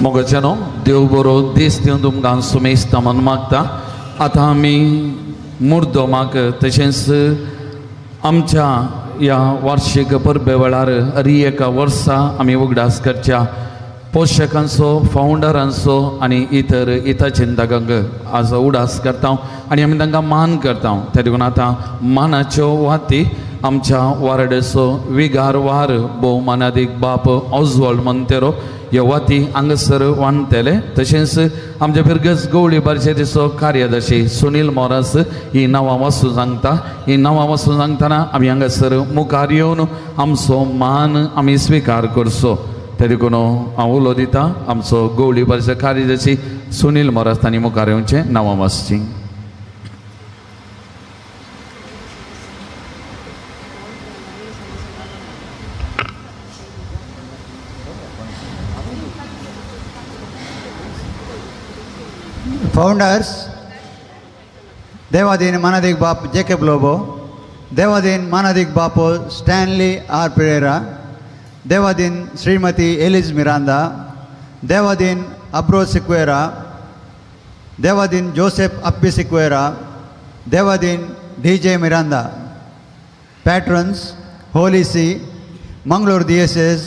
मोगाच्यानो देव बरो दीस दिवन तुमकां सुमेस्तामन मागता. आतां आमी मुर्दोमाक तशेंच आमच्या ह्या वार्षिक परबे वेळार एका वर्सा आमी उगडास करच्या पोशकांचो फावंडरांचो आनी इतर हितचिंतकांक आज उडास करता आनी आमी तांकां मान करता. त्या देखून आतां मानाच्यो वाती आमच्या वारडेचो विगारवार भोवमानादीक बाप ऑजवॉल्ड मोंतेरो ह्यो वाती हांगासर वांटतले. तशेंच आमच्या फिरगस गवळी परिशदेचो कार्यदर्शी सुनील मोरास ही नांवां वाचून सांगता. ही नांवां वाचून सांगतना आमी हांगासर मुखार येवन आमचो मान आमी स्विकार करचो. त्या देखून हांव उलो दितां. आमचो गवळी परिशद कार्यदर्शी सुनील मोरास तांणी मुखार येवचें नांवां वाचचीं. फाउंडर्स देवादीन मानादिक बाप जेकब लोबो, देवादीन मानादिक बाप स्टैनली आर पेरेरा, देवादीन श्रीमती एलिज मिरांदा, देवादीन अब्रो सिक्वेरा, देवादीन जोसेफ अप्पी सिक्वेरा, देवादीन DJ Miranda. Patrons Holy See Mangalore diocese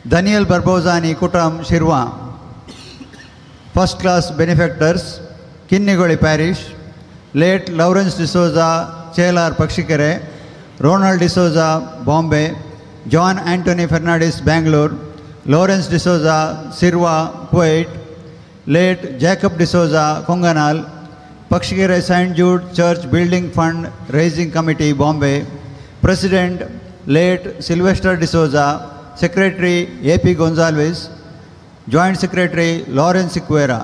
Daniel बर्बोजानी कुटुंब Shirva. First class benefactors Kinnigoli parish late Lawrence D'Souza Chelair Pakshikere, Ronald D'Souza Bombay, John Antony Fernandes Bangalore, Lawrence D'Souza Shirva Kuwait, late Jacob D'Souza Kongnal, Pakshikere saint Jude church building fund raising committee Bombay, president late Sylvester D'Souza, secretary AP Gonsalves, joint secretary Lawrence Sequeira.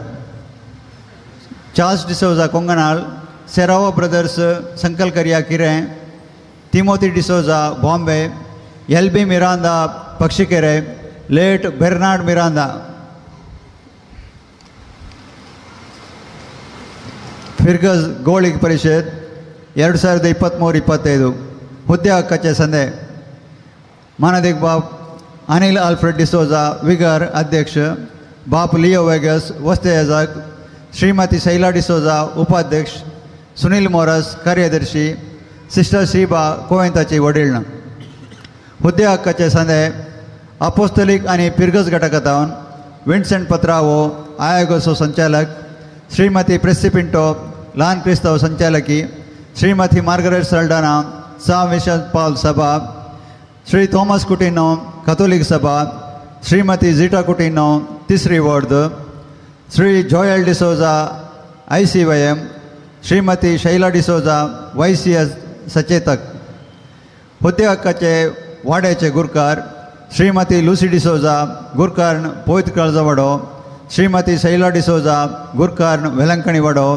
Charles D'Souza Kongnal, Saravo brothers Sankalakariya Kirem, Timothy D'Souza Bombay, LB Miranda Pakshikere, late Bernard Miranda. फिरगज ಗೋಳಿಗ ಪರಿಷತ್ 2023-25 ಹುದ್ದೆ ಹಕ್ಕಚ್ಚೆ ಸಂದೆ ಮಾನದಿಕ್ ಬಾಪ್ अनिल आल्फ्रेड डिसोजा विगर अध्यक्ष, बाप लियो वेगस वस्ते यजक, श्रीमती शैला डिसोजा उपाध्यक्ष, सुनील मोरस कार्यदर्शी, सिस्टर श्रीबा कोयंताची वडील. हुद्दे हक्काचे संदे अपोस्तलिक आणि पिरगस घटकातावन विन्सेंट पत्रावो आयोगाचो संचालक, श्रीमती प्रेसिपिंटो ल्हान क्रिस्तव संचालकी, श्रीमती मार्गरेट सल्डाना सा मिशन पॉल सभा, श्री थॉमस कुटिनो कैथोलिक सभा, श्रीमती जीटा कुटिनो तिसरी ward, Shri Joel D'Souza ICYM, Shrimati Shaila D'Souza YCS सचेतक. हुद्दे हक्काचे वाड्याचे गुरकार श्रीमती लुसी डिसोजा गुरकार्ण पवित्र काळजवाडो, श्रीमती शैला डिसोजा गुरकार्ण वेलंकणी वाडो,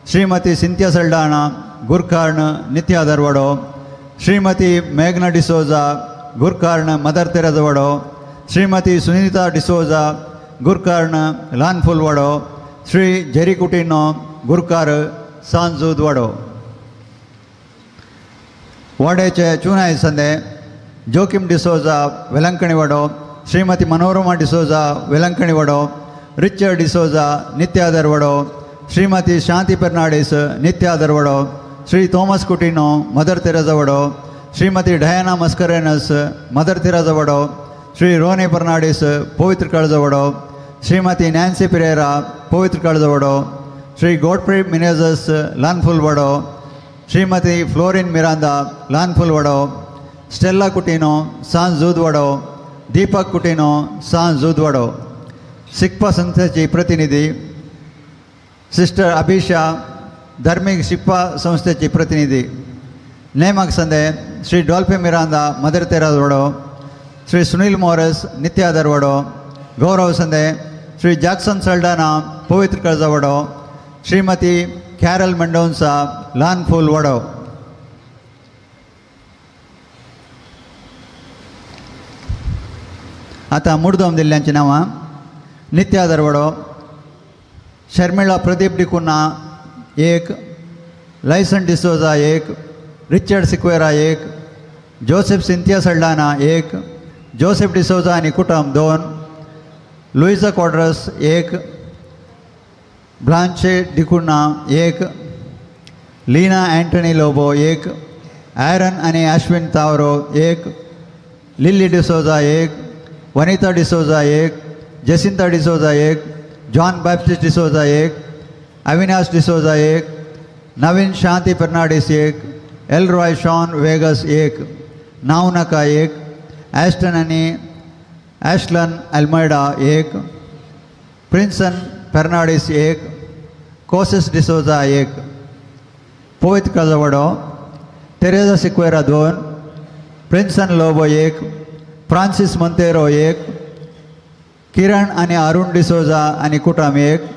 श्रीमती सिंथिया सल्डाना गुरकार्ण नित्यादरवाडो, श्रीमती मेघना डिसोजा गुरकार्ण मदर तेरेसा वाडो, श्रीमती सुनीता डिसोजा गुरकार्ण लानफुल वाडो, श्री जेरी कुटिनो गुरकार सांजूद वाडो. वाड्याचे चुनाय संदे जोकिम डिसोजा वेलंकणी वाडो, श्रीमती मनोरमा डिसोजा वेलंकणी वाडो, रिचर्ड डिसोजा नित्यादर वाडो, श्रीमती शांति फर्नांडिस नित्यादर वाडो, श्री थॉमस कुटिनो मदर तेरेसा वाडो, श्रीमती डयाना मस्करेनस मदर तेरेसा वाडो, श्री रोनी फर्नांडिस पवित्र काळजवाडो, श्रीमती नॅन्सी पिरेरा पवित्र काळजवाडो, श्री गॉडफ्री मिनेजस लानफुल वाडो, श्रीमती फ्लोरिन मिरांदा लानफुल वाडो, स्टेला कुटिनो सांज जूद वाडो, दीपक कुटिनो सांज जूद वाडो. सिक्पा संस्थेची प्रतिनिधी सिस्टर अभिषा धार्मिक शिप्पा संस्थेची प्रतिनिधी. नेमक संदे श्री डॉल्फे मिरांदा मदर तेरेसा वाडो, श्री सुनील मोरस नित्यादर वाडो. गौरव संदे श्री जैक्सन सल्डाना पवित्र काळजवाडो, श्रीमती कॅरल मेंडोन्सा लानफुल वाडो. आता मुर्दोम दिल्ल्यांची नांवां. नित्यादर वाडो शर्मिळा प्रदीप डिकुन्ना 1, लायसन डिसोजा 1, रिचर्ड सिक्वेरा 1, जोसेफ सिंथिया सल्डाना 1, जोसेफ डिसोजा आणि कुटुंब 2, लुइसा क्वाड्रस 1, ब्लांचे डिकुना 1, लीना एंटनी लोबो 1, एरन आणि अश्विन तावरो 1, लिली डिसोजा 1, वनिता डिसोजा 1, जेसिंता डिसोजा 1, जॉन बैप्टिस्ट डिसोजा 1, अविनाश डिसोजा 1, नवीन शांति फर्नांडिस 1, एलरॉय शॉन वेगस 1, नाउनका 1, एस्टन आणि एशलन अल्मेडा 1, प्रिंसन फर्नांडिस 1, कोसेस डिसोजा 1, पोइट काजवडो तेरेजा सिक्वेरा 2, प्रिंसन लोबो 1, फ्रांसिस मोंतेरो 1, किरण आणि अरुण डिसोजा आणि कुटुंब 1,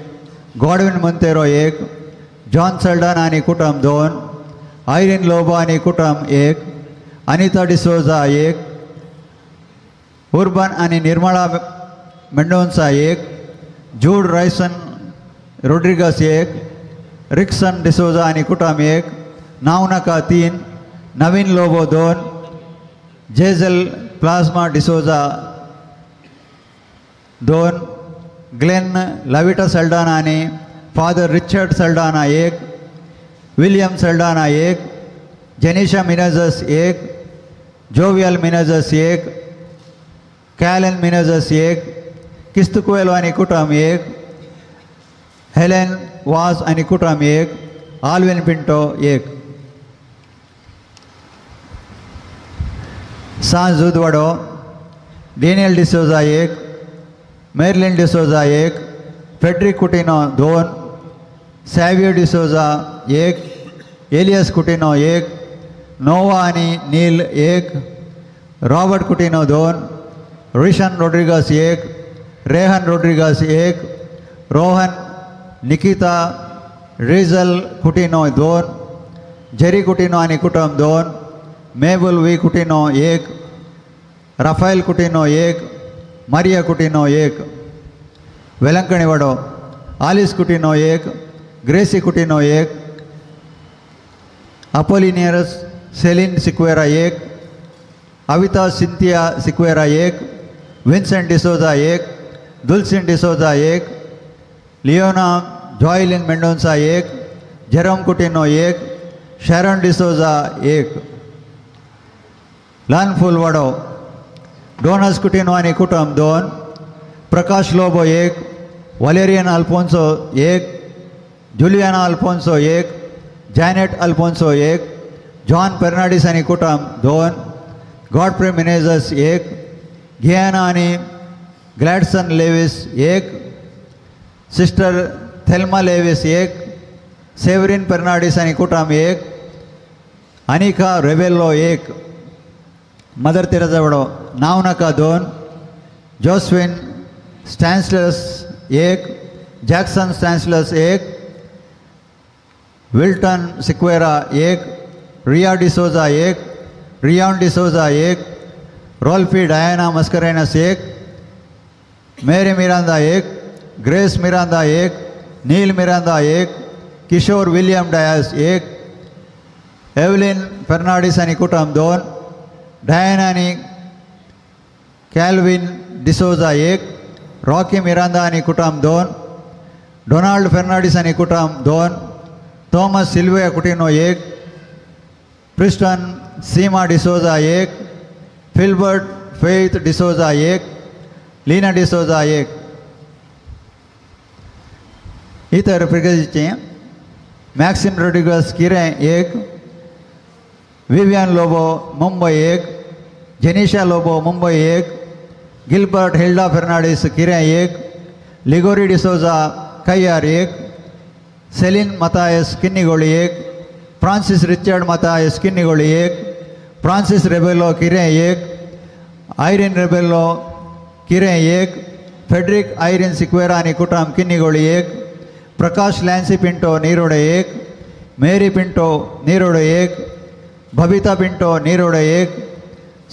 गॉडविन मोंतेरो 1, जॉन सल्डन आणि कुटुंब 2, आयरिन लोबो आणि कुटुंब 1, अनिता डिसोजा 1, उर्बन आणि निर्मला मेंडोन्सा 1, जूड रायसन रोड्रिगस 1, रिक्सन डिसोजा आणि कुटुंब 1, नाउनका 3, नवीन लोबो 2, जेझल प्लाझ्मा डिसोजा 2, ग्लेन लाविटा सल्डाना आणि फादर रिचर्ड सल्डाना 1, विलियम सल्डाना 1, जेनिशा मिनेझस 1, जोवियल मिनेझस 1, कॅलन मिनेझस 1, किस्तुकुएलो आणि कुटुंब 1, हेलेन वास आणि कुटुंब 1, आल्विन पिंटो 1. सांज जुदवाडो डेनियल डिसोजा 1, मेर्लिन डिसोजा 1, फेड्रिक कुटिनो 2, सॅव्हियो डिसोजा 1, एलियस कुटिनो 1, नोवा आणि नील 1, रॉबर्ट कुटिनो 2, रिशन रोड्रिगस 1, रेहन रोड्रिगस 1, रोहन निकिता रिझल कुटिनो 2, जेरी कुटिनो आणि कुटुंब 2, मेबल वी कुटिनो 1, राफेल कुटिनो 1, मारिया कुटिनो 1, वेलंकणीवाडो आलिस कुटिनो 1, ग्रेसी कुटिनो 1, अपोलिनियरस सेलिन सिक्वेरा 1, अविता सिंथिया सिक्वेरा 1, विन्सेंट डिसोजा 1, दुल्सिन डिसोजा 1, लियोना जॉयलिन मेंडोन्सा 1, जेरोम कुटिनो 1, शॅरन डिसोजा 1. लहान फुलवाडो डोनस कुटिनो आणि कुटुंब 2, प्रकाश लोबो 1, वलेरियन अल्फोन्सो 1, जुलियाना अल्फोन्सो 1, जॅनेट अल्फोन्सो 1, जॉन फर्नांडिस आणि कुटुंब 2, गॉडफ्रे मिनेझस 1, घियाना आणि ग्लॅडसन लेविस 1, सिस्टर थेल्मा लेविस 1, सेवरिन फर्नांडिस आणि कुटुंब 1, अनिका रेबेल्लो 1, मदर तेरेजावडो नावनका 2, जोस्विन स्टॅन्सलस 1, जॅक्सन स्टॅन्सलस 1, विल्टन सिक्वेरा 1, रिया डिसोजा 1, रियान डिसोजा 1, रोल्फी डायना मस्करेनस 1, मेरी मिरांदा 1, ग्रेस मिरांदा 1, नील मिरांदा 1, किशोर विलियम डायस 1, एव्हलिन फर्नांडिस आणि कुटुंब 2, डायना आणि कॅल्विन डिसोजा 1, रॉकी मिरांदा आणि कुटुंब 2, डोनाल्ड फर्नांडिस आणि कुटुंब 2, थॉमस सिल्विया कुटिनो 1, प्रिस्टन सीमा डिसोजा 1, फिल्बर्ट फेथ डिसोजा 1, लीना डिसोजा 1. इतर प्रगतीचे Maxim Rodrigues Kirem 1, Vivian Lobo Mumbai 1, Jenisha Lobo Mumbai 1, Gilbert Hilda Fernandes Kirem 1, Ligory D'Souza Kaiyar 1, Celine Mathias Kinnigoli 1, Francis Richard Mathias Kinnigoli 1, Francis Rebello Kirem 1, Irene Rebello Kirem 1, Friedrich Irene Sequeira आणि कुटुंब किन्नीगोळी 1, प्रकाश लॅन्सी पिंटो नीरोडे 1, मेरी पिंटो नीरोडे 1, बबिता पिंटो नीरोडे 1,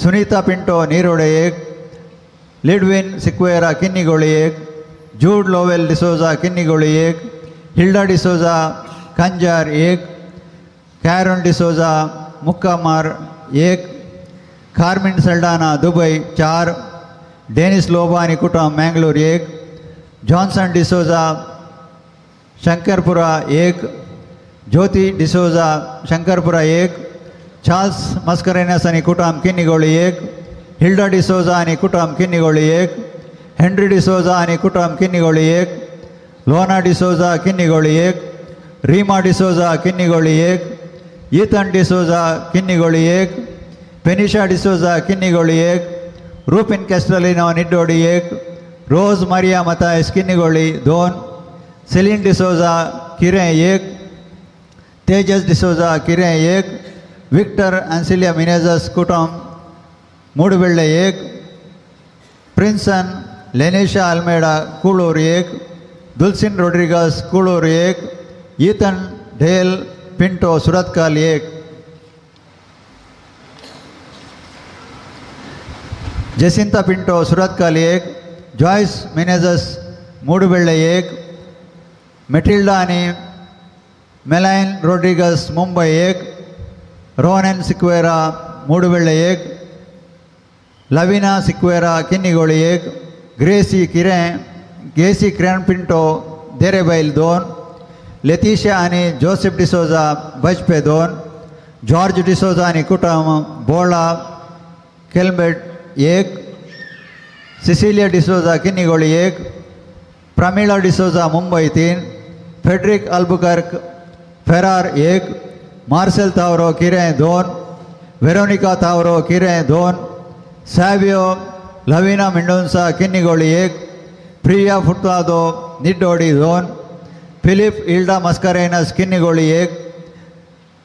सुनीता पिंटो नीरोडे 1, लिडविन सिक्वेरा किन्नीगोळी 1, जूड लोवेल डिसोजा किन्नीगोळी 1, हिल्डा डिसोजा कंजार 1, कॅरन डिसोजा मुक्कामार 1, कार्मिन सल्डाना दुबई 4, डेनिस लोबा आणि कुटुंब मँगलोर 1, जॉन्सन डिसोजा शंकरपुरा 1, ज्योति डिसोजा शंकरपुरा 1, चार्ल्स मस्करेनस आणि कुटुंब किन्निगोळी 1, हिल्डा डिसोजा आणि कुटुंब किन्निगोळी 1, हेनरी डिसोजा आणि कुटुंब किन्निगोळी 1, लोना डिसोजा किन्निगोळी 1, रीमा डिसोजा किन्निगोळी 1, ईथन डिसोजा किन्निगोळी 1, पेनिशा डिसोजा किन्निगोळी 1, रूपिन कॅस्टलिनो निड्डोडी 1, रोज Maria Mathias Kinnigoli 2, salient D'Souza किरें 1, तेजस डिसोजा किरें 1, विक्टर एन्सिलिया मिनेजस कुटुंब Moodubelle 1, Prinson Lenisha Almeida Kuloor 1, Dulcine Rodrigues Kuloor 1, Ethan Dale Pinto Surathkal 1, Jacintha Pinto Surathkal 1, Joyce Menezes Moodubelle 1, Matilda आणि Meline Rodrigues Mumbai 1, Rohan Sequeira Moodubelle 1, Lavina Sequeira Kinnigoli 1, Gracy Crane Pinto Derebail 2, Leticia आणि Joseph D'Souza Bajpe 2, George D'Souza आणि कुटुंब बोळा केल्मेट 1, Cecilia D'Souza Kinnigoli 1, Pramila D'Souza Mumbai 3, Frederick Albuquerque फेरार 1, Marcel Tauro Kirem 2, Veronica Tauro Kirem 2, Savio Lavina Mendonca Kinnigoli 1, Priya Furtado Niddodi 2, Philip Ilda Mascarenhas Kinnigoli 1,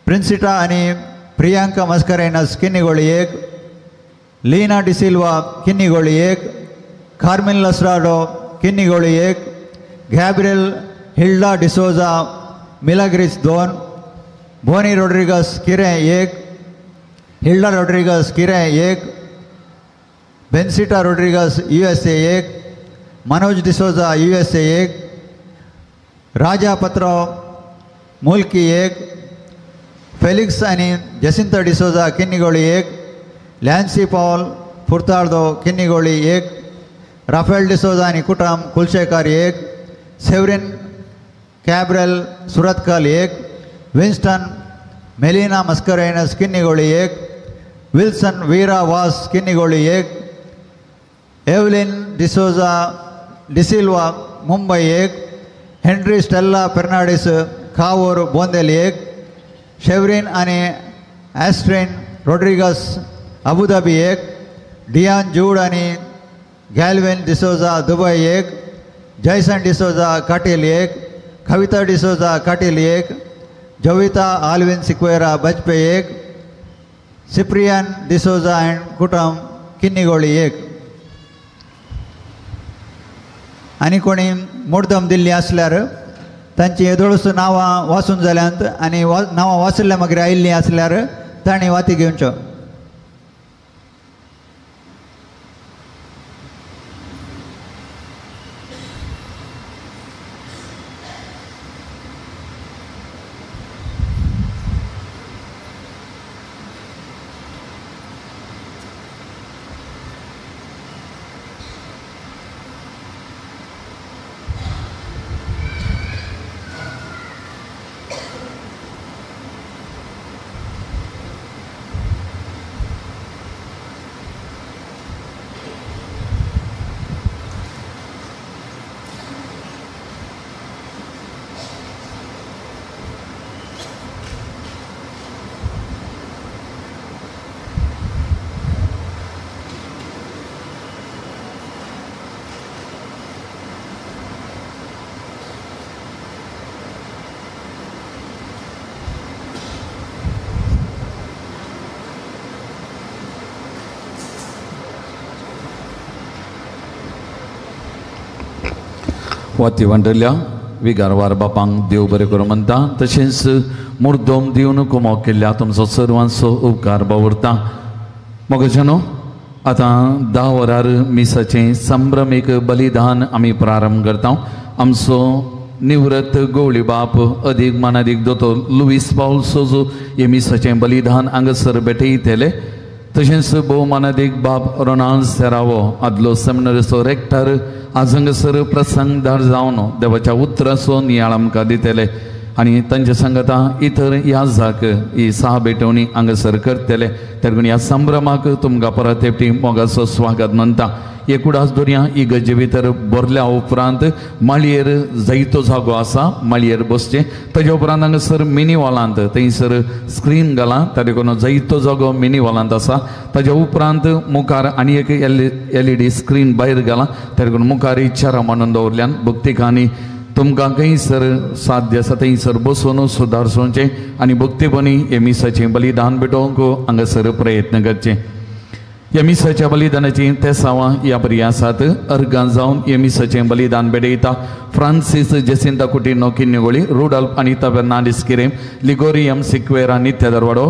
Princita आणि Priyanka Mascarenhas Kinnigoli 1, Lina D'Silva Kinnigoli 1, Carmine Lasrado Kinnigoli 1, Gabriel Hilda D'Souza Milagres 2, Bonnie Rodrigues Kirem 1, Hilda Rodrigues Kirem 1, Bensita Rodrigues USA 1, Manoj D'Souza USA 1, Raja Patrao Mulki 1, Felix आणि Jacintha D'Souza Kinnigoli 1, Lancy Paul Furtado Kinnigoli 1, Raphael D'Souza आणि कुटुंब Kulshekar 1, Severine Cabral Surathkal 1, Winston Melina Mascarenhas Kinnigoli 1, Wilson Vera Vas Kinnigoli 1, Evelyn D'Souza D'Silva Mumbai 1, Henry Stella Fernandes Kavoor Bondel 1, Severine आणि Astrine Rodrigues Abu Dhabi 1, डियान जूड आणि गॅल्विन D'Souza Dubai 1, जयसन डिसोजा काटील 1, कविता डिसोजा काटील 1, Jovita Allwyn Sequeira बजपे 1, Cyprian D'Souza and कुटुंब किन्निगोळी 1. आणि कोणी मुद्दम दिल्ली असल्यार तांची येदोळस नांवां वाचून जाल्यांत आनी नांवां वाचल्या मागीर आयिल्लीं असल्यार तांणी वाती घेवच्यो. वाती वांडल्या विगारवार बापांक देव बरें करूं म्हणटा. तशेंच मुर्दोम दिवन कुमो केल्ल्या तुमचो सर्वांचो उपकार बावरता. मोगजानो, आतां 10 वरार मिसाचें संभ्रमीक बलिदान आमी प्रारंभ करता. आमचो निवृत्त गवळी बाप अदीक मानादीक दोतोर लुईस पाउल सोजो हे मिसाचें बलिदान हांगासर भेटयतले. तशेंच भोवमानादीक बाब रोनाल्ड सेरावो आदलो सेमिनरीचो रेक्टर आज हांगासर प्रसंगदार जावन देवाच्या उतराचो नियाळ आमकां दितले आनी तांचे सांगता इतर याजाक ही 6 भेटवणी हांगासर करतले तर ह्या संभ्रमाक तुमकां परत एकटी मोगाचो स्वागत म्हणटा एकुडाच दुर्या इगर्जे भितर भरल्या उपरांत माळयेर जायतो जागो आसा माळयेर बसचे ताजे उपरांत हांगासर मिनी वॉलांत थंयसर स्क्रीन घाला ताजे करून जायतो जागो मिनी वॉलांत आसा ताजे उपरांत मुखार आनी एक LED स्क्रीन भायर घाला ताजे करून मुखार इच्छारा म्हणून दवरल्यान भक्तिकांनी तुमकां खंयसर साध्य आसा थंयसर बसून सुदारसोचें आनी भक्तीपणी हे मिसाचें बलिदान भेटोवंक हांगासर प्रयत्न करचे ह्या मिसाच्या बलिदानाची तेसावां ह्या बरी आसात अर्गां जावन हे मिसाचें बलिदान बेडयता फ्रांसीस जेसिंता कुटिनो किन्नेगोळी रुडल्फ अनिता फर्नांडीस किरेम लिगोरियम सिक्वेरा नित्य दरवाडो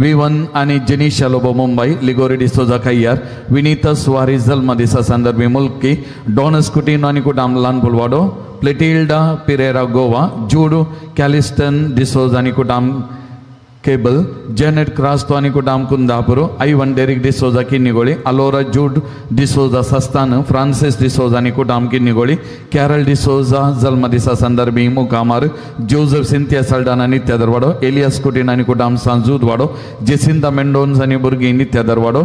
विवन आनी जेनिशा लोबो मुंबई लिगोरी डिसोजा कय्यार विनीता सुवारीस जल्म दिसा संदर्भी मुल्की डॉनस कुटिनो आनी कुटाम ल्हान पुलवाडो प्लेटिल्डा पिरेरा गोवा जूड कॅलिस्टन डिसोजा आनी कुटाम केबल जेनेट क्रास्तो आनी कुटाम कुंदापुर आयवन डेरिक डिसोजा किन्निगोळी अलोरा जूड डिसोजा सस्तान फ्रांसिस डिसोजा आनी कुटाम किन्निगोळी कॅरल डिसोजा जल्म दिसा संदर्भी मुकामार जोसेफ सिंथिया सल्डाना नित्य दरवाडो एलियास कुटीन आनी कुटाम सांजूदवाडो जेसिंता मेंडोन्स आनी भुरगीं नित्य दरवाडो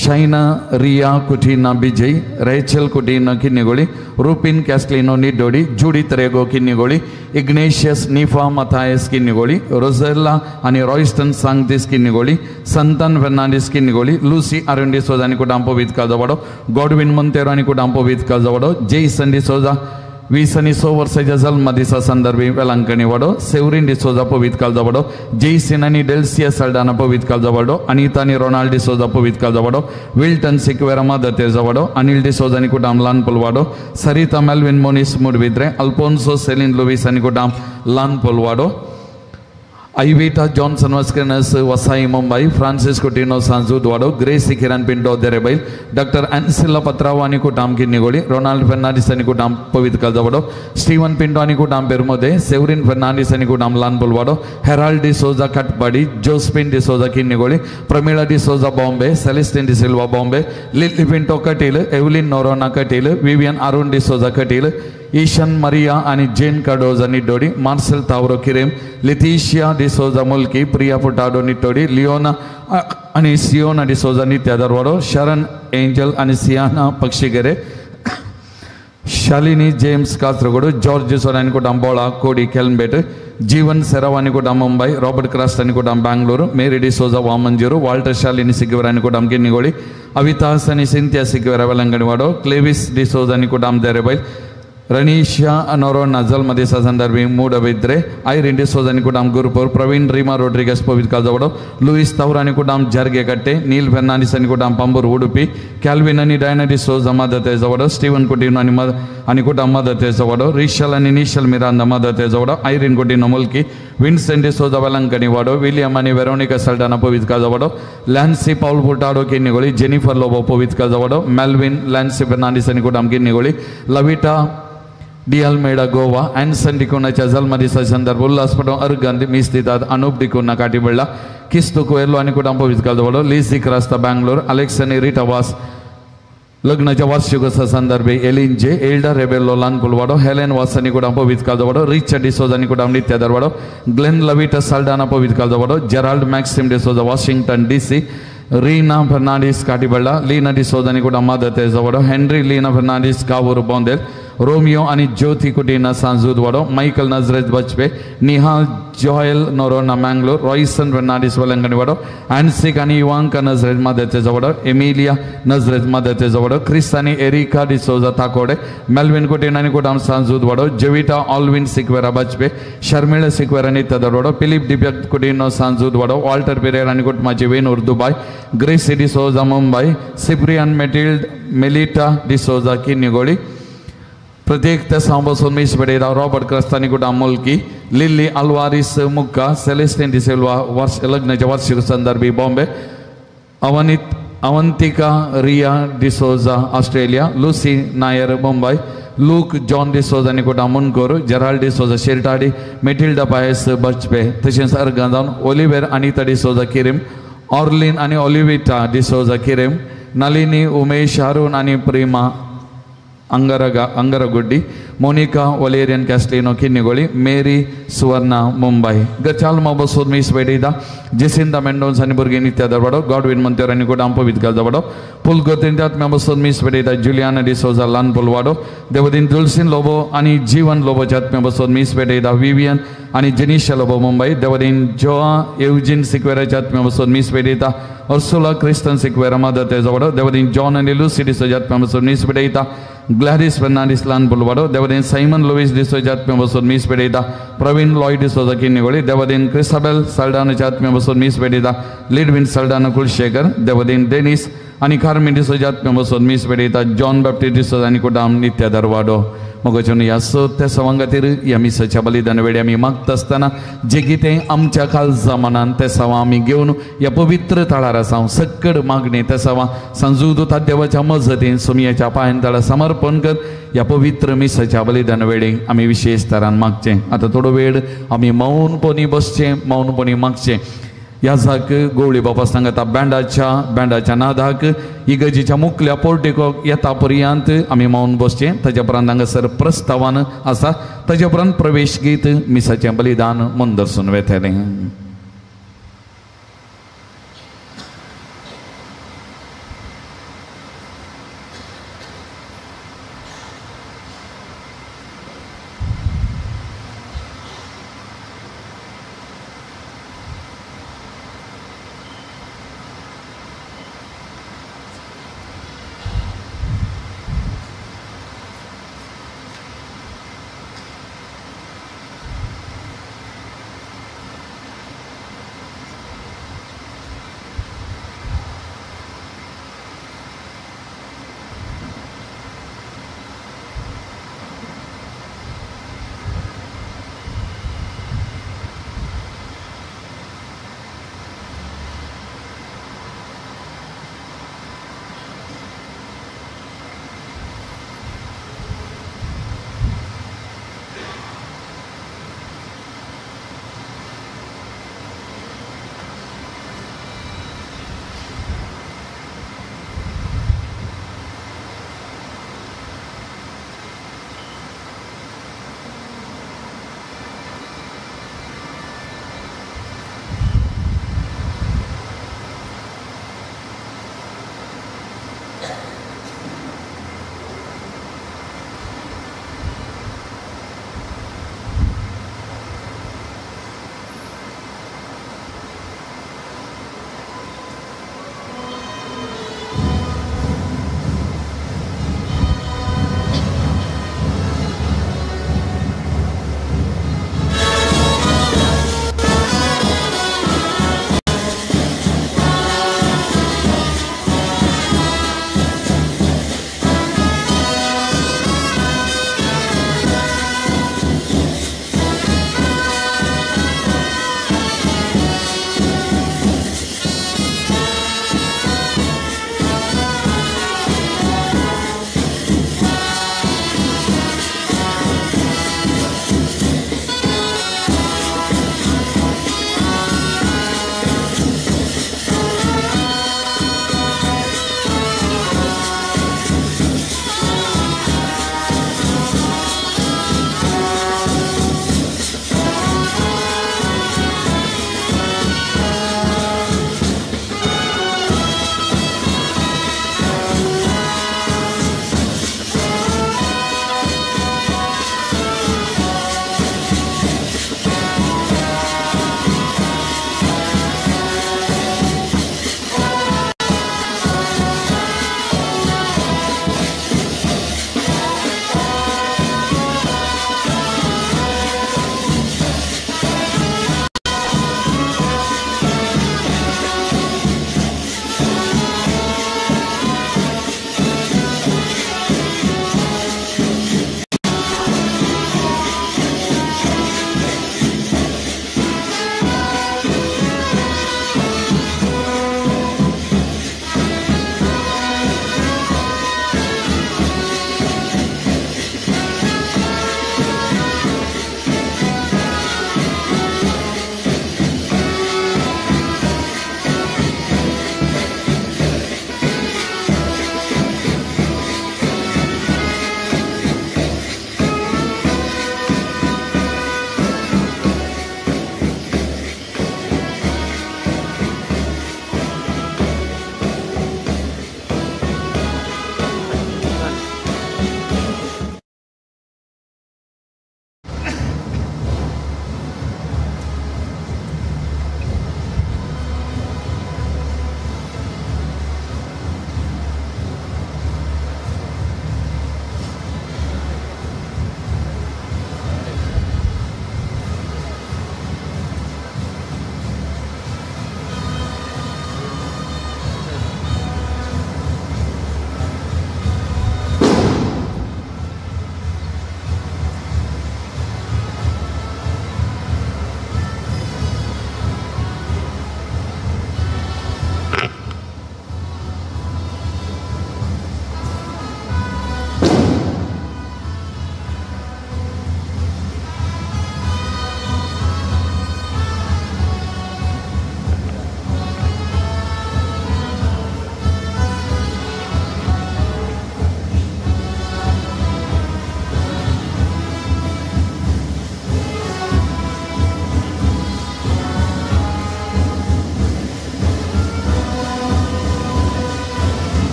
शैना रिया कुटीना बिजय रेचल कुटीना किन्निगोळी रुपिन कॅस्लिनो निडोडी जूडिथ रेगो किन्निगोळी इग्नेशियस निफा मथायस किन्निगोळी रोझेल्ला आनी रॉयस्टन सांगतीस किन्निगोळी संतन फर्नांडीस किन्निगोळी लूसी अरुण डिसोजा आनी कुटाम पवित्र काजवाडो गॉडविन मोंतेरो आनी कुटाम पवित्र काजवाडो जेसन डिसोजा 20 आनी 6 वर्साच्या जल्म दिसा संदर्भी वेलांकणी वाडो सेवरीन डिसोजा पवित्र काजवाडो जेसन आनी डेल्सिया सल्डाना पवित्र काजवाडो अनिता आनी रोनाल्ड डिसोजा पवित्र काजवाडो विल्टन सिक्वेरा मदर जवाडो अनिल डिसोजा आनी कुटाम ल्हान पुलवाडो Sarita Melvin Monis Moodbidri Alphonso Celine Lewis आनी कुटाम ल्हान पुलवाडो Aivita Johnson Vasquez Vasai Mumbai, Francis Coutinho Sanzudwado, Gracie Kiran Pinto Derebail, Dr. Ansela Patravani Kutam Kinigoli, Ronald Fernandez Anikutam Pavit Kazavado, Stephen Pinto Anikutam Bermode, Severin Fernandez Anikutam Lan Bulvado, Harold de Souza Katbadi, Josephine de Souza Kinigoli, Pramila de Souza Bombay, Celestine de Silva Bombay, Lily Pinto Katil, Evelyn Norona Katil, Vivian Arun de Souza Katil, Ishan Maria and Jane Cardoza Nidodi, Marcel Tauro Kirim, Leticia de Souza Mulki, Priya Putado Nitodi, Leona Anisiona de Souza Nityadarwado, Sharon Angel Anisiana Pakshigere, Shalini James Kastrogodo, George Soraniko Dambola, Cody Kelmbet, Jeevan Seravaniko Dam Mumbai, Robert Krastaniko Dam Bangalore, Mary de Souza Wamanjuru, Walter Shalini Sigaraniko Dam Kinigoli, Avita Sani Cynthia Sigara Valanganivado, Clevis de Souza Nicodam Derebail, Ranisha Anoro Nazal Madisa Sandarbi Muda Vidre, Irene de Souza Nicodam Gurpur, Praveen Rima Rodriguez Povit Kazavado, Luis Tauranicodam Jargekate, Neil Fernandez Nicodam Pambur Udupi, Calvin and Diana de Souza Mother Tezavado, Stephen Coutinho Anicodam Mother Tezavado, Rishal and Initial Miranda Mother Tezavado, Irene Coutinho Mulki, Vincent de Souza Valancanivado, William and Veronica Saldana Povit Kazavado, Lancy Paul Putado Kinigoli, Jennifer Lobo Povit Kazavado, Melvin Lancy Fernandez Nicodam Kinigoli, Lavita Di Almeida Goa, Anson Dicona Chazal Madisa Sandar Bullas Padon Argandi Mistidad Anup Dicona Catibella, Kistu Coelho Anicodampo with Calvado, Lizzie Crasta Bangalore, Alexani Rita was Lugna Javas Sugasa Sandarbe, Elin J, Elda Rebello Lan Pulvado, Helen was Anicodampo with Calvado, Richard de Souza Nicodam Nitya Darvado, Glenn Lavita Saldana with Calvado, Gerald Maxim de Souza, Washington DC, Rina Fernandez Catibella, Lina de Souza Nicodam Mother Tezavado, Henry Lina Fernandez Kavur Bondel, Romeo and Jyoti Kutina Sanzudwado, Michael Nazareth Bachpe, Nihal Joel Norona Mangalore, Royson Fernandez Valanganivado, Ansik and Ivanka Nazareth Mother Tezavado, Emilia Nazareth Mother Tezavado, Christani Erika de Souza Takode, Melvin Kutina Nikodam Sanzudwado, Jevita Alvin Sikwera Bachpe, Sharmila Sikwera Nitadaro, Philip Dipiak Kudino Sanzudwado, Walter Pereira Nikut Machiven Urdubai, Grace de Souza Mumbai, Cyprian Matilde Melita de Souza Kinigoli, प्रत्येक सांबसून मिस बडेरा Robert क्रस्तानिकुटा Mulki Lily Alvares Mukka Celestine D'Silva वर्ष लग्नाच्या वार्षिक संदर्भी Bombay Avantika Riya D'Souza Australia Lucy Nair Mumbai Luke John D'Souza निकोटा मुनकोर Gerald D'Souza Shirthady Matilda Pais Bajpe तशेंच अर्गांजावन Oliver Anita D'Souza Kirem Orlin आणि ऑलिविटा डिसोजा किरेम, नलिनी उमेश अरुण आणि Prema Angaragundi, Monica Valerian Castelino Kinnigoli, Mary Suvarna Mumbai. गचाल मोबसोद मीस बेडीदा जेसिंदा मेंडोन्स आणि बुर्गी नित्या दरवाडो, गॉडविन मंतेर आणि गुडाम पवित्र दरवाडो, पुल गोतिंदात मेबसोद मीस बेडीदा जुलियाना डिसोजा लान पुलवाडो, देवदीन दुलसिन लोबो आणि जीवन लोबोच्यात मेबसोद मीस बेडीदा विवियन आणि जनिशा लोबो मुंबई, देवदीन जोआ एवजिन सिक्वेराच्यात मेबसोद मीस बेडीदा अर्सुला क्रिस्टन सिक्वेरा मदते जवडो, देवदीन जॉन आणि लुसी डिसोजात मेबसोद मीस बेडीदा ग्लॅडिस फर्नांडिस लान पुलवाडो, देवदीन सायमन लुईस डिसोजात मेबसोद मीस बेडीदा प्रवीण लॉय डिसोजा किन्निगोळी, देवदीन क्रिस्टाबेल सल्डानोच्यात मेबसोद मीस बेडीदा लिडविन सल्डानो कुलशेखर, देवदीन डेनिस आणि कार्मिन डिसोजात मेबसोद मीस बेडीदा जॉन बॅप्टिस्ट डिसोजा आणि कुडाम नित्या दरवाडो. मगोचून ह्या त्या सवांगातीर ह्या मिसाच्या बलिदान वेळी आमी मागता आसतना जे कितें आमच्या काल जमानान ते सवा आमी घेवन ह्या पवित्र तळार आसा सक्कड मागणी ते सवा संजुदूता देवाच्या मजतीन सुमयेच्या पांयान तळा समर्पण कर. ह्या पवित्र मिसाच्या बलिदान वेळी आमी विशेष तरान मागचें. आतां थोडो वेळ आमी मौनपणी बसचें, मौनपणी मागचें. ह्या जाक गवळी बाबा सांगता बँडाच्या नादाक इगर्जीच्या मुखल्या पोर्टिकोक येता पर्यंत आमी मौन बसचें. ताच्या उपरांत हांगासर प्रस्तावान आसा, ताच्या उपरांत प्रवेश गीत मिसाचें बलिदान मन दर्शन वेतलें.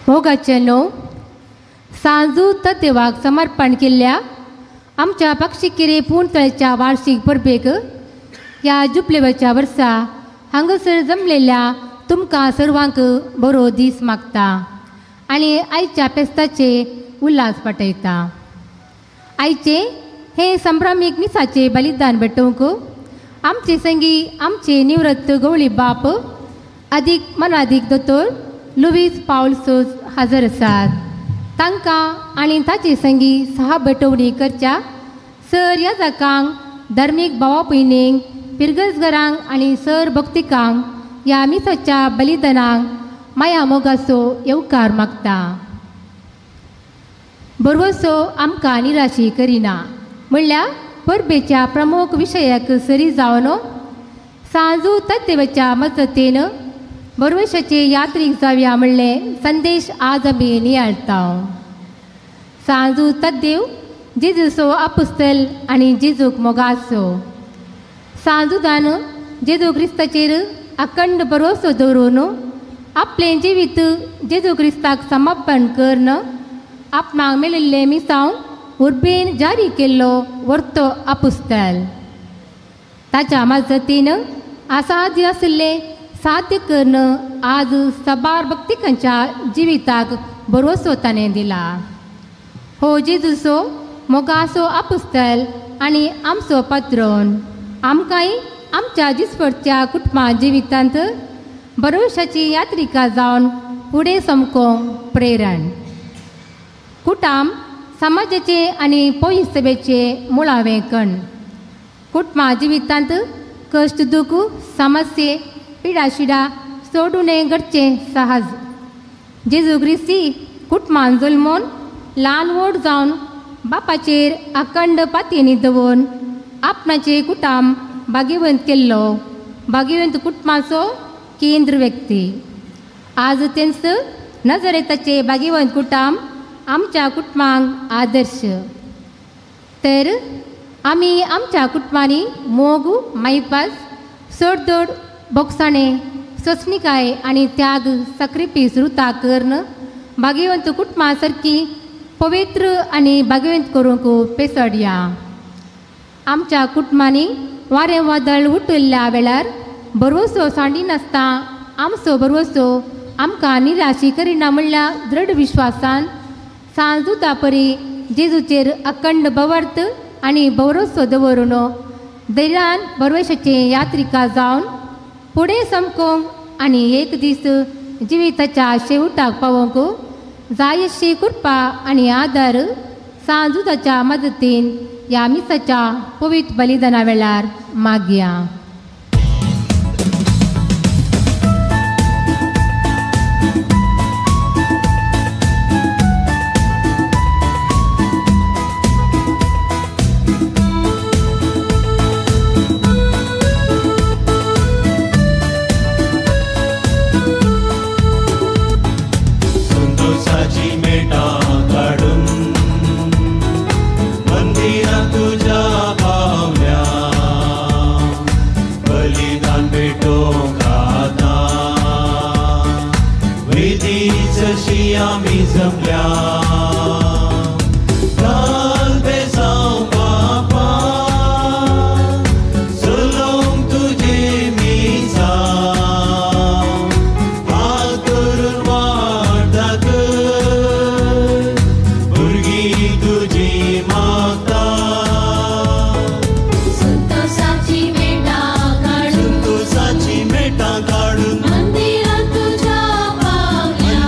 मोगाचे नो सांजू तत्वाक समर्पण केल्ल्या आमच्या पक्षिकिरे पुणतळच्या वार्षिक परबेक ह्या जुबलेवाच्या वर्सा हांगसर जमलेल्या तुमकां सर्वांक बरो दीस मागता आनी आयच्या फेस्ताचे उल्हास पटयता. आयचे हे संभ्रमीक मिसाचे बलिदान भेटोवंक आमचे संगी आमचे निवृत्त गवळी बाप अदीक मनादीक दोतोर लुईस पावलसोस हजर आसात. तांकां आनी ताचे संगी सहभटवणी करच्या सर याजकांक धर्मीक भावा भयणींक पिरगसगरांक आनी सर भक्तिकांक ह्या मिसाच्या बलिदानाक माया मोगाचो येवकार मागता. बरवसो आमकां निराशी करिना म्हणल्यार परबेच्या प्रमुख विशयाक सरी जावन सांजू तत्वाच्या मजतीन बरवशाचे यात्रेक जावया म्हणलें संदेश आज आमी नियाळटा. सांजू तत्देव जेजूचो आपुस्तल आनी जेजूक मोगाचो. सांजूदान जेजू क्रिस्ताचेर अखंड भरोसो दवरून आपलें जिवीत जेजू क्रिस्ताक समर्पण करून आपणाक मेळिल्लें मिसांव उर्बेन जारी केल्लो वर्तो आपुस्तल. ताच्या मजतीन असाध्य आशिल्लें साध्य करून आज सबार भक्तिकांच्या जिविताक भरोसो ताणें दिला. हो जेजूचो मोगाचो आपुस्तल आनी आमचो पात्रोन आमकांय आमच्या दिसपडच्या कुटुंबा जिवितांत भरोशाची यात्रिका जावन फुडें समकोंक प्रेरण. कुटाम समाजाचे आनी पयस सभेचे मुळावें कण. कुटुंबा जिवितांत कश्ट दूख समस्ये पिडाशिडा सोडून घडचें सहज. जेजू क्रिस्ती कुटुंबान जल्मोवन ल्हान व्हड जावन बापाचेर अखंड पातयेनी दवरून आपणाचे कुटुंब भाग्यवंत केल्लो भाग्यवंत कुटुंबाचो केंद्र व्यक्ती. आज तेंच नजरेताचे भाग्यवंत कुटुंब आमच्या कुटुंबांक आदर्श. तर आमी आमच्या कुटुंबांनी मोग मायपास सोडदोड बोगसाणें सोंसणीकाय आनी त्याग सक्रिपीस रुता करून भाग्यवंत कुटुंबा सारकी पवित्र आनी भाग्यवंत करूंक पेसडया. आमच्या कुटुंबांनी वारें वादळ उठिल्ल्या वेळार बरवसो सांडिनासता आमचो बरवसो आमकां निराशी करिना म्हणल्या दृढ विश्वासान सांजुता परी जेजूचेर अखंड भवर्त आनी भरोसो दवरून धैर्यान बरवशाचे यात्रिका जावन फुडें समकोंक आनी एक दीस जिविताच्या शेवटाक पावोंक जाय अशी कृपा आनी आदार सांजुताच्या मदतीन ह्या मिसाच्या पवित्र बलिदाना वेळार मागया. आमी जमल्या काल बेजाव बापा चलोंक तुजे मिजा हाल करून वाडटाक भुरगीं तुजी मागता. संतोषाची मेटां काडून मंदिरांत तुज्या पावल्या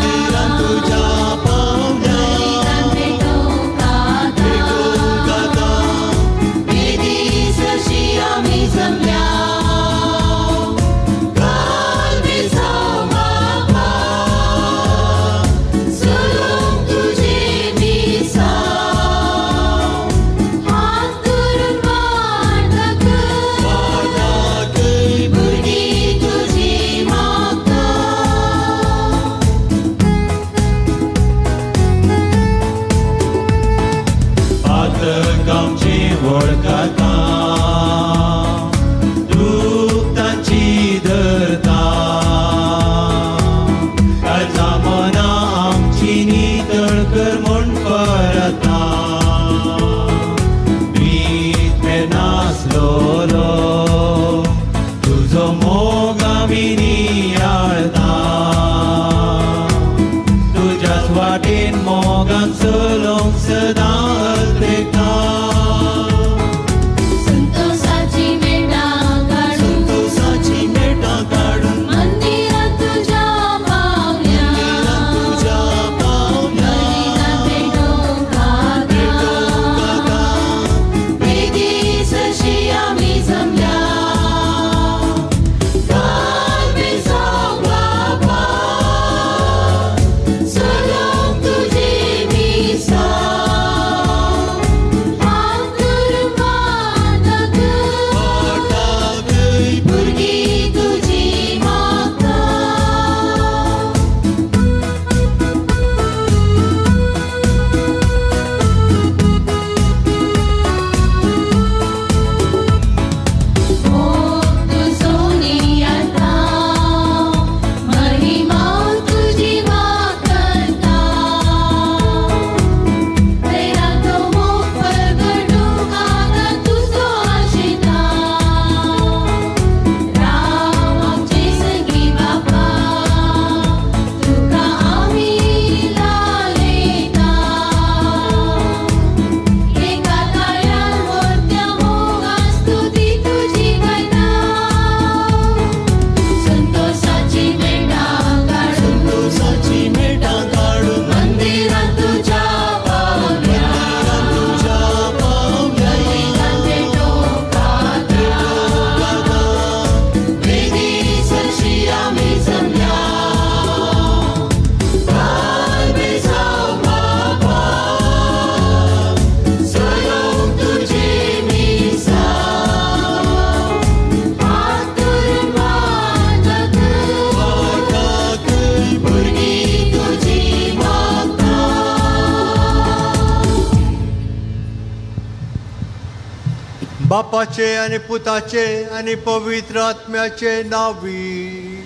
बापाचे आनी पुताचे आनी पवित्र आत्म्याचे नावी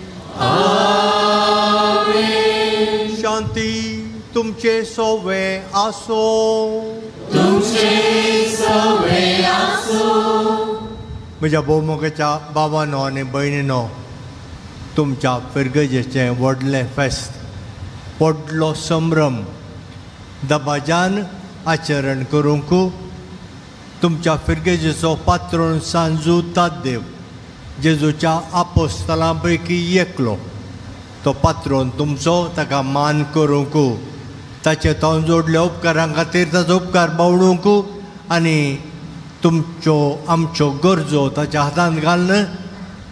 शांती तुमचे सोवे आसो म्हज्या भोवमुखाच्या भावानो आनी भयणीनो तुमच्या पिरगजेचें व्हडलें फेस्त व्हडलो संभ्रम दबाज्यान आचरण करूंक तुमच्या पिरगजेचो पात्रोन सांजू तादेव जेजूच्या आपोस्तलां पैकी एकलो तो पात्रोन तुमचो ताका मान करूंक ताचे तो जोडल्या उपकारां खातीर ताचो उपकार बावडूंक आनी तुमच्यो आमच्यो गरजो ताच्या हातांत घालन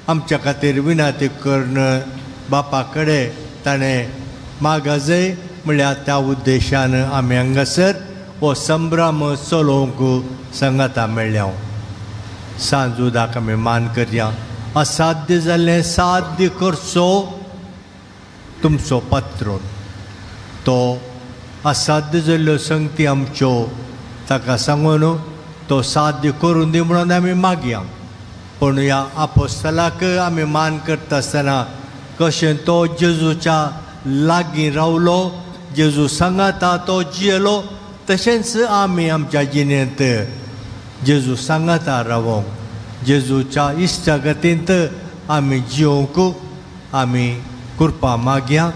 आमच्या खातीर विनंती करून बापा कडेन ताणें मागजय म्हळ्यार त्या उद्देशान आमी हांगासर हो संभ्रम चलोवंक सांगाता मेळ्ळ्या सांजुदाक आमी मान करया असाध्य जाल्लें साध्य करचो तुमचो पात्रोन तो असाध्य जाल्ल्यो संगती आमच्यो ताका सांगून तो साध्य करून दी म्हणून आमी मागया पूण ह्या आपोस्तलाक आमी मान करता आसतना कशें तो जेजूच्या लागीं रावलो जेजू सांगाता तो जियेलो तशेंच आमी आमच्या जिणेंत जेजू सांगाता रावोंक जेजूच्या इश्टागतींत आमी जियोंक आमी कृपा मागया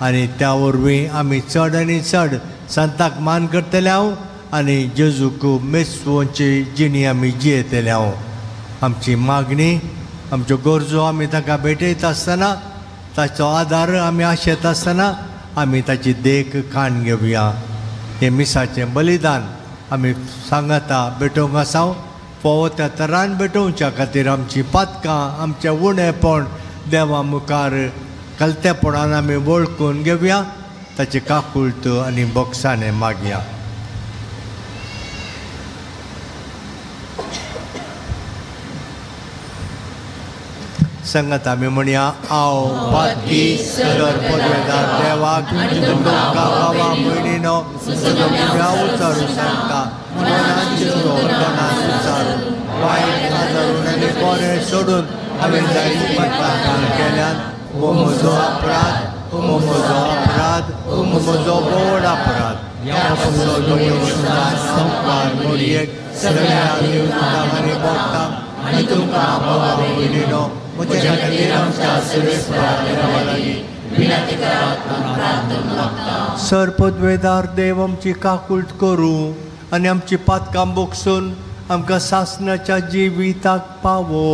आनी त्या वरवीं आमी चड आनी चड संताक मान करतले हांव आनी जेजूक मेजपूची जिणी आमी जियेतले हांव आमची मागणी आमच्यो गरजो आमी ताका भेटयता आसतना ताचो आदार आमी आशेता आसतना आमी ताची देख खाण घेवया हे मिसाचें बलिदान आमी सांगाता भेटोवंक आसा फोव त्या तरान भेटोवच्या खातीर आमची पातकां आमचें उणेपण देवा मुखार कलतेपणान आमी वळखून घेवया ताची काकुळट आनी बोगसाणें मागया संगत आमी म्हणया हांव पातकी सदर पदवेदार देवाक तुमकां बाबा भयणीनो उचारूं सांगता मनांत चिंतो तोंडांत उचारून वायट आदारून आनी बरें सोडून हांवें जायती पातकां केल्यात हो म्हजो अपराध हो म्हजो अपराध हो म्हजो व्हड अपराध ह्या संस्कार मोडयेक सगळ्या देवतांक आनी भक्तांक आनी तुमकां बाबा भयणीनो म्हज्या खातीर आमच्या सर्वेस्पराक लागीं विनंती करात सरपदवेदार देव आमची काकुळट करूं आनी आमची पातकां बोगसून आमकां सासणाच्या जिविताक पावो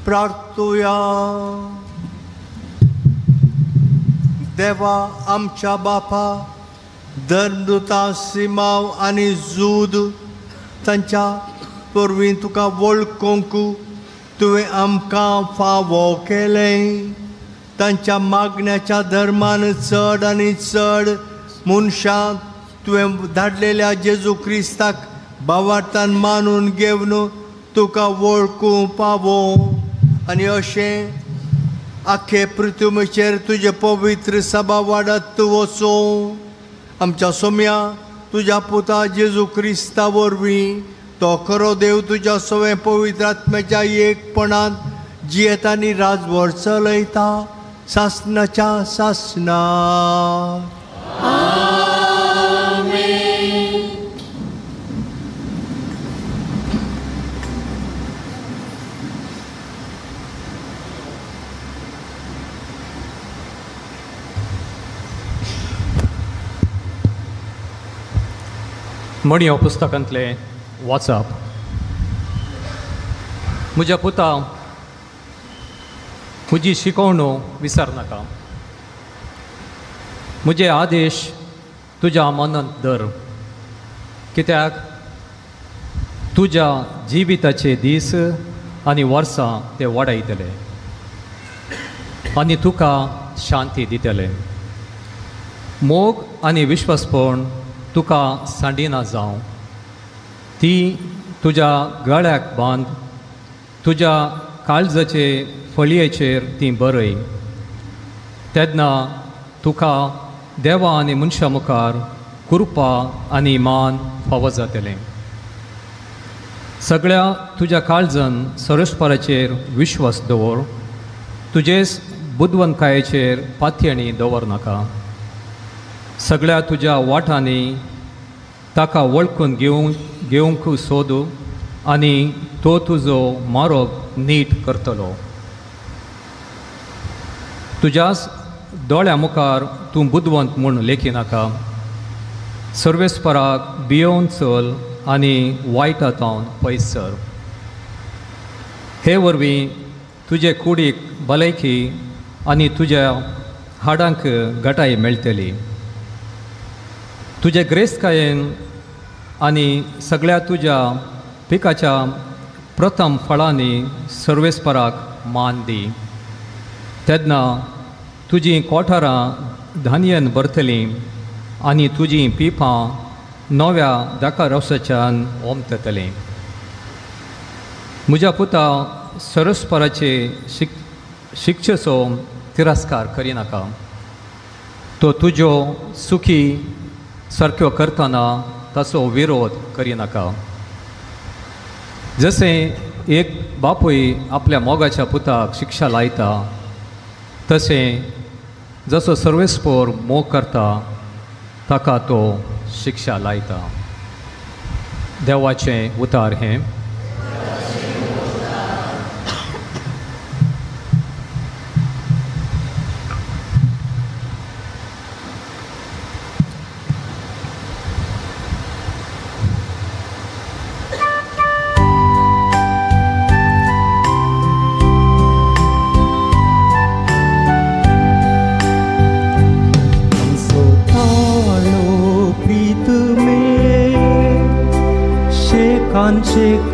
प्रार्थुया. देवा आमच्या बापा, धर्मदुतां सिमाव आनी जूद तांच्या परवीं तुका वळखूंक तुवें आमकां फावो केलें. तांच्या मागण्याच्या धर्मान चड आनी चड मनशां तुवें धाडलेल्या जेजू क्रिस्ताक भावार्थान मानून घेवन तुका वळखूंक पावो. आनी अशें आख्खे पृथ्वीचेर तुजे पवित्र सभा वाडत वचो. आमच्या सोम्या तुज्या पुता जेजू क्रिस्ता वरवीं तो खरो देव तुज्या सगळे पवित्र आत्म्याच्या एकपणांत जियेता आनी राजभर चलयता सासणाच्या सासणा. म्हणी ह्या पुस्तकांतले वाचप. म्हज्या पुता, म्हजी शिकवणूक विसर नाका. म्हजे आदेश तुज्या मनांत धर, कित्याक तुज्या जिविताचे दीस आनी वर्सां ते वाडयतले आनी तुका शांती दितले. मोग आनी विश्वासपण तुका सांडिना जावं. ती तुज्या गळ्याक बांद, तुज्या काळजाचे फळयेचेर ती बरय. तेन्ना तुका देवा आनी मनशा मुखार कृपा आनी मान फावो जातलें. सगळ्या तुज्या काळजान सरस्पराचेर विश्वास दवर. तुजेच बुदवंतकायेचेर पातयणी दवरनाका. सगळ्या तुज्या वाटांनी ताका वळखून घेवंक सोद आनी तो तुजो मारप नीट करतलो. तुज्याच दोळ्या मुखार तूं बुदवंत म्हूण लेखिनाका. सर्वेस्पराक भियोवन चल आनी वायटांतावन पयस सर. हे वरवीं तुजे कुडीक भलायकी आनी तुज्या हाडांक घटाय मेळटली. तुजे ग्रेस्तकायेन आनी सगळ्या तुज्या पिकाच्या प्रथम फळांनी सर्वेस्पराक मान दी. तेन्ना तुजीं कोठारां धान्यान भरतलीं आनी तुजीं पिपां नव्या दाकारोसाच्यान ओमततलीं. म्हज्या पुता, सरस्पराचे शिक्षेचो तिरस्कार करिनाका. तो तुज्यो सुखी सारक्यो करतना ताचो विरोध करिनाका. जशें एक बापूय आपल्या मोगाच्या पुताक शिक्षा लायता, तशें जसो सर्वेस्पोर मोग करता ताका तो शिक्षा लायता. देवाचें उतार हें.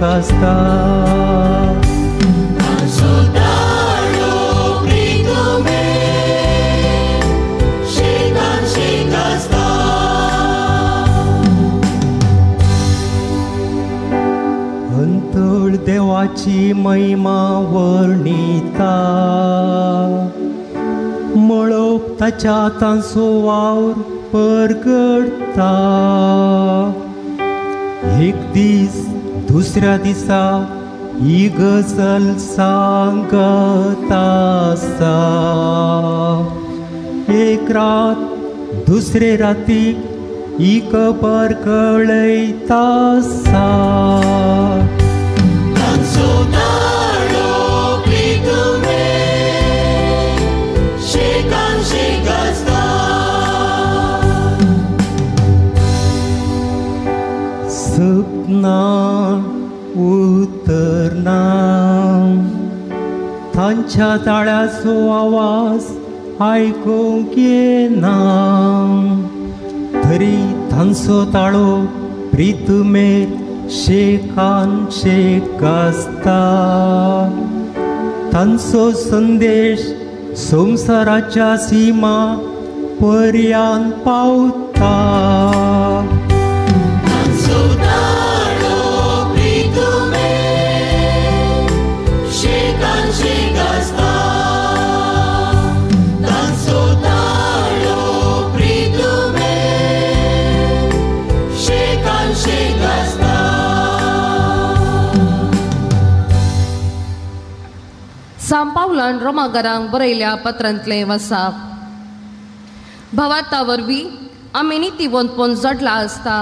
Casta Ansodalo pritume Shekan shekasta अंतळ देवाची महिमा वर्णिता मळोप ताच्या तांचो वावर परगडता एक दीस दुसऱ्या दिसा ही गजल सांगता आसा एक रात दुसरे रातीक ही खबर कळयता आसा सपना उतरना तांच्या ताळ्याचो आवाज आयकूंक येना तरी तांचो ताळो प्रितमेर शेकान शेक आसता तांचो संदेश संसाराच्या सीमा पर्यंत पावता सांत पावलान रोमाकारांक बरयल्या पत्रांतले वसाप भावार्था वरवीं आमी नितीवंतपण जडला आसता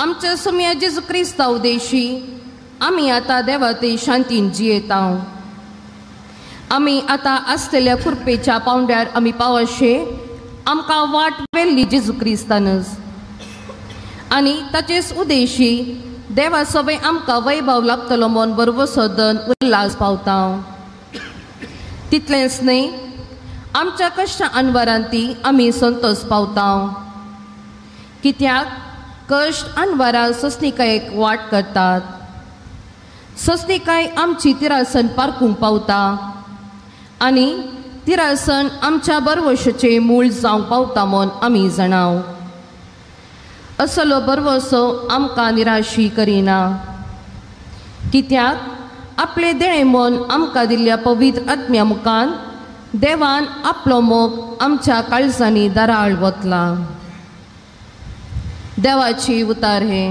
आमच्या सुम्या जेजू क्रिस्ता उदेशी आमी आतां देवाते शांतीन जियेता आमी आतां आसतल्या कुरपेच्या पावंड्यार आमी पावशे आमकां वाट वेल्ली जेजू क्रिस्तानच आनी ताचेच उदेशी देवा सवय आमकां वैभव लाभतलो म्हूण बरो सदन उल्हास पावता तितलेंच न्ही आमच्या कश्ट अनवरांती आमी संतोष पावता कित्याक कश्ट अनवरां सस्निकायेक वाट करतात सस्निकाय आमची तिरासन पारकूंक पावता आनी तिरासन आमच्या बरवशेचे मूळ जावंक पावता म्हूण आमी जाणाव असलो बरवसो आमकां निराशी करिना कित्याक आपले देणे म्हूण आमकां दिल्ल्या पवित्र आत्म्या मुखान देवान आपलो मोग आमच्या काळजांनी दाराळ वतला देवाची उतार हे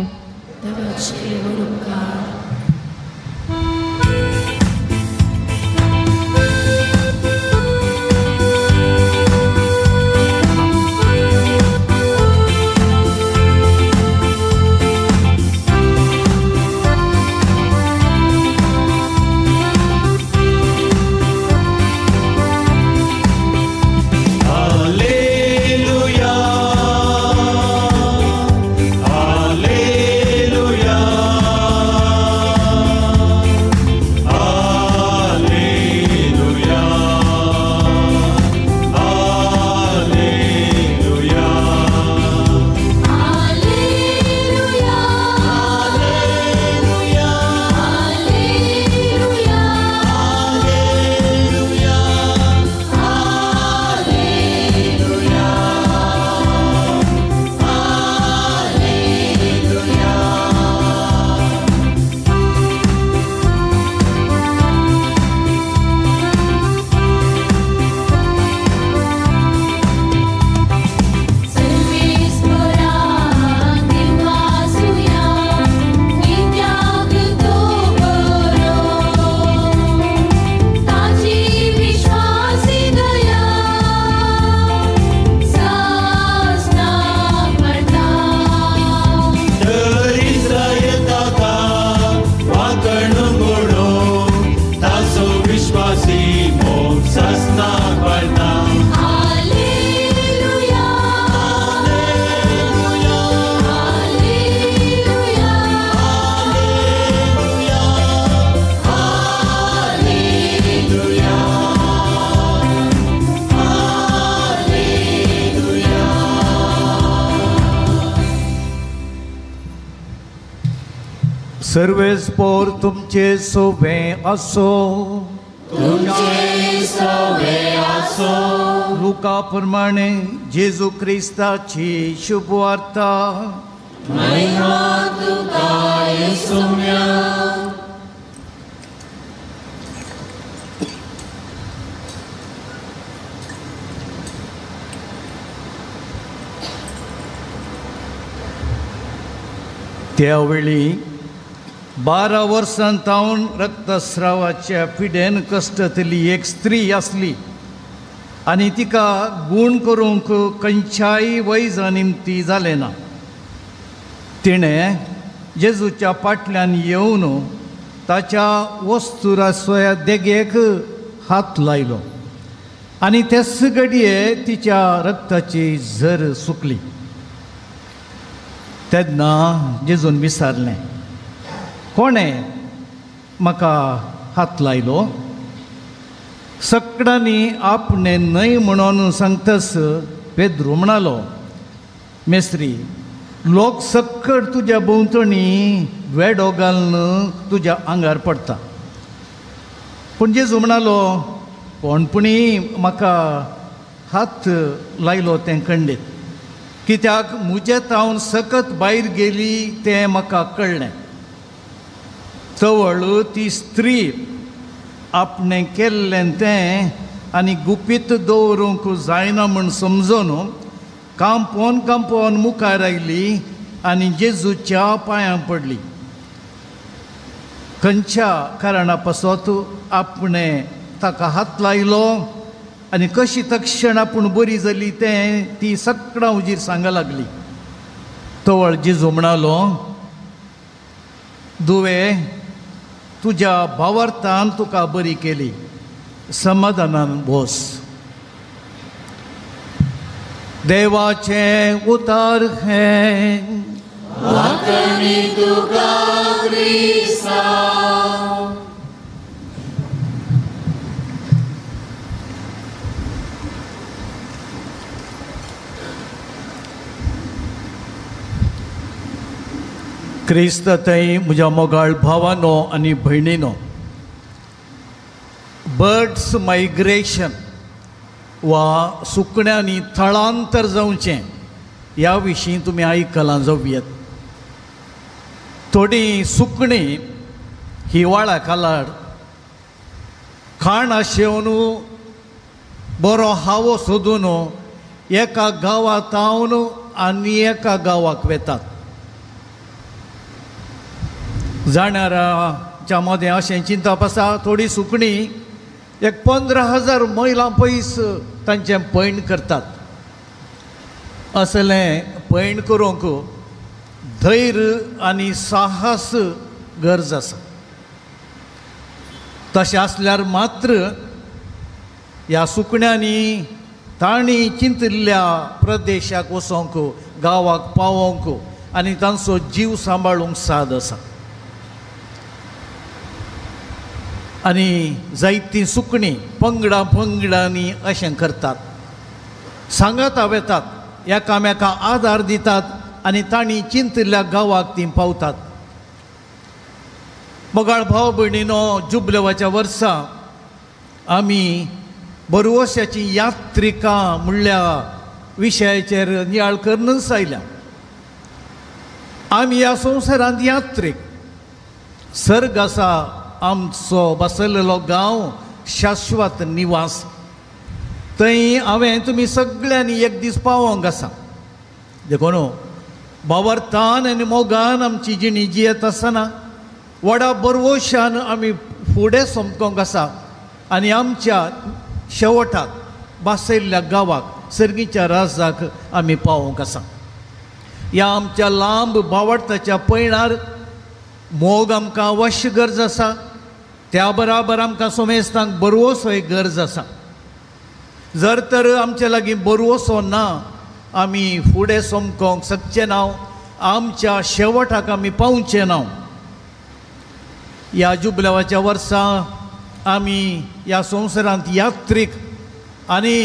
सर्वेस्पोर तुमचे सोबे असो लुका प्रमाणे जेजू क्रिस्ताची शुभ वार्ता त्यावेळी 12 वर्सांतावन रक्तस्रावाच्या पिडेन कश्टतली एक स्त्री आसली आनी तिका गूण करूंक खंयच्याय वैजा निमती जालें ना तिणें जेजूच्या फाटल्यान येवन ताच्या वस्तुरासोया देगेक हात लायलो आनी तेच घडये तिच्या रक्ताची झर सुकली तेन्ना जेजून विचारलें कोणें म्हाका हात लायलो सकडांनी आपणे न्हय म्हणून सांगतास पेद्रू म्हणालो, मेस्त्री, लोक सक्कड तुज्या भोंवतणी वेडो घालून तुज्या आंगार पडटा. पूण जेजू म्हणालो, कोणपणी म्हाका हात लायलो तें खंडीत, कित्याक म्हजे तावन सकत भायर गेली तें म्हाका कळ्ळें. चवळ ती स्त्री आपणें केल्लें तें आनी गुपीत दवरूंक जायना म्हूण समजून कांपोवन मुखार आयली आनी जेजूच्या पांयां पडली. खंयच्या कारणा पासत आपणें ताका हात लायलो आनी कशी तक्षण आपूण बरी जाली तें ती सगळां हुजीर सांगूंक लागली. तवळ जेजू म्हणालो, दुवे, तुज्या भावार्थान तुका बरी केली, समाधानान बस. देवाचें उतार हें. क्रिस्त थंय म्हज्या मोगाळ भावानो आनी भयणीनो, बर्ड्स मायग्रेशन वा सुकण्यांनी थळांतर जावचें ह्या विशीं तुमी आयकलां जावयेत. थोडीं सुकणीं हिवाळ्या काळार खाण आशेवन बरो हावो सोदून एका गांवांतावन आनी एका गांवाक वेतात. जाणाराच्या मदें अशें चिंतप आसा, थोडीं सुकणीं 15,000 मैलां पयस तांचें पैण करतात. असलें पैण करूंक धैर्य आनी साहस गरज आसा. तशें आसल्यार मात्र ह्या सुकण्यांनी तांणी चिंतिल्ल्या प्रदेशाक वचोंक, गांवाक पावोंक आनी तांचो जीव सांबाळूंक साद आसा. आनी जायतीं सुकणीं पंगडांनी अशें करतात. सांगात वेतात, एकामेका आदार दितात आनी तांणी चिंतिल्ल्या गांवाक तीं पावतात. मोगाळ भाव भयणीनो, जुबलवाच्या वर्सा आमी बरवर्साची यात्रिकां म्हणल्या विशयाचेर नियाळ करूनच आयल्या. आमी ह्या संवसारांत यात्रीक. सर्ग आसा आमचो बसलेलो गांव, शाश्वत निवास. थंय हांवें तुमी सगळ्यांनी एक दीस पावोंक आसा. देखून भावार्थान आनी मोगान आमची जिणी जियेत आसतना व्हडा बरवशान आमी फुडें सोमकोंक आसा आनी आमच्या शेवटाक बासयल्ल्या गांवाक, सर्गीच्या राजाक आमी पावोंक आसा. ह्या आमच्या लांब भावार्थाच्या पैणार मोग आमकां अवश्य गरज आसा, त्या बराबर आमकां सोमेस्तांक बरवोसोय गरज आसा. जर तर आमचे लागीं बरवोसो ना, आमी फुडें सोमकोंक शकचे ना, आमच्या शेवटाक आमी पावचे ना. ह्या जुबलवाच्या वर्सा आमी ह्या संवसारांत यात्रीक आनी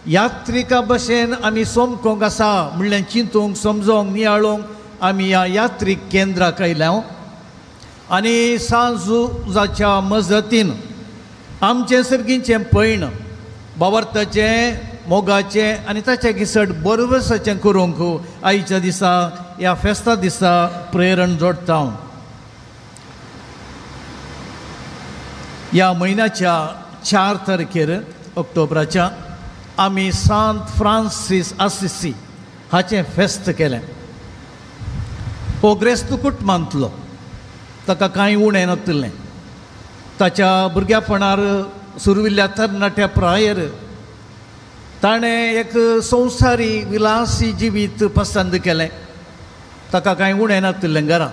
यात्रिका भशेन आमी सोमकोंक आसा म्हणलें चिंतूंक, समजोंक, नियाळोंक आमी ह्या यात्रीक केंद्राक आयल्या. आनी सांजुजाच्या मजतीन आमचें सर्गीचें पैण भावार्थाचें, मोगाचें आनी ताचे घिसट बरवसाचें करूंक आयच्या दिसा, ह्या फेस्ता दिसा प्रेरण जोडटा. ह्या म्हयन्याच्या 4 तारखेर ऑक्टोबराच्या आमी सांत फ्रांसीस आसिसी हाचें फेस्त केलें. हो ग्रेस्त कुटुंबांतलो, ताका कांय उणें नासलें. ताच्या भुरग्यापणार सुरविल्ल्या तरणाट्या प्रायर ताणें एक संवसारी विलासी जिवीत पसंद केलें. ताका कांय उणें नासलें घरा.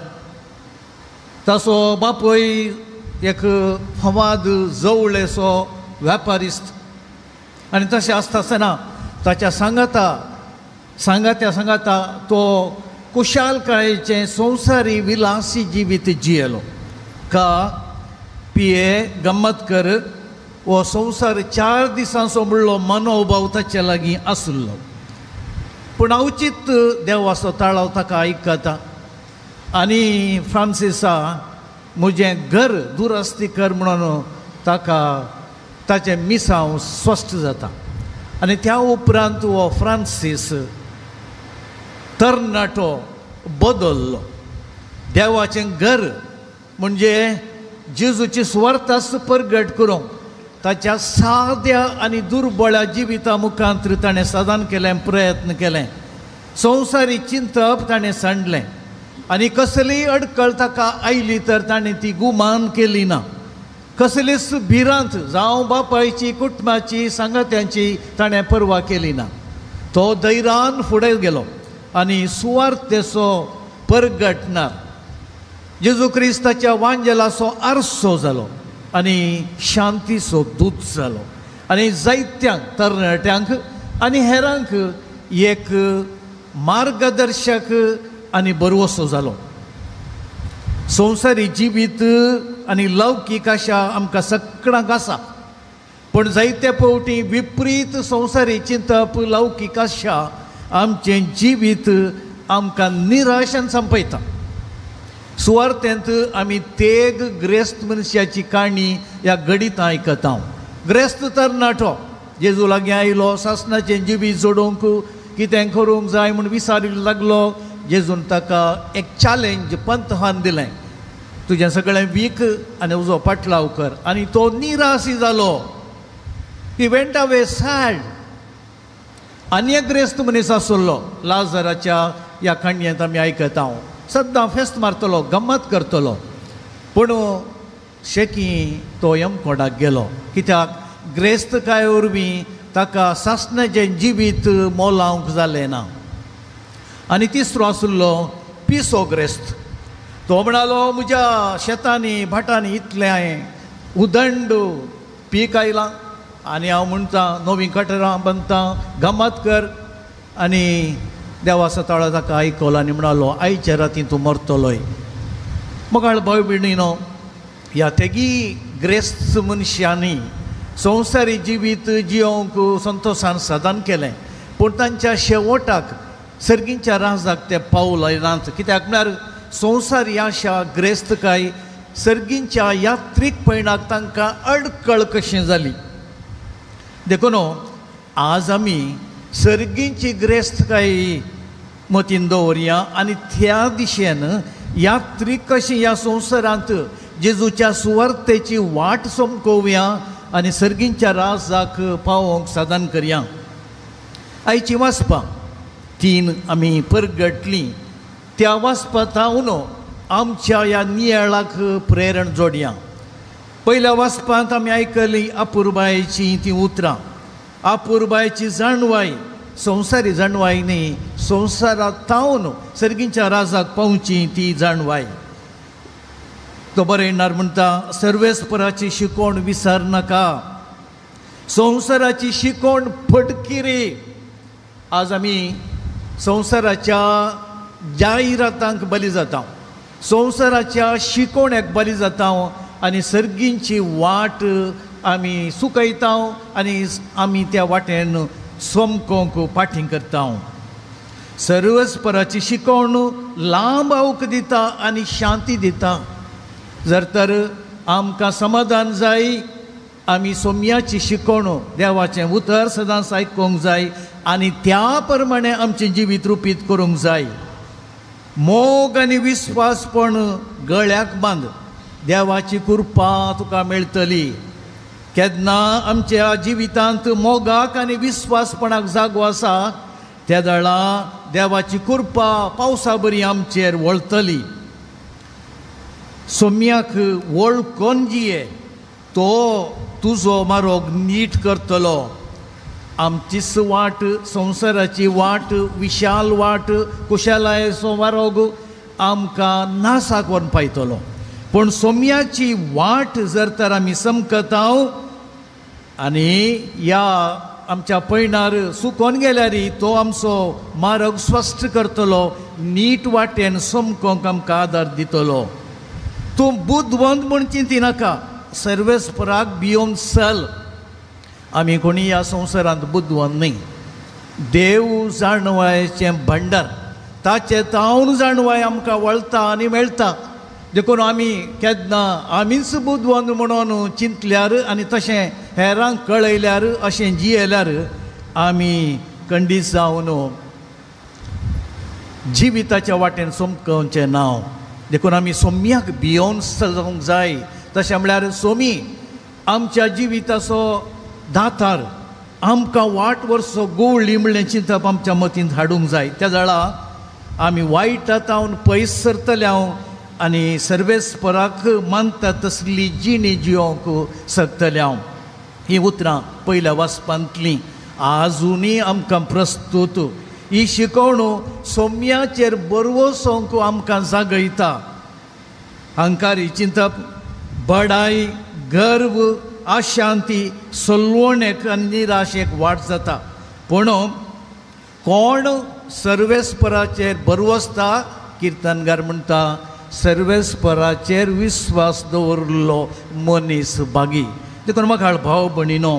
ताचो बापूय एक फामाद जवळेसो व्यापारिस्त. आनी तशें आसता आसतना ताच्या सांगाता तो कुशालकायेचें संवसारी विलासी जिवीत जियेलो. पिये, गम्मत कर हो संवसार 4 दिसांचो म्हणलो मनोभाव ताचे लागीं आसलो. पूण अवचित देवाचो ताळाव ताका आयकता आनी फ्रांसिसा म्हजें घर दुरस्ती कर म्हणून ताका ताचें मिसांव स्पश्ट जाता. आनी त्या उपरांत हो फ्रांसीस तरणाटो बदल्लो. देवाचें घर म्हणजे जेजूची स्वार्थास परगट करूंक ताच्या साद्या आनी दुर्बळ्या जिविता मुखांत्र ताणें सदान केलें, प्रयत्न केलें. संवसारी चिंतप ताणें सांडलें आनी कसलीय अडखळ ताका आयली तर ताणें ती गुमान केली ना. कसलीच भिरांत जावं बापायची, कुटुंबाची, सांगात्यांची ताणें पर्वा केली ना. तो धैर्यान फुडें गेलो आनी सुवार्थेचो परगटणार जेजू क्रिस्ताच्या वांजेलाचो आरसो जालो आनी शांतीचो दूत जालो आनी जायत्यांक तरणाट्यांक आनी हेरांक एक मार्गदर्शक आनी बरवसो जालो. संवसारी जिवीत आनी लौकीक आशा आमकां सगळ्यांक आसा, पूण जायते फावटी विपरीत संवसारी चिंतप, लौकीक आशा आमचें जिवीत आमकां निराशान संपयता. सुवार्थेंत आमी तेग ग्रेस्त मनशाची काणी ह्या घडीत आयकता. ग्रेस्त तरणाटो जेजू लागीं आयलो, सासणाचें जिवीत जोडूंक कितें करूंक जाय म्हूण विचारूंक लागलो. जेजून ताका एक चॅलेंज पंथान दिलें, तुजें सगळें वीक आनी उजो पाटलाव कर. आनी तो निराशी जालो. He went away sad. आनी एक ग्रेस्त मनीस आसलो लाजराच्या ह्या काणयेंत आमी आयकता. सद्दां फेस्त मारतलो, गम्मत करतलो, पूण शेकी तो यमकोडाक गेलो. कित्याक ग्रेस्तकाय वरवीं ताका सासणाचें जिवीत मोलावंक जालें ना. आनी तिसरो आसलो पिसो ग्रेस्त. तो म्हणालो, म्हज्या शेतांनी भाटांनी इतलें हांवें उदंड पीक आयलां आनी हांव म्हणटा नवीं कटरां बांदतां, गम्मत कर. आनी देवाचो ताळो ताका आयकलो आनी म्हणालो, आयच्या राती तूं मरतलोय. मोगाळ भाव भयणीनो, ह्या तेगी ग्रेस्त मनशांनी संवसारी जिवीत जियोंक संतोशान सदान केलें, पूण तांच्या शेवटाक सर्गींच्या राजाक ते पावलेनात. कित्याक म्हळ्यार संवसारी आशा ग्रेस्तकाय सर्गींच्या यात्रीक पयणाक तांकां अडकळ कशी जाली. देखून आज आमी सर्गींची ग्रेस्तकाय मतीन दवरया आनी त्या दिशेन यात्रीक कशी ह्या संवसारांत जेजूच्या सुवार्थेची वाट सोमकोवया आनी सर्गींच्या राजाक पावोवंक सदान करया. आयची वाचपां 3 आमी परगटलीं. त्या वाचपांतावन आमच्या ह्या नियाळाक प्रेरण जोडया. पयल्या वाचपांत आमी आयकली आपुरबायेची ती उतरां. आपुरबायेची जाणवाय संवसारी जाणवाय न्ही, संवसारांतावन सर्गींच्या राजाक पावची ती जाणवाय. तो बरयणार म्हणटा, सर्वेस्पराची शिकोण विसर नाका, संवसाराची शिकोण फटकी रे. आज आमी संवसाराच्या जायरातांक बली जाता, संवसाराच्या शिकोण्याक बली जाता आनी सर्गींची वाट आमी सुकयता आनी आमी त्या वाटेन सोमकोंक फाटीं करता. सर्वेस्पराची शिकोण लांब आवक दिता आनी शांती दिता. जर तर आमकां समाधान जाय, आमी सोम्याची शिकोण देवाचें उतर सदांच आयकूंक जाय आनी त्या प्रमाणे आमचें जिवीत रुपीत करूंक जाय. मोग आनी विस्वासपण गळ्याक बांद, देवाची कृपा तुका मेळटली. केन्ना आमच्या जिवितांत मोगाक आनी विस्वासपणाक जागो आसा, त्या दाळा देवाची कृपा पावसा बरी आमचेर वळटली. सोम्याक वळखोन जिये, तो तुजो मार्ग नीट करतलो. आमचीच वाट, संवसाराची वाट, विशाल वाट, कुशलायेचो मार्ग आमकां नासाक व्हरून पायतलो. पूण सोम्याची वाट जर तर आमी समकता आनी ह्या आमच्या पैणार सुकोन गेल्यार तो आमचो मार्ग स्पश्ट करतलो, नीट वाटेन समकोंक आमकां आदार दितलो. तूं बुद्धवंत म्हूण चिंती नाका, सर्वेस्पराक भियोन चल. आमी कोणी ह्या संवसारांत बुदवंत न्ही. देव जाणवायचें भंडार ताचे तावन जाणवाय आमकां वळता आनी मेळटा. देखून आमी केन्ना आमीच बुदवंत म्हणून चिंतल्यार आनी तशें हेरांक कळयल्यार अशें जियेल्यार आमी खंडीत जावन जिविताच्या वाटेन सोमकवचें नांव. देखून आमी सोम्याक भियोन चलूंक जाय. तशें म्हळ्यार सोमी आमच्या जिविताचो दातार आमकां वाट वर्सो गोवळी म्हणलें चिंतप आमच्या मतींत हाडूंक जाय. त्या जाळा आमी वायटांतावन पयस सरतल्या आनी सर्वेस्पराक मानता तसली जिणी जियोंक शकतल्या. ही उतरां पयल्या वाचपांतलीं आजुनी आमकां प्रस्तूत. ही शिकवण सोम्याचेर बरवसोंक आमकां जागयता. अहंकारी चिंतप, बडाई, गर्व, अशांती, सलवणेक आनी निराशेक वाट जाता. पूण कोण सर्वेस्पराचेर बरवसता, किर्तनगार म्हणटा, सर्वेस्पराचेर विस्वास दवरलो मनीस बागी. देखून म्हाका भाव भणीनो,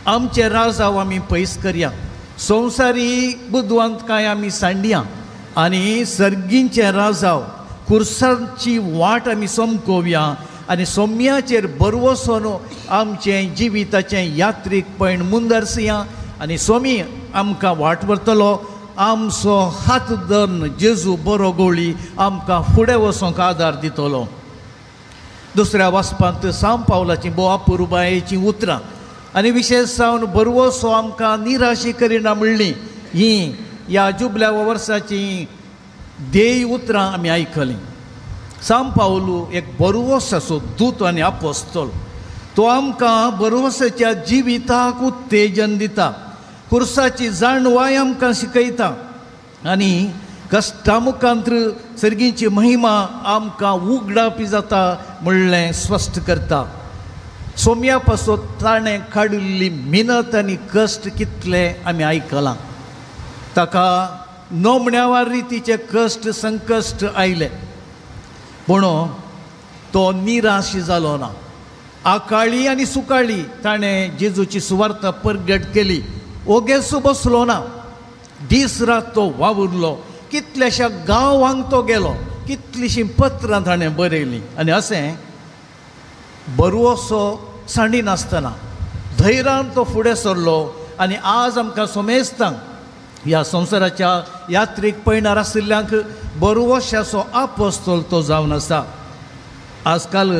आमचे राजाव आमी पयस करया. संवसारी बुदवंत काय आमी सांडया आनी सर्गींचे राजाव खुर्सांची वाट आमी सोमकोवया आनी सोम्याचेर बरवसोन आमचें जिविताचें यात्रीक पैण मुंदरसया. आनी सोमी आमकां वाट व्हरतलो. आमचो हात धरून जेजू बरो गोळी आमकां फुडें वचोंक आदार दितलो. दुसऱ्या वाचपांत सांत पावलाची बोवा पुरुबायेची उतरां आनी विशेश जावन बरवसो आमकां निराशी करिना म्हणली ही ह्या जुबल्या वर्साची देय उतरां आमी आयकलीं. सांत पावलू एक बरवसाचो दूत आनी आपोस्तोल. तो आमकां बरवसाच्या जिविताक उत्तेजन दिता. खुर्साची जाणवाय आमकां शिकयता आनी कश्टा मुखांत्र सर्गीची महिमा आमकां उगडापी जाता म्हणलें स्पश्ट करता. सोम्या पासून ताणें काडिल्ली मिनत आनी कश्ट कितले आमी आयकलां. ताका नोमण्यावार रितीचे कश्ट संकश्ट आयले पूण तो निराश जालो ना. आकाळी आनी सुकाळी ताणें जेजूची सुवार्थ परगट केली. ओगेच बसलो ना. दीस रात तो वावुरलो. कितल्याशा गांवांक तो गेलो. कितलीशीं पत्रां ताणें बरयलीं आनी अशें बरवसो सांडी नासतना धैर्यान तो फुडें सरलो. आनी आज आमकां सोमेस्तां ह्या संवसाराच्या यात्रेक पैणार आशिल्ल्यांक बरवशाचो आपोस्तोल तो जावन आसा. आजकाल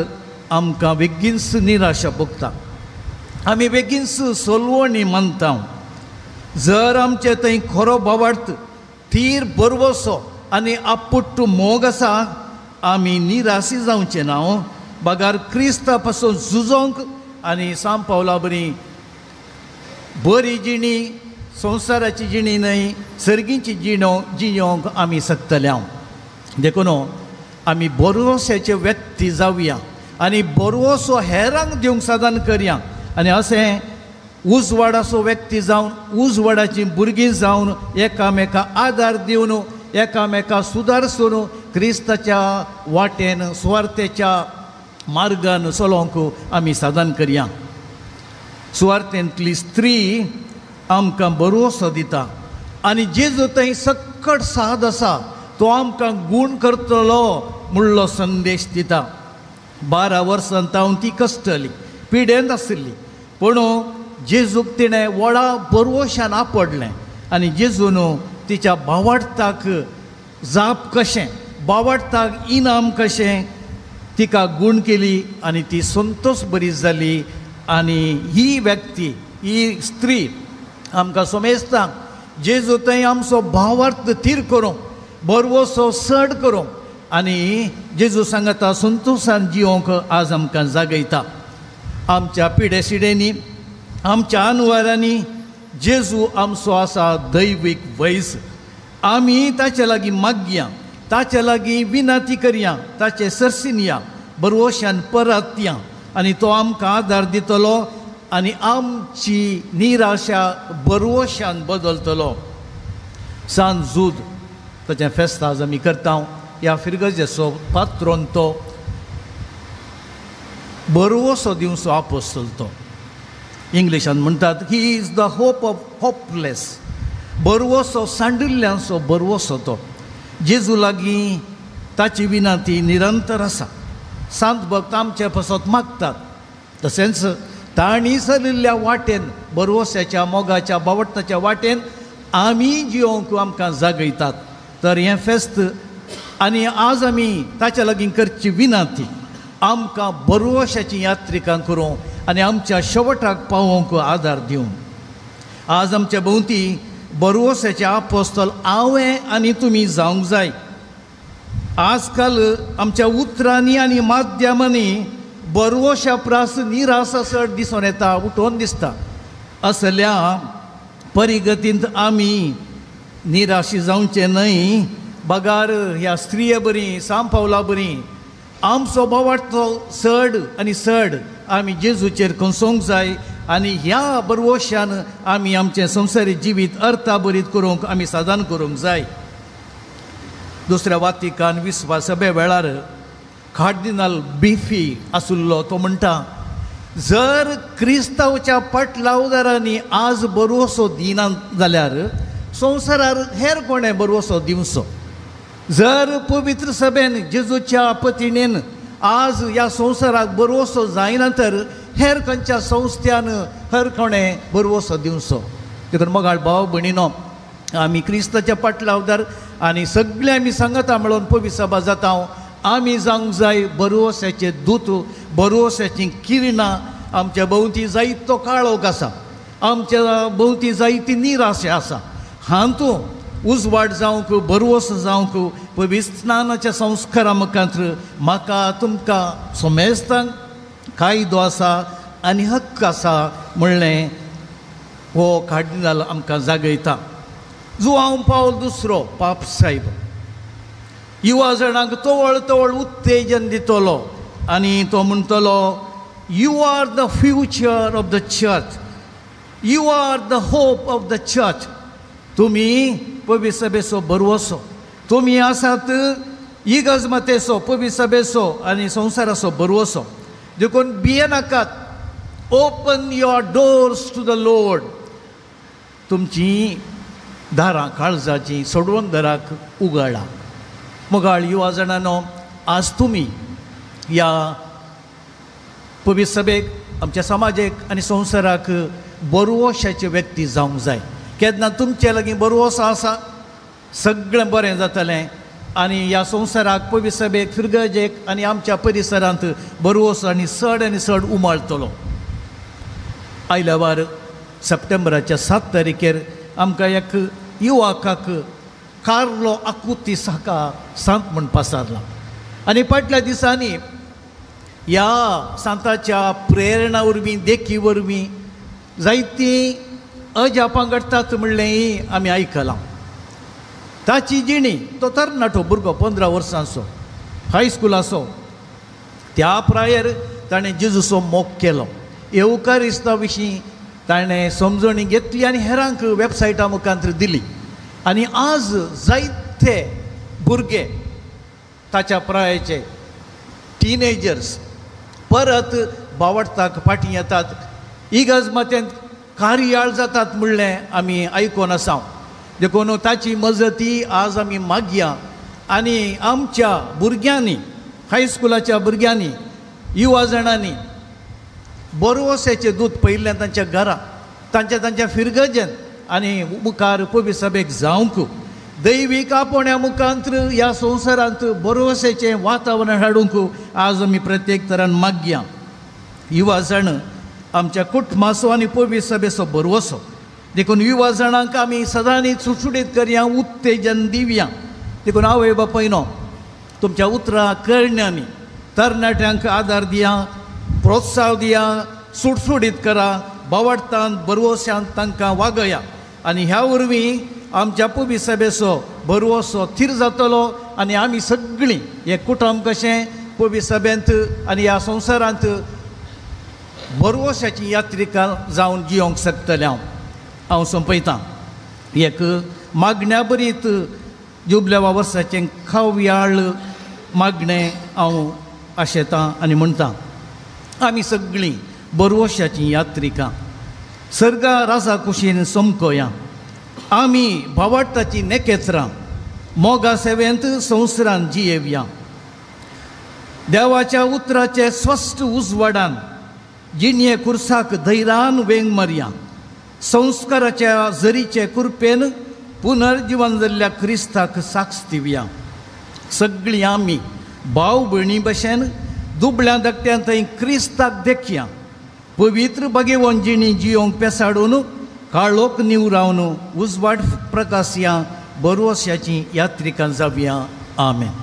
आमकां बेगीनच निराशा भोगता. आमी बेगीनच सोलवणी मानता. जर आमचे थंय खरो भावार्थ थीर बरवसो आनी आपुट्ट मोग आसा आमी निराशी जावचें ना. बागार क्रिस्ता पासून झुजोंक आनी सांत पावला बरी जिणी संवसाराची जिणी न्हय सर्गीची जियोंक आमी शकतल्या. देखून आमी बरवशाचे व्यक्ती जावया आनी बरवसो हेरांक दिवंक साधन करया. आनी अशें उजवाडाचो व्यक्ती जावन उजवाडाची भुरगीं जावन एकामेका आदार दिवन एकामेका सुदारसून क्रिस्ताच्या वाटेन सुवार्थेच्या मार्गान चलोवंक आमी साधन करया. सुवार्थेंतली स्त्री आमकां बरवसो दिता आनी जेजू थंय सक्कट साद आसा तो आमकां गूण करतलो म्हणलो संदेश दिता. 12 वर्सां तावन ती कश्टली पिडेंत आशिल्ली पूण जेजूक तिणें व्हडा बरवशान आपडलें आनी जेजून तिच्या भावार्थाक जाप कशें भावार्थाक इनाम कशें तिका गूण केली आनी ती संतोश बरी जाली. आनी ही व्यक्ती ही स्त्री आमकां सोमेस्ता जेजू थंय आमचो भावार्थ थीर करूं बरवसो चड करूं आनी जेजू सांगता संतोशान जियोंक आज आमकां जागयता. आमच्या पिडेसिडेनी आमच्या अनवारांनी जेजू आमचो आसा दैवीक वैस. आमी ताचे लागीं मागया ताचे लागीं विनंती करया ताचे सरसीन या बरवशान परत या आनी तो आमकां आदार दितलो आनी आमची निराशा बरवशान बदलतलो. सांत जूद ताचें फेस्त आज आमी करता. ह्या फिरगजेचो पात्रोन तो बरोवसो दिवचो आपोस्तल तो. इंग्लिशान म्हणटात he is the hope of hopeless. बरोवसो सांडिल्ल्यांचो बरोवसो तो. जेजू लागीं ताची विनंती निरंतर आसा. सांत भक्त आमचे पासत मागतात. तशेंच ताणी चलिल्ल्या वाटेन बरोवस्याच्या मोगाच्या बावटताच्या वाटेन आमी जियोंक आमकां जागयतात. तर हें फेस्त आनी आज आमी ताच्या लागीं करची विनंती आमकां बरोवशाची यात्रिकां करूं आनी आमच्या शेवटाक पावोवंक आदार दिवं. आज आमच्या भोंवती बरोवस्याचे आपोस्तल हांवें आनी तुमी जावंक जाय. आजकाल आमच्या उतरांनी आनी माध्यमांनी बरोवशा प्रास निरास चड दिसून येता, उठोवन दिसता. असल्या परिगतींत आमी निराशी जावचे न्हय. बगार ह्या स्त्रिये बरी, सांपावला बरी, आमचो बोवाटो चड आनी चड आमी जेजूचेर कसोवंक जाय आनी ह्या बरोवश्यान आमी आमचें संवसारी जिवीत अर्थाभरीत करूंक आमी साधन करूंक जाय. दुसऱ्या वातिकान 20व्या वेळार कार्दिनाल बिफी आसुल्लो तो म्हणटा, जर क्रिस्तांवच्या पाटलावदारांनी आज बरोवसो दिना जाल्यार संवसारार हेर कोणें बरोवसो दिवचो. जर पवित्र सभेन जेजूच्या पतिणेन आज ह्या संवसाराक बरोवसो जायना तर हेर खंयच्या संस्थ्यान हेर कोणें बरोवसो दिवचो. देखून मोगाळ भाव भयणीनो, आमी क्रिस्ताच्या पाटलावदार आनी सगळे आमी सांगता मेळोन पवित्र सभा जाता. आमी जावंक जाय बरोवस्याचे दूत, बरोवस्याची किरणां. आमच्या भोंवती जायतो काळोख आसा, आमच्या भोंवती जायती निराशा आसा. हातूं उजवाड जावंक, बरोवस जावंक पवित्र स्नानाच्या संस्कारा मुखांत्र म्हाका तुमकां सोमेस्तांक कायदो आसा आनी हक्क आसा म्हणलें हो कार्दिनाल आमकां जागयता. जुआंव पावल II पाप साहेब युवा जाणांक तवळ तवळ उत्तेजन दितलो आनी तो म्हणटलो, you are the future of the church, you are the hope of the church. तुमी पवित्र सभेचो बरोवसो, तुमी आसात इगर्जेचो, पवित्र सभेचो आनी संवसाराचो बरोवसो. देखून भिये नाकात. Open your doors to the Lord. तुमची दारां काळजाची सोडवून दराक उगडा. मोगाळ युवा जाणांनो, आज तुमी ह्या पवित्र सभेक, आमच्या समाजाक आनी संवसाराक बरोवशाचे व्यक्ती जावंक जाय. केन्ना तुमचे लागीं बरोवसो आसा, सगळें बरें जातलें आनी ह्या संवसाराक, पवित्र सभेक, फिरगजेक आनी आमच्या परिसरांत बरोवसो आनी चड उमाळटलो. आयल्या वार सप्टेंबराच्या 7 तारखेर आमकां एक युवकाक कार्लो आकुतीस हाका सांत म्हूण पासारला. आनी फाटल्या दिसांनी ह्या सांताच्या प्रेरणा वरवीं, देखी वरवीं जायतीं अजापां घडटात म्हणलेंय आमी आयकलां. ताची जिणी, तो तरणाटो भुरगो 15 वर्सांचो, हायस्कुलाचो, त्या प्रायर ताणें जेजूचो मोग केलो. येवकारिस्ता विशीं ताणें समजणी घेतली आनी हेरांक वेबसायटा मुखांत्र दिली. आनी आज जायते भुरगे ताच्या प्रायाचे टिनेजर्स परत बावडताक फाटीं येतात. इगर्जेंत कार्याळ जातात म्हणलें आमी आयकोन आसा. देखून ताची मजती आज आमी मागया आनी आमच्या भुरग्यांनी, हायस्कुलाच्या भुरग्यांनी, युवा जाणांनी बरोवस्याचे दूत पयिल्लें तांच्या घरा, तांच्या फिरगजेन आनी मुखार पवित्र सभेक जावंक, दैवीक आपोण्या मुखांत्र ह्या संवसारांत बरोवस्याचें वातावरण हाडूंक आज आमी प्रत्येक तरान मागया. युवा जाण आमच्या कुटुंबाचो आनी पवित्र सभेचो बरोवसो. देखून युवा जाणांक आमी सदांच सुटसुटीत करया, उत्तेजन दिवया. देखून आवय बापायनो, तुमच्या उतरां करण्यांनी तरणाट्यांक आदार दिया, प्रोत्साह दिया, सुटसुटीत करा, बावडतान बरोवस्यांत तांकां वागया. आनी ह्या वरवीं आमच्या पवित्र सभेचो बरोवसो थीर जातलो आनी आमी सगळीं हे कुटुंब कशें पवित्र सभेंत आनी ह्या संवसारांत बरोवस्याची यात्रिकां जावन जियोंक शकतले. हांव सोंपयतां एक मागण्या बरीत जुबलेवा वर्साचें खाव्याळ मागणें हांव आशेतां आनी म्हणटां. आमी सगळीं बरवशाचीं यात्रिकां सर्गा रासा कुशीन समकोया आमी भावार्थाची नेकेत्रां मोगा सेवेंत संवसारांत जियेवया. देवाच्या उतराचे स्वस्थ उजवाडान जिणये कुर्साक धैर्यान वेंग मारया. संस्काराच्या जरीचे कुरपेन पुनर्जीवन जाल्ल्या क्रिस्ताक साक्ष दिवया. सगळीं आमी भाव भयणी भशेन दुबळ्या धाकट्या थंय क्रिस्ताक देखया. पवित्र भगेवन जिणी जियोंक पेसाडून काळोख निवरावन उजवाड प्रकाशया बरवशाचीं यात्रिकां जावया. आमेन.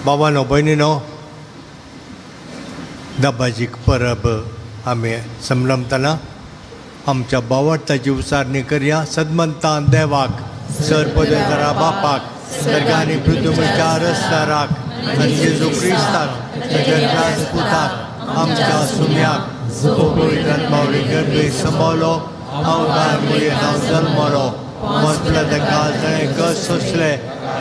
बाबांनो भयणीनो, दबाजीक परब आमी संभ्रमतना आमच्या भावार्थाची उसारणी करया. सदमंतान देवाक सरपदेतरा बापाक सर्गांनी पृथ्वीच्या रस्ताराक आनी जेजू क्रिस्ताक जगराज पुताक आमच्या सुम्याक पवित्र आत्मावरी गर्भे संभावलो. हांव गांवमुळे हांव जल्मलो मसले ताका जंय गस सोंसले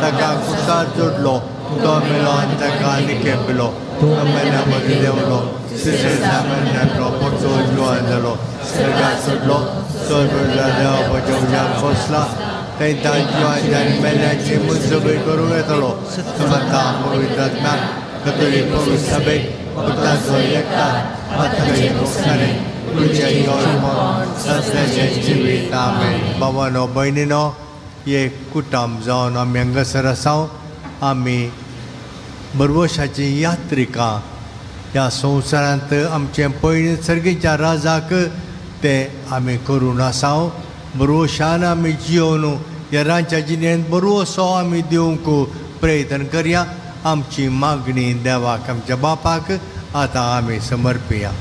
ताका कुटार जोडलो. तो मेलो आनी ताका निकेपलो. तो मेल्या मदीं देंवलो. सिसेलो पोटो जुवान जालो. सर्गाक सुटलो. सोडला देवाच्या उज्यार खोसला. थंय तांची आनी मेल्यांची मुजबी करूं येतलो. समता पवित्र आत्म्याक कतोलीक पवित्र सभेक भक्तांचो एकठांय आत्म्याचे मुखारे तुमच्या योजमान सत्याचे जिवीत. आमेन. बाबांनो भयणीनो, हे कुटुंब जावन आमी हांगासर आसा. आमी बरवशाची यात्रिकां ह्या संवसारांत आमचे पयलीं सर्गेच्या राजाक ते आमी करून आसा. बरवशान आमी जियोन ह्या रांच्या जिणेंत बरवसो आमी दिवंक प्रयत्न करया. आमची मागणी देवाक आमच्या बापाक आतां आमी समर्पया.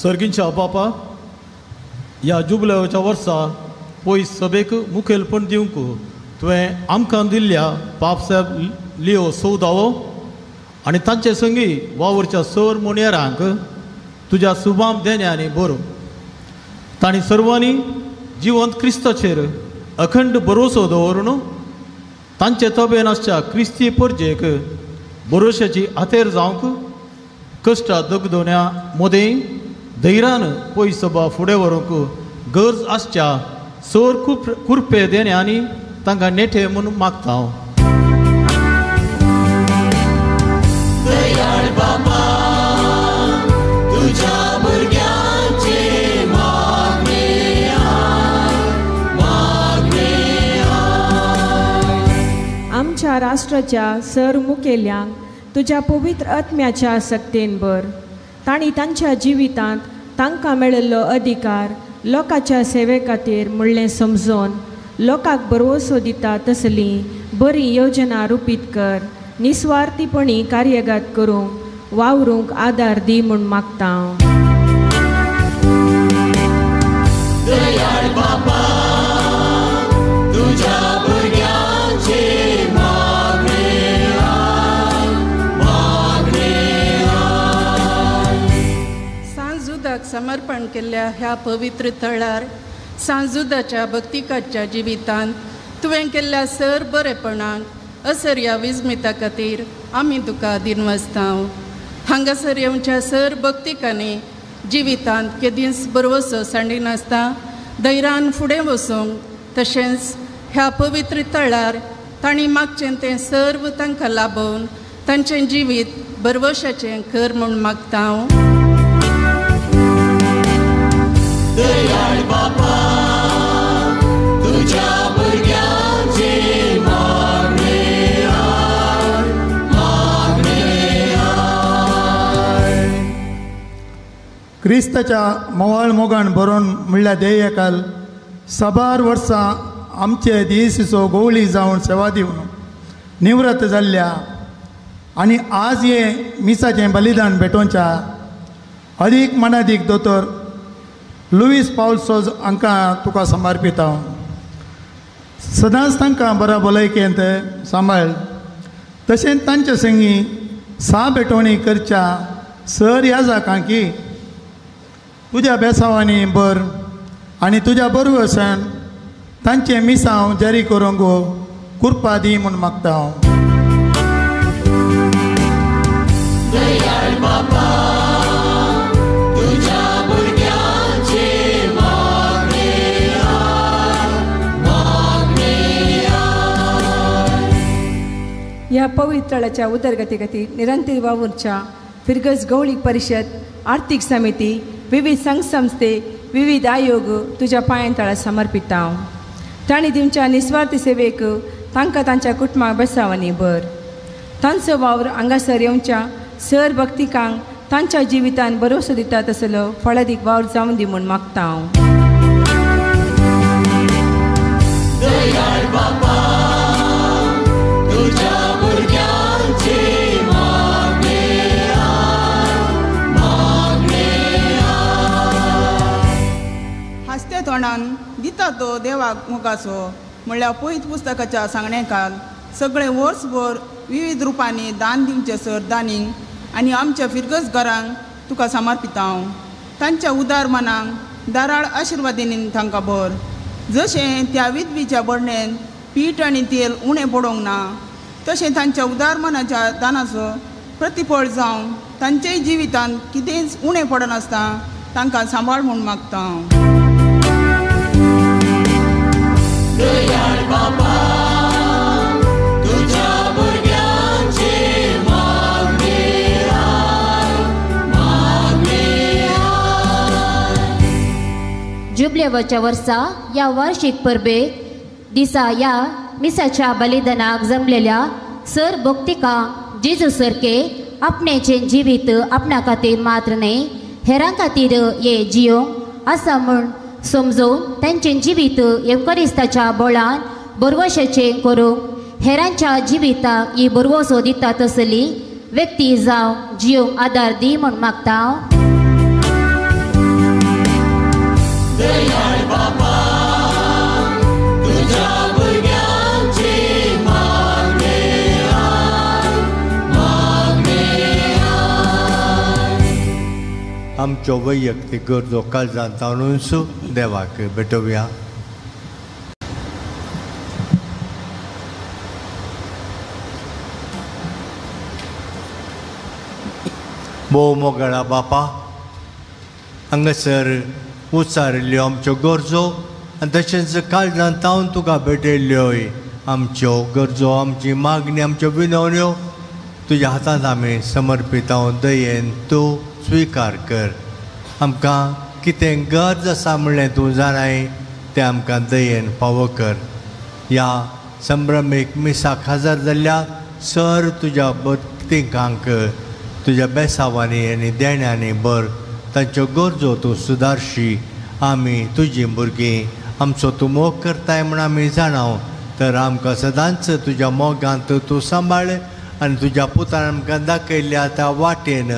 सर्गींच्या बापा, ह्या जुबलेच्या वर्सा पयस सभेक मुखेलपण दिवंक तुवें आमकां दिल्ल्या बापसाहेब लिओ 14वो आनी तांचे संगी वावरच्या सर मोणयारांक तुज्या सुभाम देण्यानी बरो. तांणी सर्वांनी जिवंत क्रिस्ताचेर अखंड भरोसो दवरून तांचे तबेन आसच्या क्रिस्ती परजेक भरोशाची आतेर जावंक कश्टा दगदोण्या मदें धैर्यान पयस सभा फुडें व्हरूंक गरज आसच्या सर कुरपे देण्यांनी तांकां नेठे म्हणून मागता हांव. आमच्या राष्ट्राच्या सर मुखेल्यांक तुज्या पवित्र आत्म्याच्या सक्तेन भर. तांणी तांच्या जिवितांत तांकां मेळिल्लो अधिकार लोकांच्या सेवे खातीर म्हणलें समजोन लोकांक बरवसो दिता तसली बरी योजना रुपीत कर. निस्वार्थीपणी कार्यगत करूंक वावरूंक आदार दी म्हूण मागता हांव. समर्पण केल्ल्या ह्या पवित्र थळार सांजुदाच्या भक्तिकाच्या जिवितांत तुवें केल्ल्या सर बरेपणाक असर ह्या विस्मिता खातीर आमी तुका दिनवसता. हांगासर येवच्या सर भक्तिकांनी जिवितांत केदींच बरवसो सांडिनासता धैर्यान फुडें वचूंक तशेंच ह्या पवित्र थळार तांणी मागचें तें सर्व तांकां लाभोवन तांचें जिवीत बरवशाचें कर म्हूण मागता हांव. दयाळ बापा तुझ्या भुरग्यांचे मागणे क्रिस्ताच्या मोवाळ मोगान बरोवन म्हणल्यार देयकाल साबार वर्सां आमचे दिसो गोवळी जावन सेवा दिवन निवृत्त जाल्ल्या आनी आज हे मिसाचें बलिदान भेटोवच्या अदीक मनादीक दोतोर लुईस पावल्सो हांकां तुका समर्पीत हांव. सदांच तांकां बऱ्या भलायकेंत सांबाळ. तशेंच तांचे संगी भेटोवणी करच्या सर ह्या जाकांकी तुज्या बेसांवांनी बर आनी तुज्या बरोवसान तांचे मिसांव जारी करूंक कृपा दी म्हूण मागता हांव. दयाळ बापा तुझ्या भुरग्यांचे मागणे ह्या पवित्राच्या उदरगती खातीर निरंतर वावुरच्या फिरगस गवळी परिशद आर्थीक समिती विविध संघ संस्थे विविध आयोग तुज्या पांयां तळा समर्पित हांव. तांणी दिवच्या निस्वार्थ सेवेक तांकां तांच्या कुटुंबाक बेसांवांनी बर. तांचो वावर हांगासर येवच्या सर भक्तिकांक तांच्या जिवितान भरोसो दिता तसलो फळादीक वावर जावन दी म्हूण मागता हांव. दयाळ बापा तुझ्या भुरग्यांचे हस्ते तोंडान दिता तो देवाक मोगाचो म्हणल्यार पयत पुस्तकाच्या सांगणेकाल सगळे वर्सभर विविध रुपांनी दान दिवचे सर दानींक आनी आमच्या फिरगस घरांक तुका समर्पित हांव. तांच्या उदार मनांक दाराळ आशिर्वादिनीन तांकां भर. जशें त्या विधवीच्या बडणेन पीठ आनी तेल उणें पडोंक ना तशें तांच्या उदार मनाच्या दानाचो प्रतिफळ जावन तांच्याय जिवितांत कितेंच उणें पडनासता तांकां सांबाळ म्हूण मागता हांव. दयाळ बापा तुझ्या भुरग्यांचे जुबलेवच्या वर्सा या वार्षिक परबेक दिसा या मिसाच्या बलिदानाक जमलेल्या सर भक्तिकांक जेजू सारके आपणेचे जिवीत आपणा खातीर मात्र न्ही हेरां खातीर हे जियोंक आसा म्हूण समजून तांचे जिवीत एवकरिस्ताच्या बोळान बरवशेचें करूंक हेरांच्या जिविताक ही बरवसो दिता तसली व्यक्ती जावं जियोंक आदार दी म्हूण मागता हांव. दयाळ बापा तुझ्या भुरग्यांचे आमच्यो वैयक्तीक गरजो काळजांत ताणूनच देवाक भेटोवया. भोव मोगळा बापा हांगासर उचारिल्ल्यो आमच्यो गरजो आनी तशेंच काळजांत तावन तुका भेटयल्ल्योय आमच्यो गरजो आमची मागणी आमच्यो विनवण्यो तुज्या हातांत आमी समर्पीत हांव. दयेन तूं स्विकार कर. आमकां कितें गरज आसा म्हणलें तूं जाणाय तें आमकां दयेन फावो कर. ह्या संभ्रमीक मिसाक हजर जाल्ल्या सर तुज्या भक्तिकांक तुज्या बेसांवांनी आनी देण्यांनी बर. तांच्यो गरजो तूं सुदारशी. आमी तुजीं भुरगीं आमचो तूं मोग करताय म्हूण आमी जाणाव तर आमकां सदांच तुज्या मोगांत तूं सांबाळ आनी तुज्या पुतान आमकां दाखयल्ल्या त्या वाटेन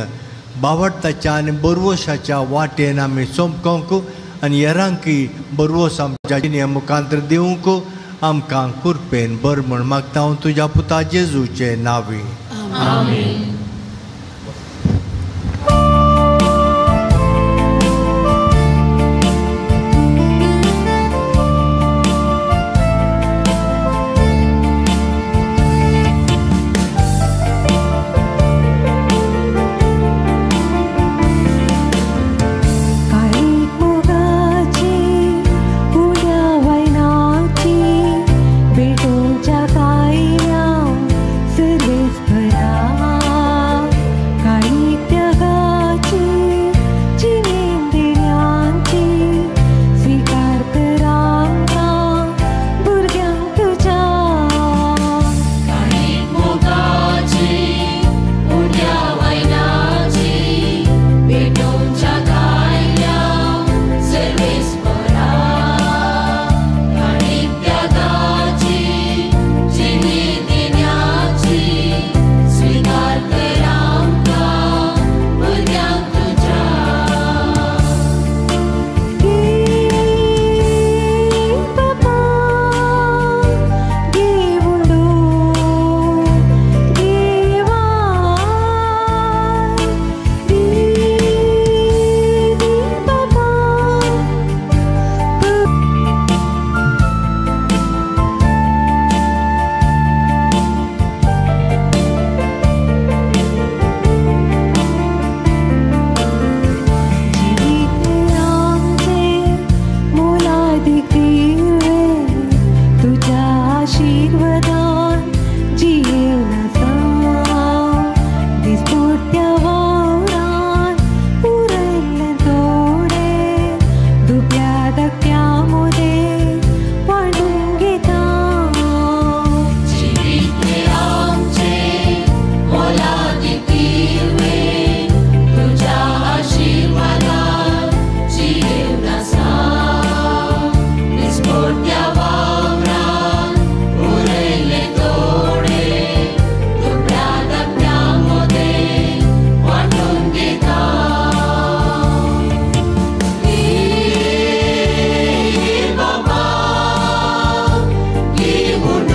बावडताच्या आनी बरवशाच्या वाटेन आमी सोंपकोंक आनी हेरांकय बरवस आमच्या जिणे मुखांतर दिवंक आमकां कृपेन बर म्हूण मागता हांव तुज्या पुता जेजूचे नांवी. आमीन. बेटोच्या कायऱ्या सर्वेच भरा आशीर्वादान जियेवनाचा दिसपोट्या वावरान उरयल्ले थोडे दुबळ्या धाकट्यामध्ये वांटून घेता जिविते आमचे मोलादी दिवे तुझ्या आशीर्वादान जियेवनाचा दिसपोट्या वावरान उरयल्ले थोडे दुबळ्या धाकट्यामध्ये वांटून घेता बाबा घेऊन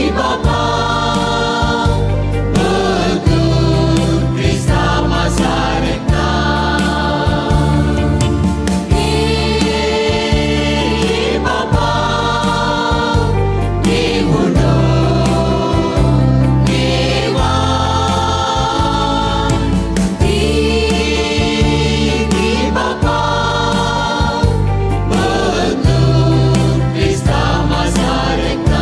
बाबा बदून क्रिस्ता मासारता बाबा घेऊन बाबा बदून क्रिस्ता मासारता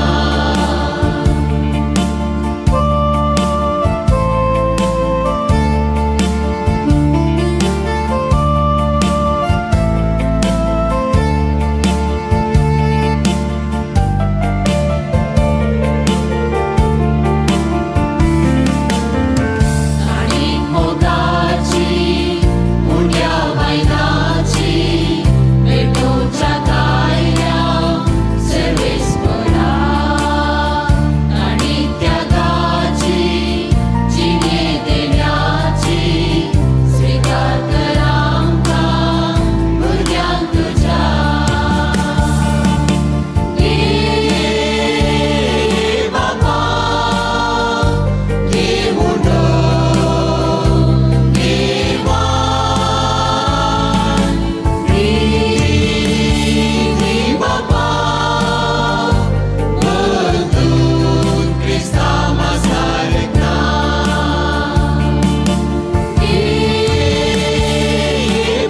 आणि मोगाची उड्या वैनाची भेटूच्या दायऱ्या सर्वेस्परा आणि त्यागाची जिणे देण्याची स्वीकार कर आमकां भुरग्यांक तुझ्या बाबा घेऊन बाबा बदून क्रिस्ता मासारता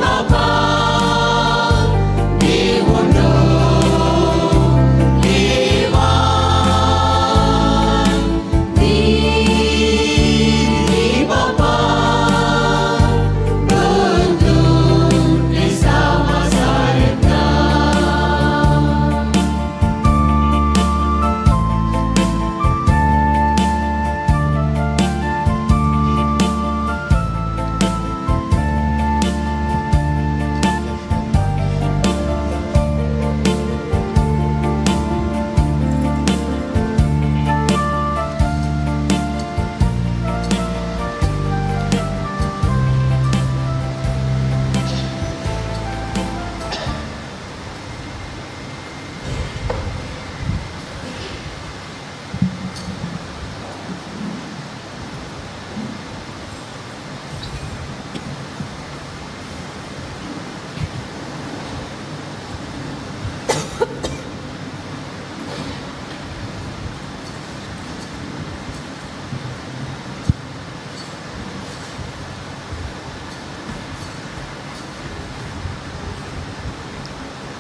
बाबा घेऊन बाबा बदून क्रिस्ता मासारता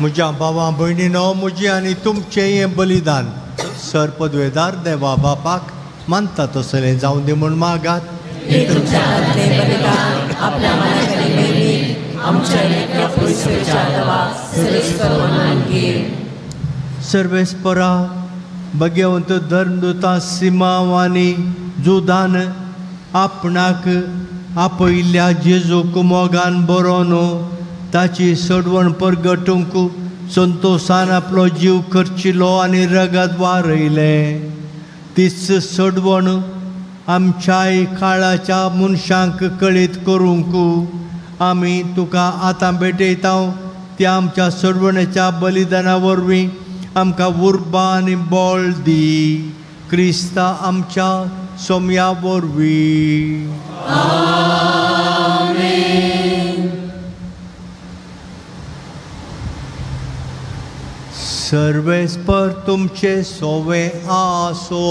म्हज्या भावां भयणीनो म्हजी आनी तुमचें हें बलिदान सर पदवेदार देवा बापाक मानता तसलें जावं दी म्हूण मागात हे तुमच्या हातले बलिदान आपल्या मनाकडे मेळ्ळी आमच्या एकट्या पवित्रच्या देवा सर्वेस्पर म्हणून घे सर्वेस्परा भगवंत धर्मदूता सिमावानी जुदान आपणाक आपयल्ल्या जेजूक मोगान बरो न्हू ताची सडवण परगटूंक संतोषान आपलो जीव खर्चिलो आनी रगत वारयले तीच सडवण आमच्याय काळाच्या मनशांक कळीत करूंक आमी तुका आतां भेटयता त्या आमच्या सडवणेच्या बलिदाना वरवीं आमकां उर्बा आनी बळ दी क्रिस्ता आमच्या सोम्या वरवीं सर्वेस्पर तुमचे सोवे आसो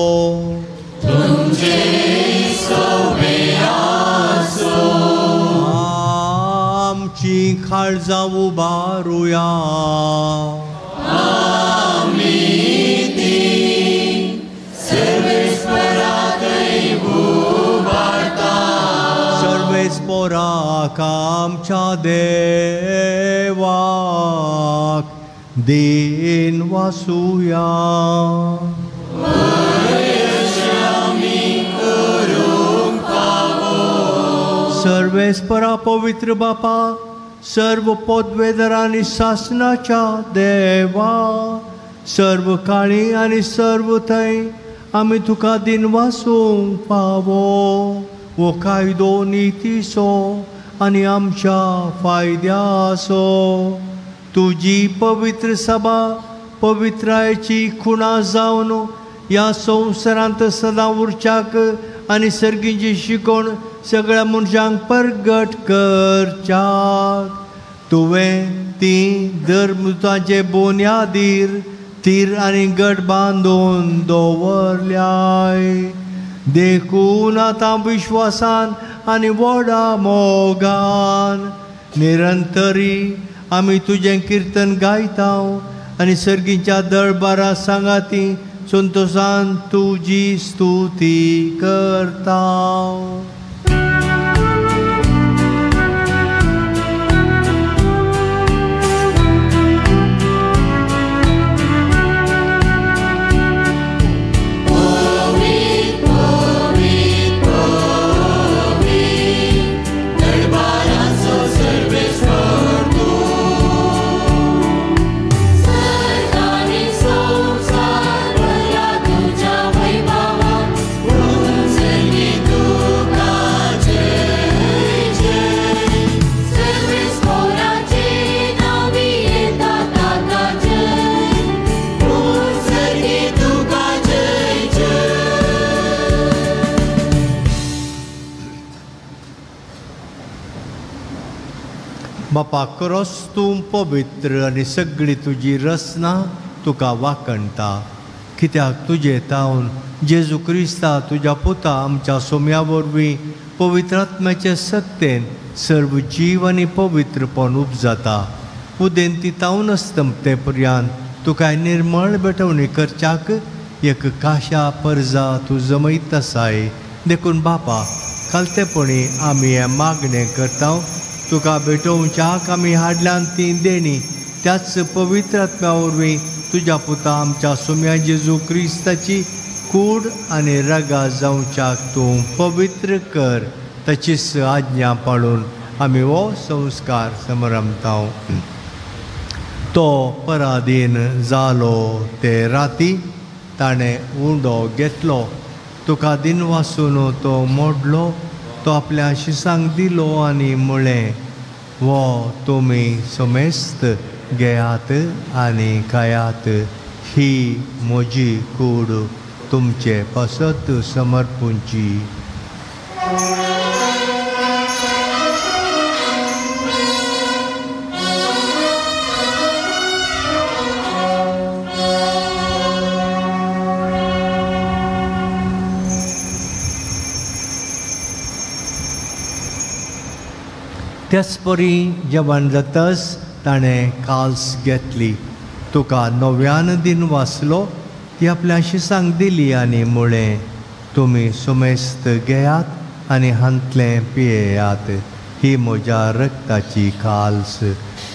तुमचे सोवे आसो काळजा उबारुया. सर्वेस्पराक आमच्या देवाक दिन वासुया. सर्वेस्परा पवित्र बापा, सर्व पदवेदर आणि शासनाच्या देवा, सर्व काळी आणि सर्व थंय आम्ही तुका दिन वासूंक पावो. वो कायदो नितीसो आणि आमच्या फायद्यासो. तुझी पवित्र सभा पवित्रायची खुणा जावन या संवसारांत सदां उरच्याक आनी सर्गीची शिकवण सगळ्या मनशांक परगट करच्याक तुवें ती धर्मताचे बुन्यादीर तीर आनी गट बांदून दवरल्याय. देखून आतां विश्वासान आनी व्हडा मोगान निरंतरी आमी तुजें कीर्तन गायता आनी सर्गीच्या दरबारा सांगाती संतोषान तुजी स्तुती करता. बापा खरोच तूं पवित्र आनी सगळी तुजी रचना तुका वाकणटा. कित्याक तुजे तावन जेजू क्रिस्ता तुज्या पुता आमच्या सोम्या वरवीं पवित्र आत्म्याचे सक्तेन सर्व जीव आनी पवित्रपण उपजाता. उदेन ती तावन अस्तंपते पर्यंत तुका निर्मळ बेटवणी करच्याक एक काशा पर्जा तूं जमयत आसाय. देखून बापा खालतेपणी आमी हें मागणें करता. तुका भेटोवच्याक आमी हाडल्यान ती देणी त्याच पवित्र आत्म्या वरवीं तुज्या पुता आमच्या सोम्या जेजू क्रिस्ताची कूड आनी रगा जावच्याक तूं पवित्र कर. ताचीच आज्ञा पाळून आमी हो संस्कार समरमता. तो पराधीन जालो ते राती ताणें उंडो घेतलो. तुका दिन वासून तो मोडलो. तो आपल्या शिसांक दिलो आनी म्हळें, वो तुमी समेस्त घेयात आनी खायात. ही म्हजी कूड तुमचे पसत समर्पूंची. त्याच परी जेवण जाताच ताणें काल्स घेतली. तुका नव्यान दिन वाचलो ती आपल्या शिसांक दिली आनी म्हळें, तुमी समेस्त घेयात आनी हांतलें पियेयात. ही म्हज्या रक्ताची काल्स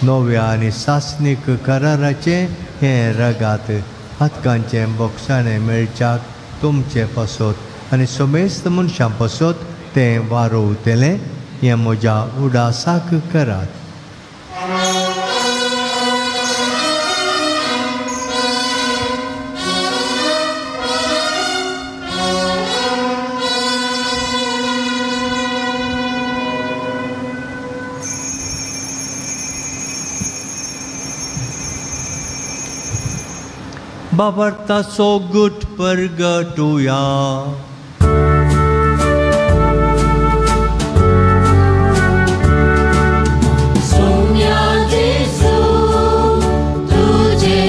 नव्या आनी सासणीक कराराचें हें रगात. हातकांचें बोगसाणें मेळच्याक तुमचें पसत आनी समेस्त मनशां पसत तें वारोवतलें. हें म्हज्या उडासाक करात. बाबर्ताचो गुट परगटुया. तुझे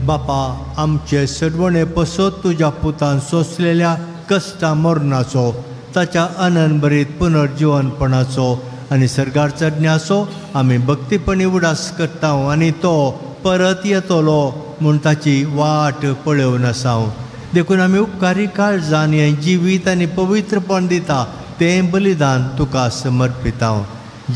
बापा आमचे सडवणे पसत तुझ्या पुतान सोसलेल्या कश्टा मरणाचो ताच्या आनंदभरीत पुनर्जीवनपणाचो आनी सरकार चडण्याचो आमी भक्तीपणी उडास करता आनी तो परत येतलो म्हूण ताची वाट पळोवन आसा देखून आमी उपकारी काळजान हें जिवीत आनी पवित्रपण दिता तें बलिदान तुका समर्पिता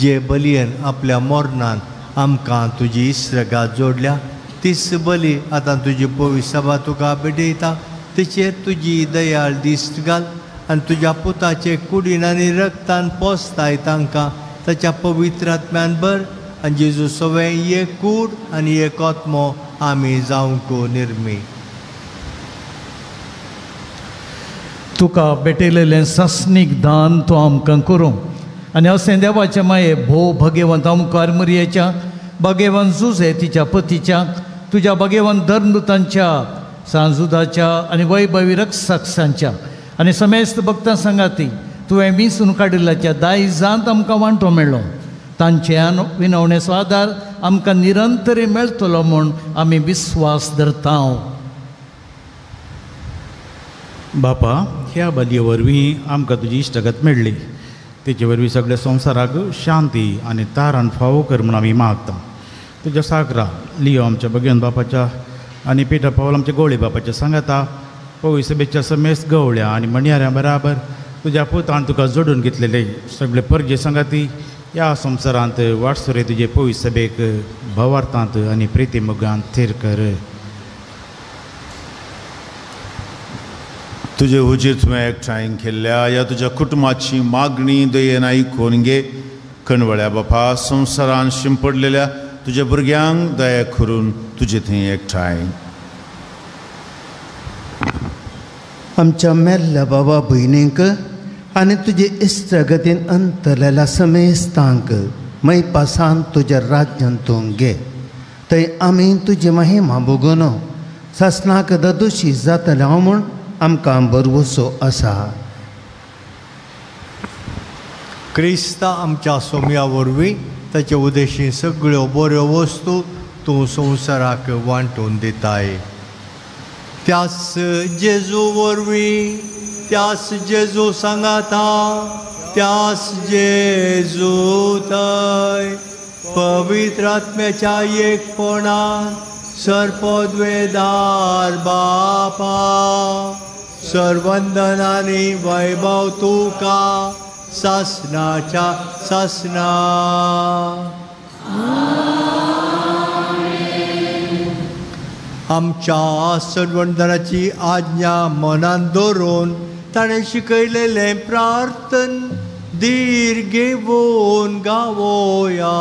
जे बलयेन आपल्या मरणान आमकां तुजी इश्रगात जोडल्या तीच बली आतां तुजी पवित्र सभा तुका भेटयता तिचेर तुजी दयाळ दिश्ट घाल आनी तुज्या पुताचे कुडीन आनी रक्तान पोसताय तांकां ताच्या पवित्र आत्म्यान भर आनी जेजू सवें एक कूड आनी एक आत्मो आमी जावंक निर्मी तुका भेटयलेलें सस्नीक दान तो आमकां करूं आनी अशें देवाचे माये भोव भगेवंत आमकां मरयेच्या भगेवंत जुजे तिच्या पतीच्या तुज्या भगेवंत धर्मदूतांच्या सांजुदाच्या आनी वैभवी रक्षसांच्या आनी समेस्त भक्तां सांगाती तुवें विसरून काडिल्ल्याच्या दायजांत आमकां वांटो मेळ्ळो तांचे विनवणेचो आदार आमकां निरंतरी मेळटलो म्हूण आमी विस्वास धरता बापा ह्या बलये वरवीं आमकां तुजी इश्टगत मेळ्ळी तेचे वरवीं सगळ्या संवसाराक शांती आनी तारण फावो कर म्हूण आमी मागता तुज्या साकरा लियो आमच्या भगवान बापाच्या आनी पिटर पावल आमच्या गवळी बापाच्या सांगाता पवित्र सभेच्या समेस्त गवळ्या आनी मणयाऱ्यां बराबर तुज्या पुतान तुका जोडून घेतलेले सगळे परजे सांगाती ह्या संवसारांत वाटसुरे तुजे पवित्र सभेक भवार्थांत आनी प्रिती मोगांत थीर कर तुजे हुजीर तुवें एकठांय केल्ल्या ह्या तुज्या कुटुंबाची मागणी दयेन आयकून घे कणवळ्या बापा संवसारान शिंपडलेल्या तुज्या भुरग्यांक दया करून तुजे थंय एकठांय आमच्या मेल्ल्या बाबा भयणींक आनी तुजे इश्टगतीन अंतरलेल्या समेस्तांक मै पासान तुज्या राज्यांत तूं घे थंय आमी तुजी महिमा भोगून सासणाक दोशी जातले हांव म्हूण आमकां भरवसो आसा क्रिस्ता आमच्या सोम्या वरवीं ताचे उद्देशी सगळ्यो बऱ्यो वस्तू तूं संवसाराक वांटून दिताय त्याच जेजू वरवीं त्याच जेजू सांगाता त्याच जेजू थंय पवित्र आत्म्याच्या एकपणान सर्पद्वेदार बापा सर्वंदन आनी वैभव तुका सासनाच्या सासना आमच्या सडवणदाराची आज्ञा मनान दवरून ताणें शिकयलेलें प्रार्थन धीर घेवन गावोया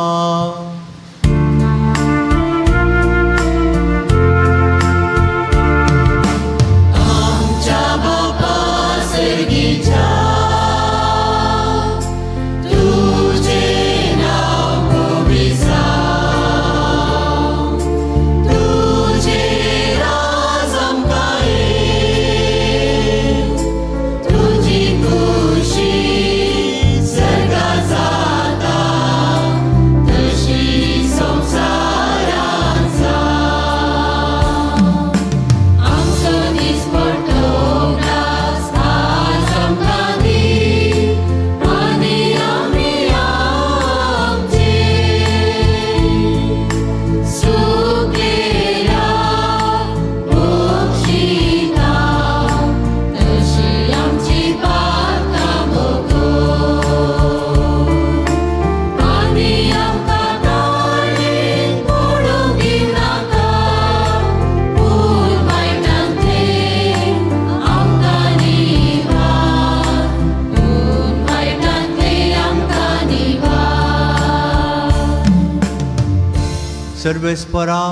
सर्वेस्परा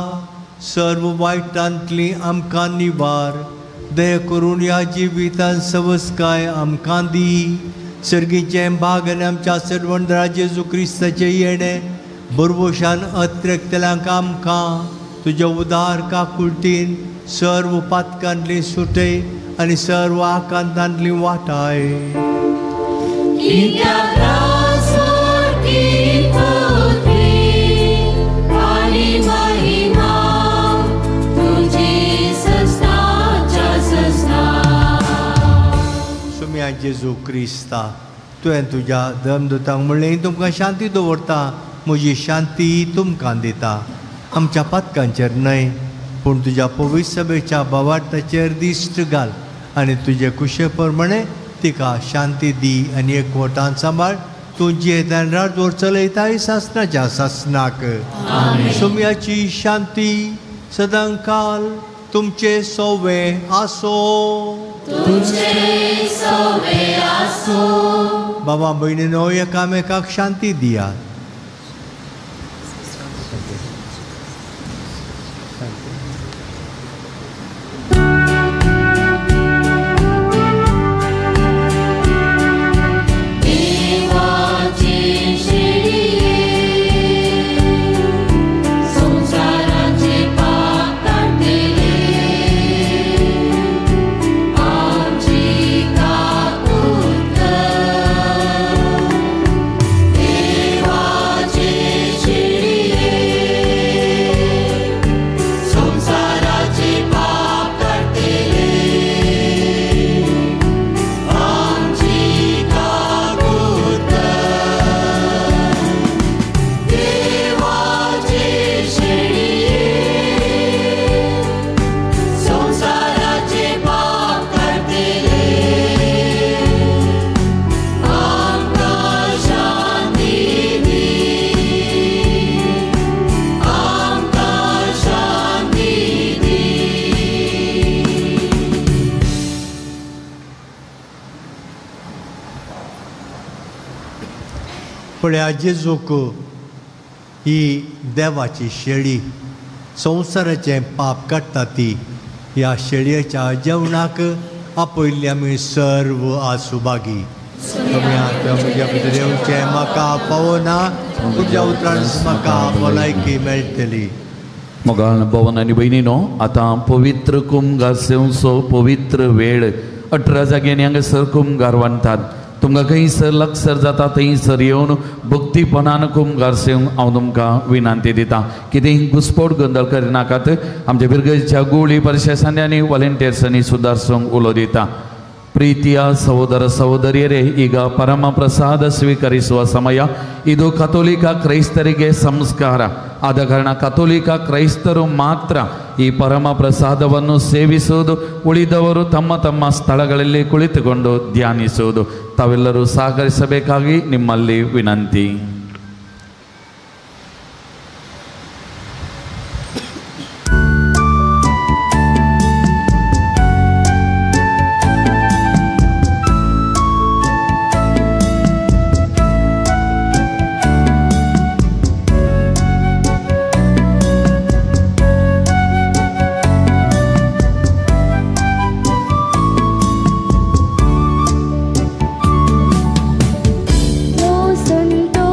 सर्व वायटांतली आमकां निवार दया करून ह्या जिवितान सवस्काय आमकां दी सर्गीचें भाग आनी आमच्या सर्वंतरा जेजू क्रिस्ताचें येणें बरवशान अत्रेकतल्यांक आमकां तुज्या उदार काकुळटीन सर्व पातकांतली सुटय आनी सर्व आकांतांतली वाटाय महिमा तुझी जेजू क्रिस्ता तुवें तुज्या धर्मदुतांक म्हणलें तुमकां शांती दवरता म्हजी शांती तुमकां दिता. आमच्या पातकांचेर न्हय पूण तुज्या पवित्र सभेच्या भावार्थाचेर दिश्ट घाल आनी तुजे कुशे प्रमाणे तिका शांती दी आनी एकवटान सांबाळ. तूं जियेतान राजवट चलयताय सासणाच्या सासणाक. सुमयाची शांती सदां काल तुमचे सोवे आसो. बाबा भयणीनो एकामेकाक शांती दियात. पळया जेजूक ही देवाची शेळी संवसाराचें पाप काडटा ती. ह्या शेळयेच्या जेवणाक आपयल्ली आमी सर्व आसुबागी. म्हज्या भितर येवचें म्हाका पावना तुज्या उतरान म्हाका भलायकी मेळटली. मोगाळ भवन आनी भयणीनो आतां पवित्र कुमगार सेवचो पवित्र वेळ 18 जाग्यांनी हांगासर कुमगार वांडटात. तुमकां खंयसर लागसर जाता थंयसर येवन भक्तीपणान कुमगार सेवंक हांव तुमकां विनंती दितां. कितेंय घुसपट गोंदळ करिनाकात. आमच्या बिरगेच्या गोळी परिशेसांनी आनी वॉलंटियर्सांनी सुदारसूंक उलो दिता. ಪ್ರೀತಿಯ ಸಹೋದರ ಸಹೋದರಿಯರೇ, ಈಗ ಪರಮ ಪ್ರಸಾದ ಸ್ವೀಕರಿಸುವ ಸಮಯ. ಇದು ಕಥೋಲಿಕ ಕ್ರೈಸ್ತರಿಗೆ ಸಂಸ್ಕಾರ ಆದ ಕಾರಣ ಕಥೋಲಿಕ ಕ್ರೈಸ್ತರು ಮಾತ್ರ ಈ ಪರಮ ಪ್ರಸಾದವನ್ನು ಸೇವಿಸುವುದು, ಉಳಿದವರು ತಮ್ಮ ತಮ್ಮ ಸ್ಥಳಗಳಲ್ಲಿ ಕುಳಿತುಕೊಂಡು ಧ್ಯಾನಿಸುವುದು. ತಾವೆಲ್ಲರೂ ಸಹಕರಿಸಬೇಕಾಗಿ ನಿಮ್ಮಲ್ಲಿ ವಿನಂತಿ. Santo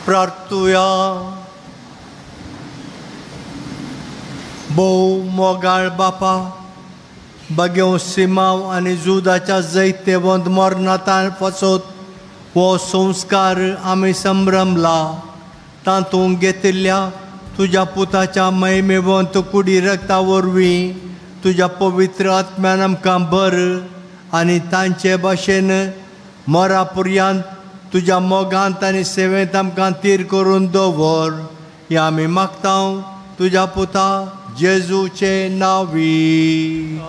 प्रार्थुया. भोव मोगाळ बापा, बगेव सिमाव आनी जुदाच्या जैतेवंत मरणांत फसोत हो संस्कार आमी संभ्रमला. तातूंत घेतिल्ल्या तुज्या पुताच्या महिमेवंत कुडी रक्ता वरवीं तुज्या पवित्र आत्म्यान आमकां भर आनी तांचे भाशेन मरा पर्यंत तुज्या मोगांत आनी सेवेंत आमकां तीर करून दवर. हें आमी मागता तुज्या पुता जेजूचे नांवी.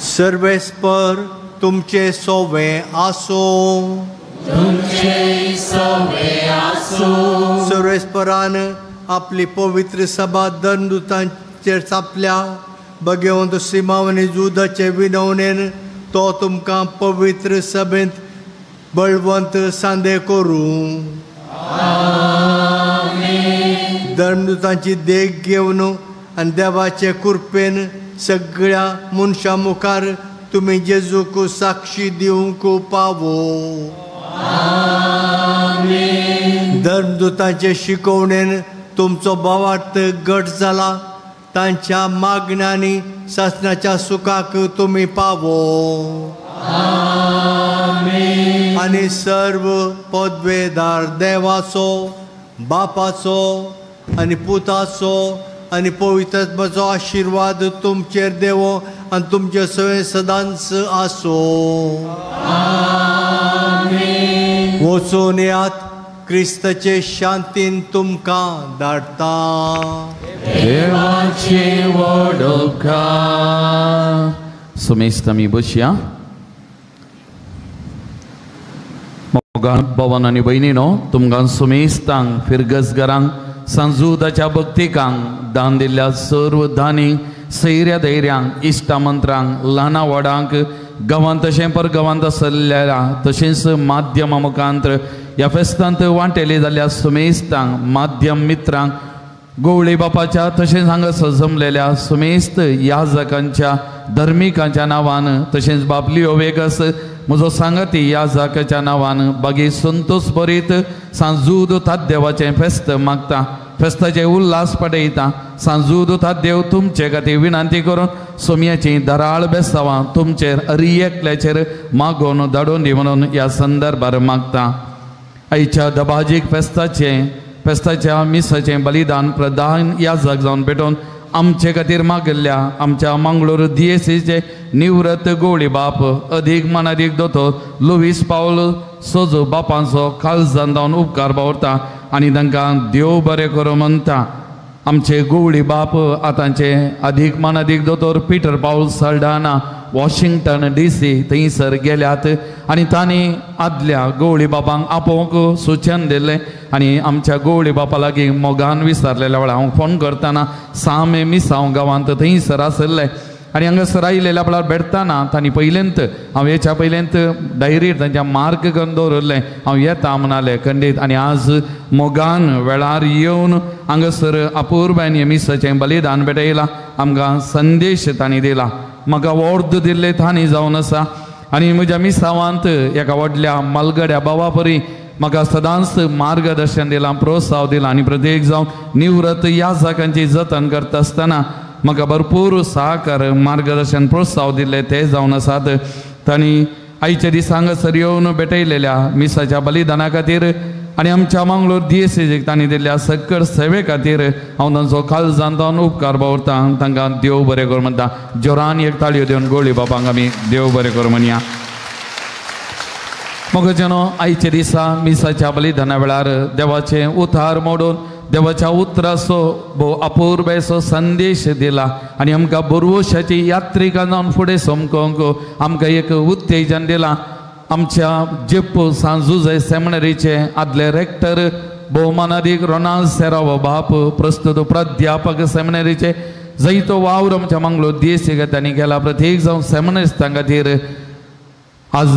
सर्वेस्पर तुमचे सोवे आसो. तुमचे सोवे आसो. सर्वेस्परान आपली पवित्र सभा दंडुतांचेर चापल्या. भगवंत सिमावनी जुदाचे विनवणेन तो तुमकां पवित्र सभेंत बळवंत सांदे करूं. धर्मदुतांची देख घेवन आनी देवाचे कृपेन सगळ्या मनशां मुखार तुमी जेजूक साक्षी दिवंक पावो. धर्मदुतांचे शिकवणेन तुमचो भावार्थ घट जाला. तांच्या मागण्यांनी शासनाच्या सुखाक तुमी पावो. आनी सर्व पदवेदार देवाचो, बापाचो आनी पुताचो आनी पवित्रात्म्याचो आशिर्वाद तुमचेर देवो आनी तुमचे सगळे सदांच आसो. वचून येयात, क्रिस्ताचे शांतीन तुमकां धाडटा. देवाचे वडोका. सुमेस्त आमी बसया. मोगाळ भवन आनी भयणीनो, तुमकां सुमेस्तांक, फिरगसगरांक, सांजुदाच्या भक्तिकांक, दान दिल्ल्या सर्व दानीक, सैर्या धैर्यांक, इश्टामंत्रांक, ल्हाना व्हडांक, गांवांत तशें परगांवांत आसलेल्या तशेंच माध्यमा मुखांत्र ह्या फेस्तांत वांटेली जाल्ल्या सुमेस्तांक, माध्यम मित्रांक, गवळी बापाच्या तशेंच हांगासर जमलेल्या सुमेस्त याजकांच्या धर्मिकांच्या नांवान, तशेंच बाब लिओ वेगस म्हजो सांगाती याजकाच्या नांवान बागी संतोश भरीत सांजूद देवाचें फेस्त मागता. फेस्ताचे उल्हास पडयता. सांजूद देव तुमचे खातीर विनंती करून सोम्याची धराळ बेसावां तुमचेर एकल्याचेर मागोवन धाडून दी म्हणून ह्या संदर्भार मागता. आयच्या दबाजीक फेस्ताच्या मिसाचें बलिदान प्रधान याजक जावन भेटोवन आमचे खातीर मागिल्ल्या आमच्या मंगळूर DSCचे निवृत्त गवळी बाप अदीक मनादीक दोतोर लुईस पावल सोजो बापांचो खालजान जावन उपकार बावरता आनी तांकां देव बरें करूं म्हणटा. आमचे गवळी बाप आतांचे अदीक मनादीक दोतोर पीटर पावल सल्डाना वॉशिंग्टन DC थंयसर गेल्यात आनी तांणी आदल्या गवळी बापांक आपोवंक सुचन दिलें आनी आमच्या गवळी बापा लागीं मोगान विचारलेल्या वेळार हांव फोन करतना 6 मे मिसांव गांवांत थंयसर आसले आनी हांगासर आयिल्ल्या वेळार भेटतना तांणी पयलेंत हांव हेच्या पयलेंत डायरीर तांच्या मार्क करून दवरलें हांव येता म्हणलें खंडीत आनी आज मोगान वेळार येवन हांगासर अपूर्बायन हे मिसाचें बलिदान भेटयलां. आमकां संदेश तांणी दिला. म्हाका वर्द दिल्ले थानी जावन आसा आनी म्हज्या मिसावांत एका व्हडल्या मलगड्या बाबा परी म्हाका सदांच मार्गदर्शन दिलां, प्रोत्साव दिला आनी प्रत्येक जावन निवृत्त याजकांची जतन करता आसतना म्हाका भरपूर सहकार मार्गदर्शन प्रोत्साव दिले ते जावन आसात. तांणी आयच्या दिसा हांगासर येवन भेटयलेल्या मिसाच्या बलिदाना खातीर आनी आमच्या मंगळूर DSCक तांणी दिल्ल्या सकल सेवे खातीर हांव तांचो खालजान जावन उपकार बावरता. तांकां देव बरें करूं म्हणटा. जोरान एक ताळयो दिवन गवळी बापांक आमी देव बरें करूं म्हणया. मोगजनो, आयच्या दिसा मिसाच्या बलिदाना वेळार देवाचें उतार मोडून देवाच्या उतराचो भोव अपूर्वेचो संदेश दिला आनी आमकां बरवशाची यात्रिका जावन फुडें समकोवंक आमकां एक उत्तेजन दिलां. आमच्या जेप्पो सांजुजे सेमिनरीचे आदले रेक्टर भोवमानादीक रोनाल्ड सेरावो बाप, प्रस्तुत प्राध्यापक सेमिनरीचे जैतो वावर आमच्या मंगळूर DSC तांणी केला. प्रत्येक जावन सेमिनरिस्टां खातीर आज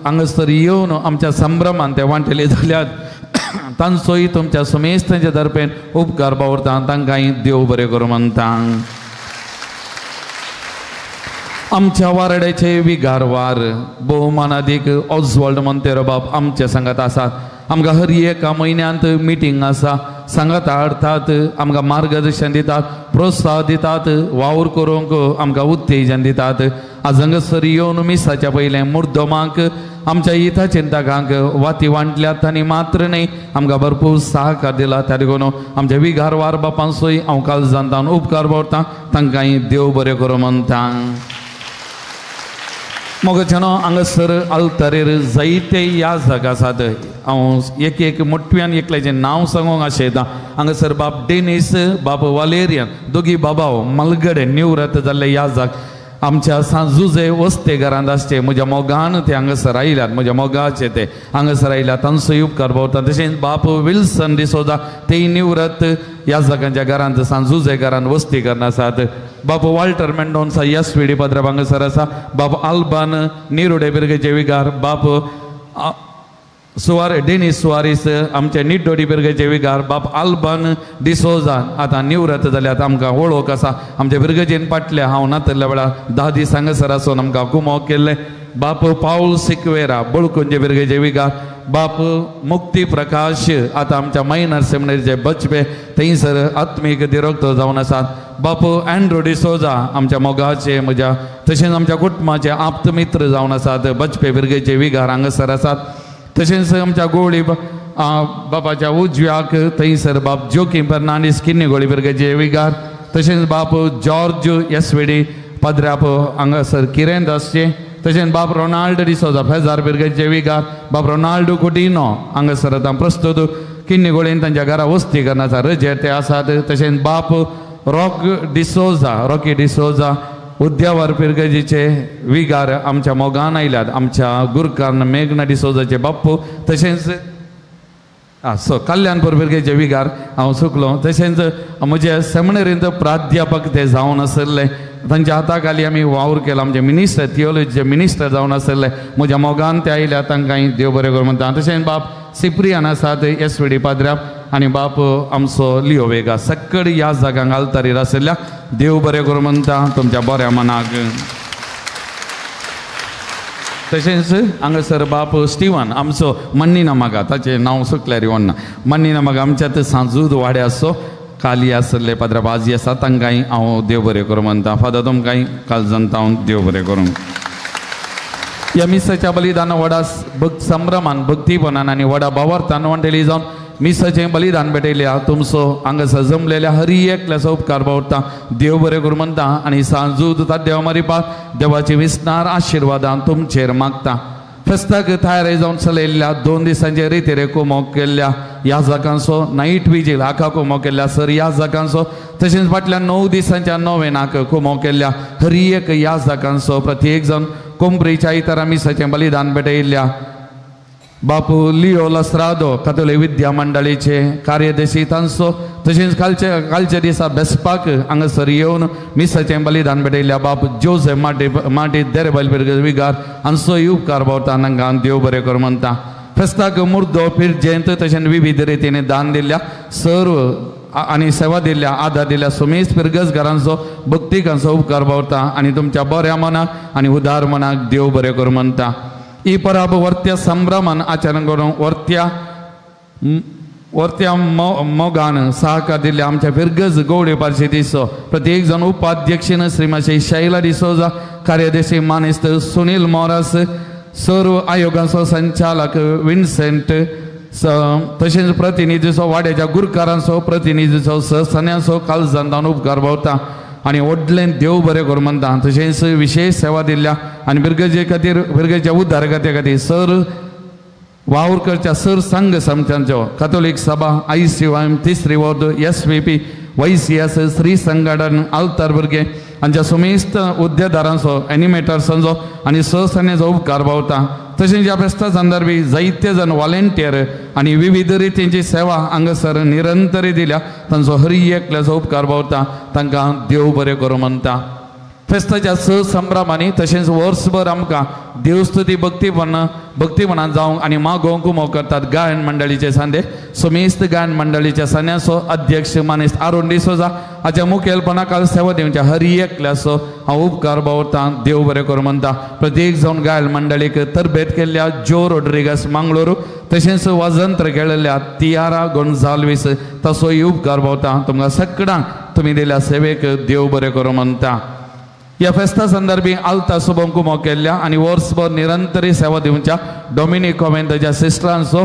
हांगासर येवन आमच्या संभ्रमान ते वांटेले जाल्यात. तांचोय तुमच्या सुमेस्तांच्या तर्फेन उपकार बावरता. तांकांय देव बरें करूं म्हणटा. आमच्या वारड्याचे विगारवार भोवमानादीक ऑझवॉल्ड मोंतेरो बाब आमच्या सांगात आसात. आमकां हर एका म्हयन्यांत मिटींग आसा, सांगात हाडटात, आमकां मार्गदर्शन दितात, प्रोत्साहन दितात, वावर करूंक आमकां उत्तेजन दितात. आज हांगासर येवन मिसाच्या पयलें मुर्दोमाक आमच्या हिता चिंतकांक वाती वांटल्यात आनी मात्र न्ही आमकां भरपूर सहकार दिला. त्या देखून आमच्या विगारवार बापांचोय हांव काळजांतान उपकार भरतां, तांकांय देव बरें करूं म्हणटा. मोगाच्यानो हांगासर आल्तारेर जायते याजक आसात. हांव एक मोठ्यान एकल्याचें नांव सांगूंक आशयतां. हांगासर बाब डेनीस, बाब वालेरियन, दोगी बाबाव मलगडे निवृत्त जाल्ले याजक आमच्या सांजुजे वस्तेघरांत आसचे. म्हज्या मोगान ते हांगासर आयल्यात, म्हज्या मोगाचे ते हांगासर आयल्यात, तांचोय उपकार भोवता. तशेंच बाप विल्सन डिसोजा तेय निवृत्त याजकांच्या घरांत सांजुजे घरांत वस्तीघरांत आसात. बाप वाल्टर मेंडोन्सा एसव्हीडी पद्रब हांगासर आसा. बाप आल्बान निरोडे बिरगेचे विगार, बाप डेनिस सुवारीस आमचे निड्डोडी बिरगेचे विगार, बाप आल्बान डिसोजा आतां निवृत्त जाल्यात. आमकां वळख आसा, आमच्या बिरगेचेन पाटल्या हांव नातल्या वेळार 10 दीस हांगासर आसून आमकां कुमोग केल्ले. बाप पाऊल सिक्वेरा बळकुंजे बिरगेचे विगार, बाप मुक्ती प्रकाश आतां आमच्या मायनर सेमिनरीचे बचपे थंयसर आत्मीक दिरोक्त जावन आसात. बाप अँड्रो डिसोजा आमच्या मोगाचे म्हज्या तशेंच आमच्या कुटुंबाचे आप्त मित्र जावन आसात. बचपे बिरगेचे विगार हांगासर आसात. तशेंच आमच्या गोळी बापाच्या उजव्याक थंयसर बाप जोकीम फर्नांडीस किन्नीगोळी बिरगेचे विगार. तशेंच बाप जॉर्ज एसव्हीडी पद्राप हांगासर किरेंदासचे. तशेंच बाप रोनाल्ड डिसोजा फेजार बिरगेचे विगार, बाप रोनाल्डो कुटिनो हांगासर आतां प्रस्तुत किन्नीगोळीन तांच्या घरा वस्ती करण्याचा रजे ते आसात. तशेंच बाप रॉकी डिसोजा उद्यावर पिरगजीचे विगार आमच्या मोगान आयल्यात. आमच्या गुरकान मेघना डिसोजाचे बाप्पू. तशेंच कल्याणपूर पिरगेचे विगार हांव चुकलो. तशेंच म्हजे सेमिनरींत प्राध्यापक ते जावन आसले, तांच्या हाता खाली आमी वावर केला. आमचे मिनिस्टर थियोलॉजीचे मिनिस्टर जावन आसले, म्हज्या मोगान ते आयल्या, तांकांय देव बरें करूं म्हणटा. तशेंच बाप सिप्रियान आसात एसव्हीडी पाद्र्याप आनी बाप आमचो लिओ वेगा सक्कड ह्या जागांक आल्तारीर आसल्या. देव बरें करूं म्हणटा तुमच्या बऱ्या मनाक. तशेंच हांगासर बाप स्टिवन आमचो मन्नी नामागा, ताचें नांव सुकल्यार येवना, मन्नी नामागा आमच्यात सांजूद वाड्याचो काली आसले पाद्रा बाजी आसा, तांकांय हांव देव बरें करूं म्हणटा. फादर तुमकांय काळजांत हांव देव बरें करूं. ह्या मिसाच्या बलिदान व्हडा संभ्रमान भक्तीपणान आनी व्हडा भावार्थान वंटेली जावन मिसाचें बलिदान भेटयल्या तुमचो हांगासर जमलेल्या हर एकल्याचो उपकार भावता. देव बरें करूं म्हणटा आनी सांजूद देवा मारिपाक देवाची विस्तार आशिर्वादां तुमचेर मागता. फेस्ताक तयारी जावन चलयल्ल्या 2 दिसांचे रितीरे कुमोग केल्ल्या याजकांचो नाईट विजील आखा कुमोग केल्ल्या सर याजकांचो, तशेंच फाटल्या 9 दिसांच्या नोवेनाक कुमोग केल्ल्या हर एक याजकांचो प्रत्येक जण कोंबरीच्या इतरा मिसाचें बलिदान भेटयल्ल्या बापू लिओ लस्रादो कातोलीक विद्या मंडळीचे कार्यदर्शी तांचो, तशेंच कालच्या दिसा बेसपाक हांगासर येवन मिसाचें बलिदान भेटयल्ल्या बाप जोझे माटी देरेबल विगार हांचोय उपकार भावता. तांकां देव बरें करूं म्हणटा. फेस्ताक मुर्दो पिरजेंत तशेंच विविध रितीने दान दिल्ल्या सर्व आनी सेवा दिल्ल्या आदार दिल्ल्या सुमेश पिरगस घरांचो भक्तीकांचो उपकार भावता आनी तुमच्या बऱ्या मनाक आनी उदार मनाक देव बरें करूं म्हणटा. ही पराब वर्त्या संभ्रमान आचरण करून वर्त्या मोगान सहकार दिल्ल्या आमच्या फिरगज गवळी परिशदेचो प्रत्येक जण उपाध्यक्षीन श्रीमाशी शैला डिसोजा, कार्यदर्शी मानेस्त सुनील मोरास, सर्व आयोगाचो संचालक विन्सेंट, तशेंच प्रतिनिधीचो वाड्याच्या गुरकारांचो प्रतिनिधीचो सहसन्याचो काळजांतान उपकार भावता आनी व्हडलें देव बरें करूं म्हणटा. तशेंच विशेष सेवा दिल्ल्या आनी भुरग्याचे खातीर भुरग्याच्या उद्दारकाते खातीर सर वावरकरच्या सर संघ समत्यांचो कातोलीक सभा ICOM तिसरी वॉर्ड SVP YCS श्री संघटन आल्तार भुरगे हांच्या सुमेस्त उद्देदारांचो एनिमेटर्सांचो आनी सहसन्याचो उपकार भावता. तशेंच ह्या फेस्ता संदर्भी जायते जण वॉलेंटियर आनी विविध रितींची सेवा हांगासर निरंतरी दिल्या तांचो हर एकल्याचो उपकार भावता. तांकां देव बरें करूं म्हणटा. फेस्ताच्या संभ्रमांनी तशेंच वर्सभर आमकां देवस्तुती भक्तीपणान जावंक आनी मागोवंक मोग करतात गायन मंडळीचे सांदे समेस्त गायन मंडळीच्या सान्याचो अध्यक्ष मानेस्त आरोन डिसोजा हाच्या मुखेलपणाखाल सेवा दिवच्या हर एकल्याचो हांव उपकार भावरतां देव बरें करूं म्हणटा प्रत्येक जावन गायन मंडळीक तरबेत केल्ल्या जो रोड्रिगस मंगळूर तशेंच वाजंत्र खेळिल्ल्या तियारा गोन्झाल्वीस तसोय उपकार भावता तुमकां सगळ्यांक तुमी दिल्या सेवेक देव बरें करूं म्हणटा ह्या फेस्ता संदर्भी आल्ता शुभम कुमो केल्ल्या आनी वर्सभर निरंतरी सेवा दिवच्या डॉमिनिक कॉमेंताच्या सिस्टरांचो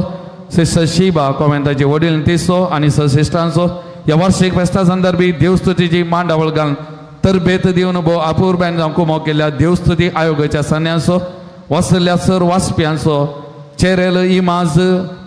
सिस्टर शिबा कॉमेंताचे वडील तिसो आनी सिस्टरांचो ह्या वार्षिक फेस्ता संदर्भी देवस्तुतीची मांडावळ घालून तरबेत दिवन भोव अपूर्बायन जावन कुमो केल्ल्या देवस्तुती आयोगाच्या सन्यांचो वाचलेल्या सर वाचप्यांचो चेरेल इमाज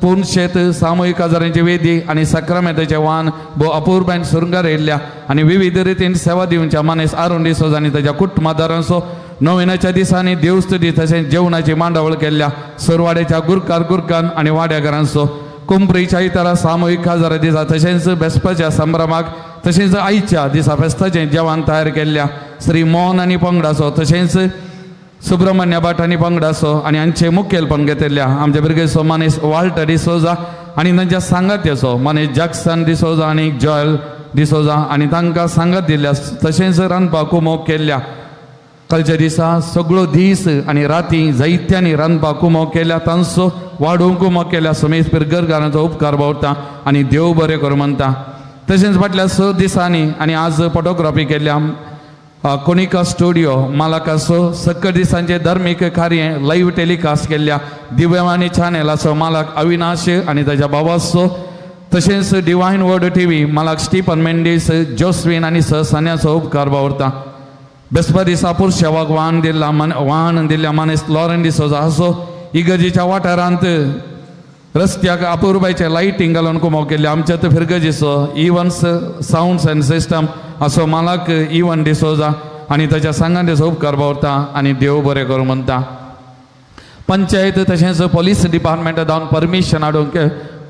पूर्णशेत सामुहीक आजारांची वेदी आनी सक्रामेंताचे वाहन भोव अपूर्बायन सुरंगार येयल्ल्या आनी विविध रितीन सेवा दिवच्या मानेस आरोन डिसोजा आनी ताच्या कुटुंबादारांचो नोवेनाच्या दिसांनी देवस्तुती तशेंच जेवणाची मांडावळ केल्ल्या सरवाड्याच्या गुरकान आनी वाड्याकारांचो कुंभरीच्या इतरा सामुहीक आजारा दिसा तशेंच बेस्पाच्या संभ्रमाक तशेंच आयच्या दिसा फेस्ताचें जेवण तयार केल्ल्या श्री मोहन आनी पंगडाचो तशेंच सुब्रमण्य भट आनी पंगडाचो आनी हांचे मुखेलपण घेतिल्ल्या आमचे भुरगेचो मनीस वाल्टर डिसोजा आनी तांच्या सांगात्याचो मनीस जॅक्सन डिसोजा आनी जॉयल डिसोजा आनी तांकां सांगत दिल्ल्या तशेंच रांदपाक मोग केल्ल्या कालच्या दिसा सगळो दीस आनी राती जायत्यांनी रांदपाक मोग केल्या तांचो वाडोवंक मोग केल्या समेत पिरगरकारांचो उपकार भावता आनी देव बरें करूं म्हणटा तशेंच फाटल्या 6 दिसांनी आनी आज फोटोग्राफी केल्ल्या कोनिका स्टुडिओ मालकाचो सकल दिसांचे धर्मीक कार्य लाईव्ह टेलिकास्ट केल्ल्या दिव्यवाणी चॅनलाचो मालक अविनाश आनी ताच्या भावाचो तशेंच डिवायन वर्ड TV मालक स्टीफन मेंडीस जोस्विन आनी सहसान्याचो उपकार भावरता बेस्पा दिसा पुरशेवाक वाहन दिल्ल्या मानेस लॉरेन डिसोजा हाचो इगर्जेच्या वाठारांत रस्त्याक अपूर्बायचे लायटिंग घालून कुमो केल्ले आमच्यात फिरगजीचो इव्हन्स साऊंड्स अँड सिस्टम असो मालक इवन डिसोजा आनी ताच्या सांगांतेचो उपकार भावरता आनी देव बरें करूं म्हणटा पंचायत तशेंच पुलीस डिपार्टमेंटात जावन परमिशन हाडूंक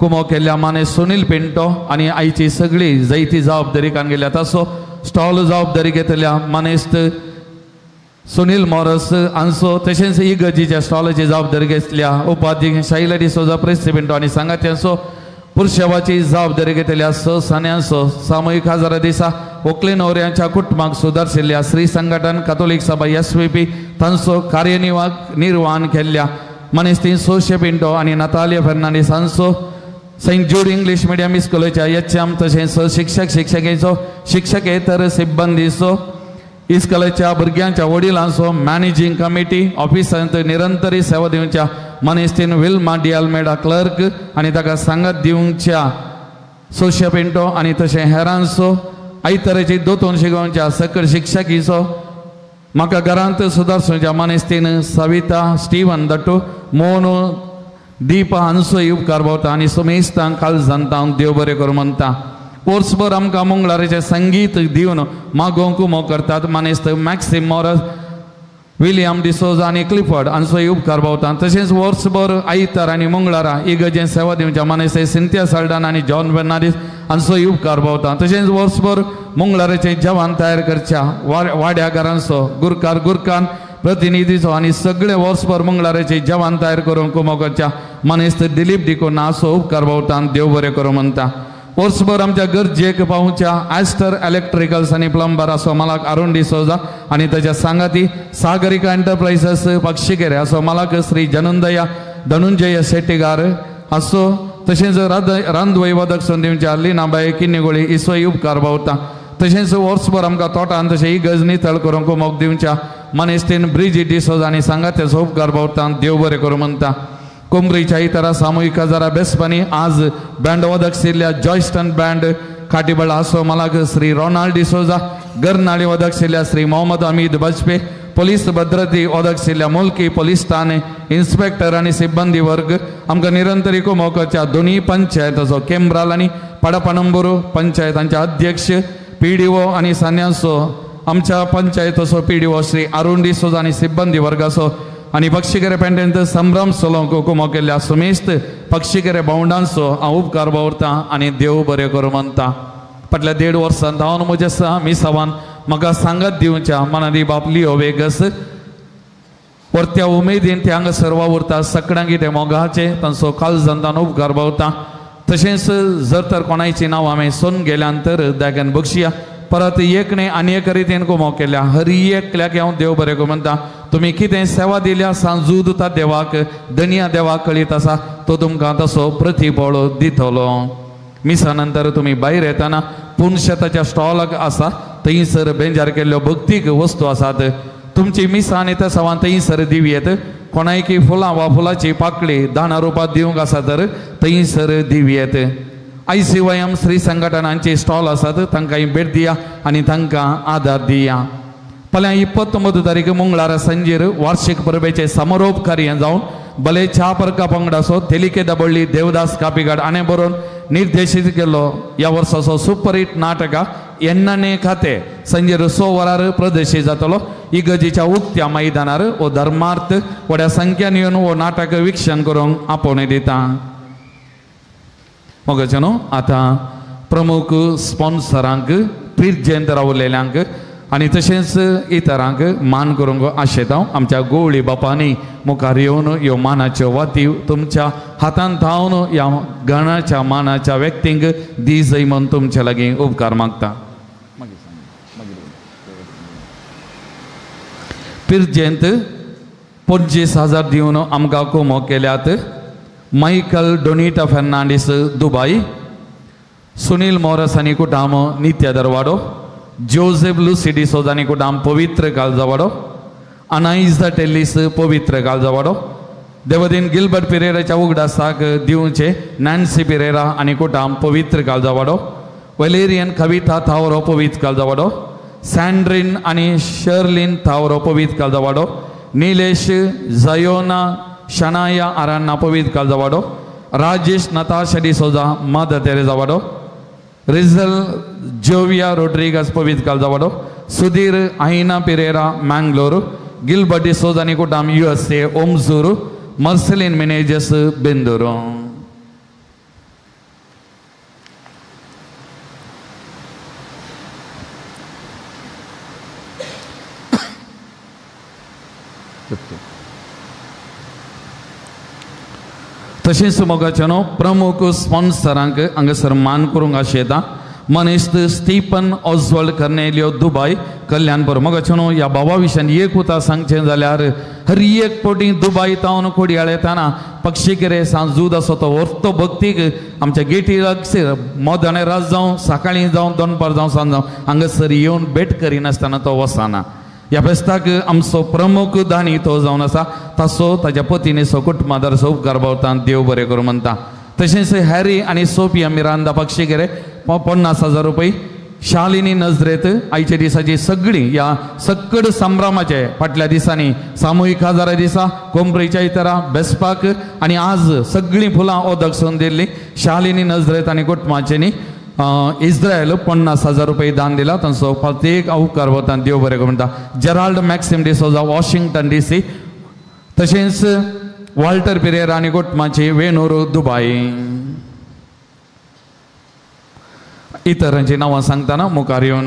कुमो केल्ल्या माने सुनील पिंटो आनी आयची सगळी जायती जबाबदारी कान गेल्या ताचो स्टॉल जबाबदारी घेतल्या मानेस्त सुनील मॉरस हांचो तशेंच इगर्जीच्या स्टॉलाची जबाबदारी घेतल्या उपाध्यक्ष शैला डिसोजा प्रेस पिंटो आनी सांगात्यांचो पुरशेवाची जबाबदारी घेतल्या सान्यांचो सामुहीक आजारा दिसा ओकले न्हवऱ्यांच्या कुटुंबाक सुदारशिल्ल्या श्री संघटन कॅथोलिक सभा SVP तांचो कार्यनिर्वाहन केल्ल्या मनीस ती सोशे पिंटो आनी नतालिया फर्नांडीस हांचो सेंट जूड इंग्लीश मिडियम स्कूलाच्या HM तशेंच शिक्षकेचो शिक्षकेतर सिब्बंदीचो इस्कॉलाच्या भुरग्यांच्या वडिलांचो मॅनेजिंग कमिटी ऑफिसांत निरंतरी सेवा दिवच्या मनीस्तीन विल्मा डियाल्मेडा क्लर्क आनी ताका सांगत दिवच्या सोशे पिंटो आनी तशें हेरांचो आयतरेची दोतोन शिकोवच्या सकल शिक्षकीचो म्हाका घरांत सुदारसूच्या मनीस्तीन सविता स्टीवन दट्टू मोनू दीपा हांचोय उपकार भावता आनी सुमेस्तांक काल जनतांक देव बरें करूं म्हणटा वर्सभर आमकां मंगळाराचें संगीत दिवन मागोवंक मोग करतात मानेस्त मॅक्सिम मॉरस विलियम डिसोजा आनी क्लिफर्ड हांचोय उपकार भावता तशेंच वर्सभर आयतार आनी मंगळारा इगर्जेन सेवा दिवच्या मानेस्त सिंथिया साल्डान आनी जॉन फेर्नांडीस हांचोय उपकार भावता तशेंच वर्सभर मंगळाराचें जेवण तयार करच्या वाड्याकारांचो गुरकान प्रतिनिधीचो आनी सगळे वर्सभर मंगळाराचें जेवण तयार करून कुमो करच्या मानेस्त दिलीप डिकोना हाचो उपकार भावता देव बरें करूं म्हणटा वर्सभर आमच्या गरजेक पावच्या ॲस्टर इलेक्ट्रिकल्स आनी प्लंबर असो मालक अरुण डिसोजा आनी ताच्या सांगाती सागरिका एंटरप्राइजेस पक्षिकेरे असो मालक श्री धनुंजय शेट्टीगार असो तशेंच रांदवैवदक संदीवच्या लिनाबाई किन्निगोळी इसोय उपकार भावता तशेंच वर्सभर आमकां तोटान तशें इगर्ज नितळ करूंक मोग दिवच्या मनीस्तीन ब्रिजीट डिसोजा आनी सांगात्याचो उपकार भावता देव बरें करूं म्हणटा कुंभरीच्या इतरा सामुहीक आजारा बेस्पानी आज बँड वादक शिल्ल्या जॉयस्टन बँड खाटीबळ असो मालक श्री रोनाल्ड डिसोजा गरनाळी वादक शिल्ल्या श्री मोहम्मद हमीद बजपे पोलीस भद्रती वादक शिल्ल्या मुल्की पोलीस ठाणे इन्स्पेक्टर आनी सिब्बंदी वर्ग आमकां निरंतरी कुमो करच्या दोनी पंचायताचो केम्ब्राल आनी पडपणंबूर पंचायतांचे अध्यक्ष PDO आनी सान्यांचो आमच्या पंचायताचो PDO श्री अरुण डिसोजा आनी सिब्बंदी वर्गाचो आनी पक्षिकेरे पेंटेंत संभ्रम सोलोंक कुमो केल्ल्या समेस्त पक्षिकेरे भावंडांचो हांव उपकार भावरतां आनी देव बरें करूं म्हणटा फाटल्या 1.5 वर्सांत हांव म्हज्या मिसावान म्हाका सांगत दिवच्या मनादी बाप लिओ वेगस परत्या उमेदीन ते हांगा सर्वा उरता सगळ्यांक ते मोगाचे तांचो काळजांतान उपकार भावता तशेंच जर तर कोणाची नांव हांवें सोन गेल्यानंतर दाग्यान बक्षिया परत एकणे आनी एक रितीन कुमो केल्या हर एकल्याक हांव देव बरें करूं म्हणटा तुमी कितें सेवा दिल्या सांजूद त्या देवाक दनिया देवाक कळीत आसा तो तुमकां तसो प्रतिफळ दितलो मिसा नंतर तुमी भायर येताना पुणशेताच्या स्टॉलाक आसा थंयसर बेंजार केल्ल्यो भक्तीक वस्तू आसात तुमची मिसा आनी त्या सवान थंयसर दिवयेत कोणायकी फुलां वा फुलाची पाकळी 10 रुपया दिवंक आसा तर थंयसर दिवयेत ICYM श्री संघटनांचे स्टॉल आसात तांकां भेट दिया आनी तांकां आदार दिया फाल्यां 29 तारीख मंगळार संजेर वार्षिक परबेचे समारोप कार्य जावन भले च्या परका पंगडाचो तेलिके दबळ्ळी देवदास कापिगाड हाणें बरोवन निर्देशीत केल्लो ह्या वर्साचो सुपरहिट नाटका एन्नाने खाते संजेर 6 वरार प्रदर्शीत जातलो इगर्जीच्या उक्त्या मैदानार हो धर्मार्थ व्हड्या संख्यान येवन हो नाटक विक्षण करूंक आपोवणे दिता मोगाचेनो आतां प्रमुख स्पॉन्सरांक प्रीत जयंत रावलेल्यांक आनी तशेंच इतरांक मान करूंक आशेता आमच्या गवळी बापांनी मुखार येवन ह्यो मानाच्यो वाती तुमच्या हातान थावन ह्या गणाच्या मानाच्या व्यक्तींक दी जय म्हूण तुमचे लागीं उपकार मागता प्रीत जयंत 25,000 दिवन आमकां कुमो केल्यात Michael Donita Fernandes Dubai Sunil Moras आनी कुटाम नित्य दरवाडो जोसेफ लुसी डिसोजा आनी कुटाम पवित्र काळजावाडो अनाइजा टेलिस पवित्र काळजावाडो देवदीन गिल्बर्ट पिरेराच्या उगडासाक दिवचे नॅन्सी पिरेरा आनी कुटाम पवित्र काळजावाडो वेलेरियन कविता थावरो पवित्र काळजावाडो सॅन्ड्रीन आनी शर्लिन थावरो पवित्र काळजावाडो निलेश जयोना शनाया आरान्ना पवित्र काळजावाडो राजेश नताशा डिसोजा मदर तेरेजावाडो रिझल जोविया रोड्रिगस पवित्र काळजावाडो सुधीर आइना पिरेरा मँगलोर गिल्बर्ट डिसोजा आनी कुटाम USA ओमजूर मर्सेलिन मेनेजस बेंदूर तशेंच मोगाचेनो प्रमुख स्पॉन्सरांक हांगासर मान करूंक आशेता मनीस स्टीफन ऑस्वल्ड कर्नेलियो दुबय कल्याणपूर मोगाचेनो ह्या भावा विशयान एक उतार सांगचें जाल्यार हर एक फावटी दुबय तावन कोडयाळ येताना पक्षीकेरे सांजूद असो तो वर्तो भक्तीक आमच्या गेटी लागसर मोदणे रात जावं सकाळीं जावं दनपार जावं सांज जावं हांगासर येवन भेट करिनासतना तो वचना ह्या फेस्ताक आमचो प्रमुख दानी तो जावन आसा तसो ताच्या पतीने सो कुटुंबादार उपकार भावता देव बरें करूं म्हणटा तशेंच हॅरी आनी सोफिया मिरांदा पक्षीकेरे 50,000 रुपये शालिनी नजरेत आयच्या दिसाची सगळी ह्या सकड संभ्रमाचे फाटल्या दिसांनी सामुहीक हजारा दिसा कोंबरेच्या इतरा बेसपाक आनी आज सगळीं फुलां ओदकसून दिल्ली शालिनी नजरेत आनी कुटुंबाचेनी इस्रायल 50,000 रुपये दान दिला तांचो प्रत्येक उपकार वता देव बरें करूं म्हणटा जेराल्ड मॅक्सिम डिसोजा वॉशिंग्टन DC तशेंच वॉल्टर पिरेरा आनी कुटुंबाची वेणूर दुबय इतरांची नांवां सांगतना मुखार येवन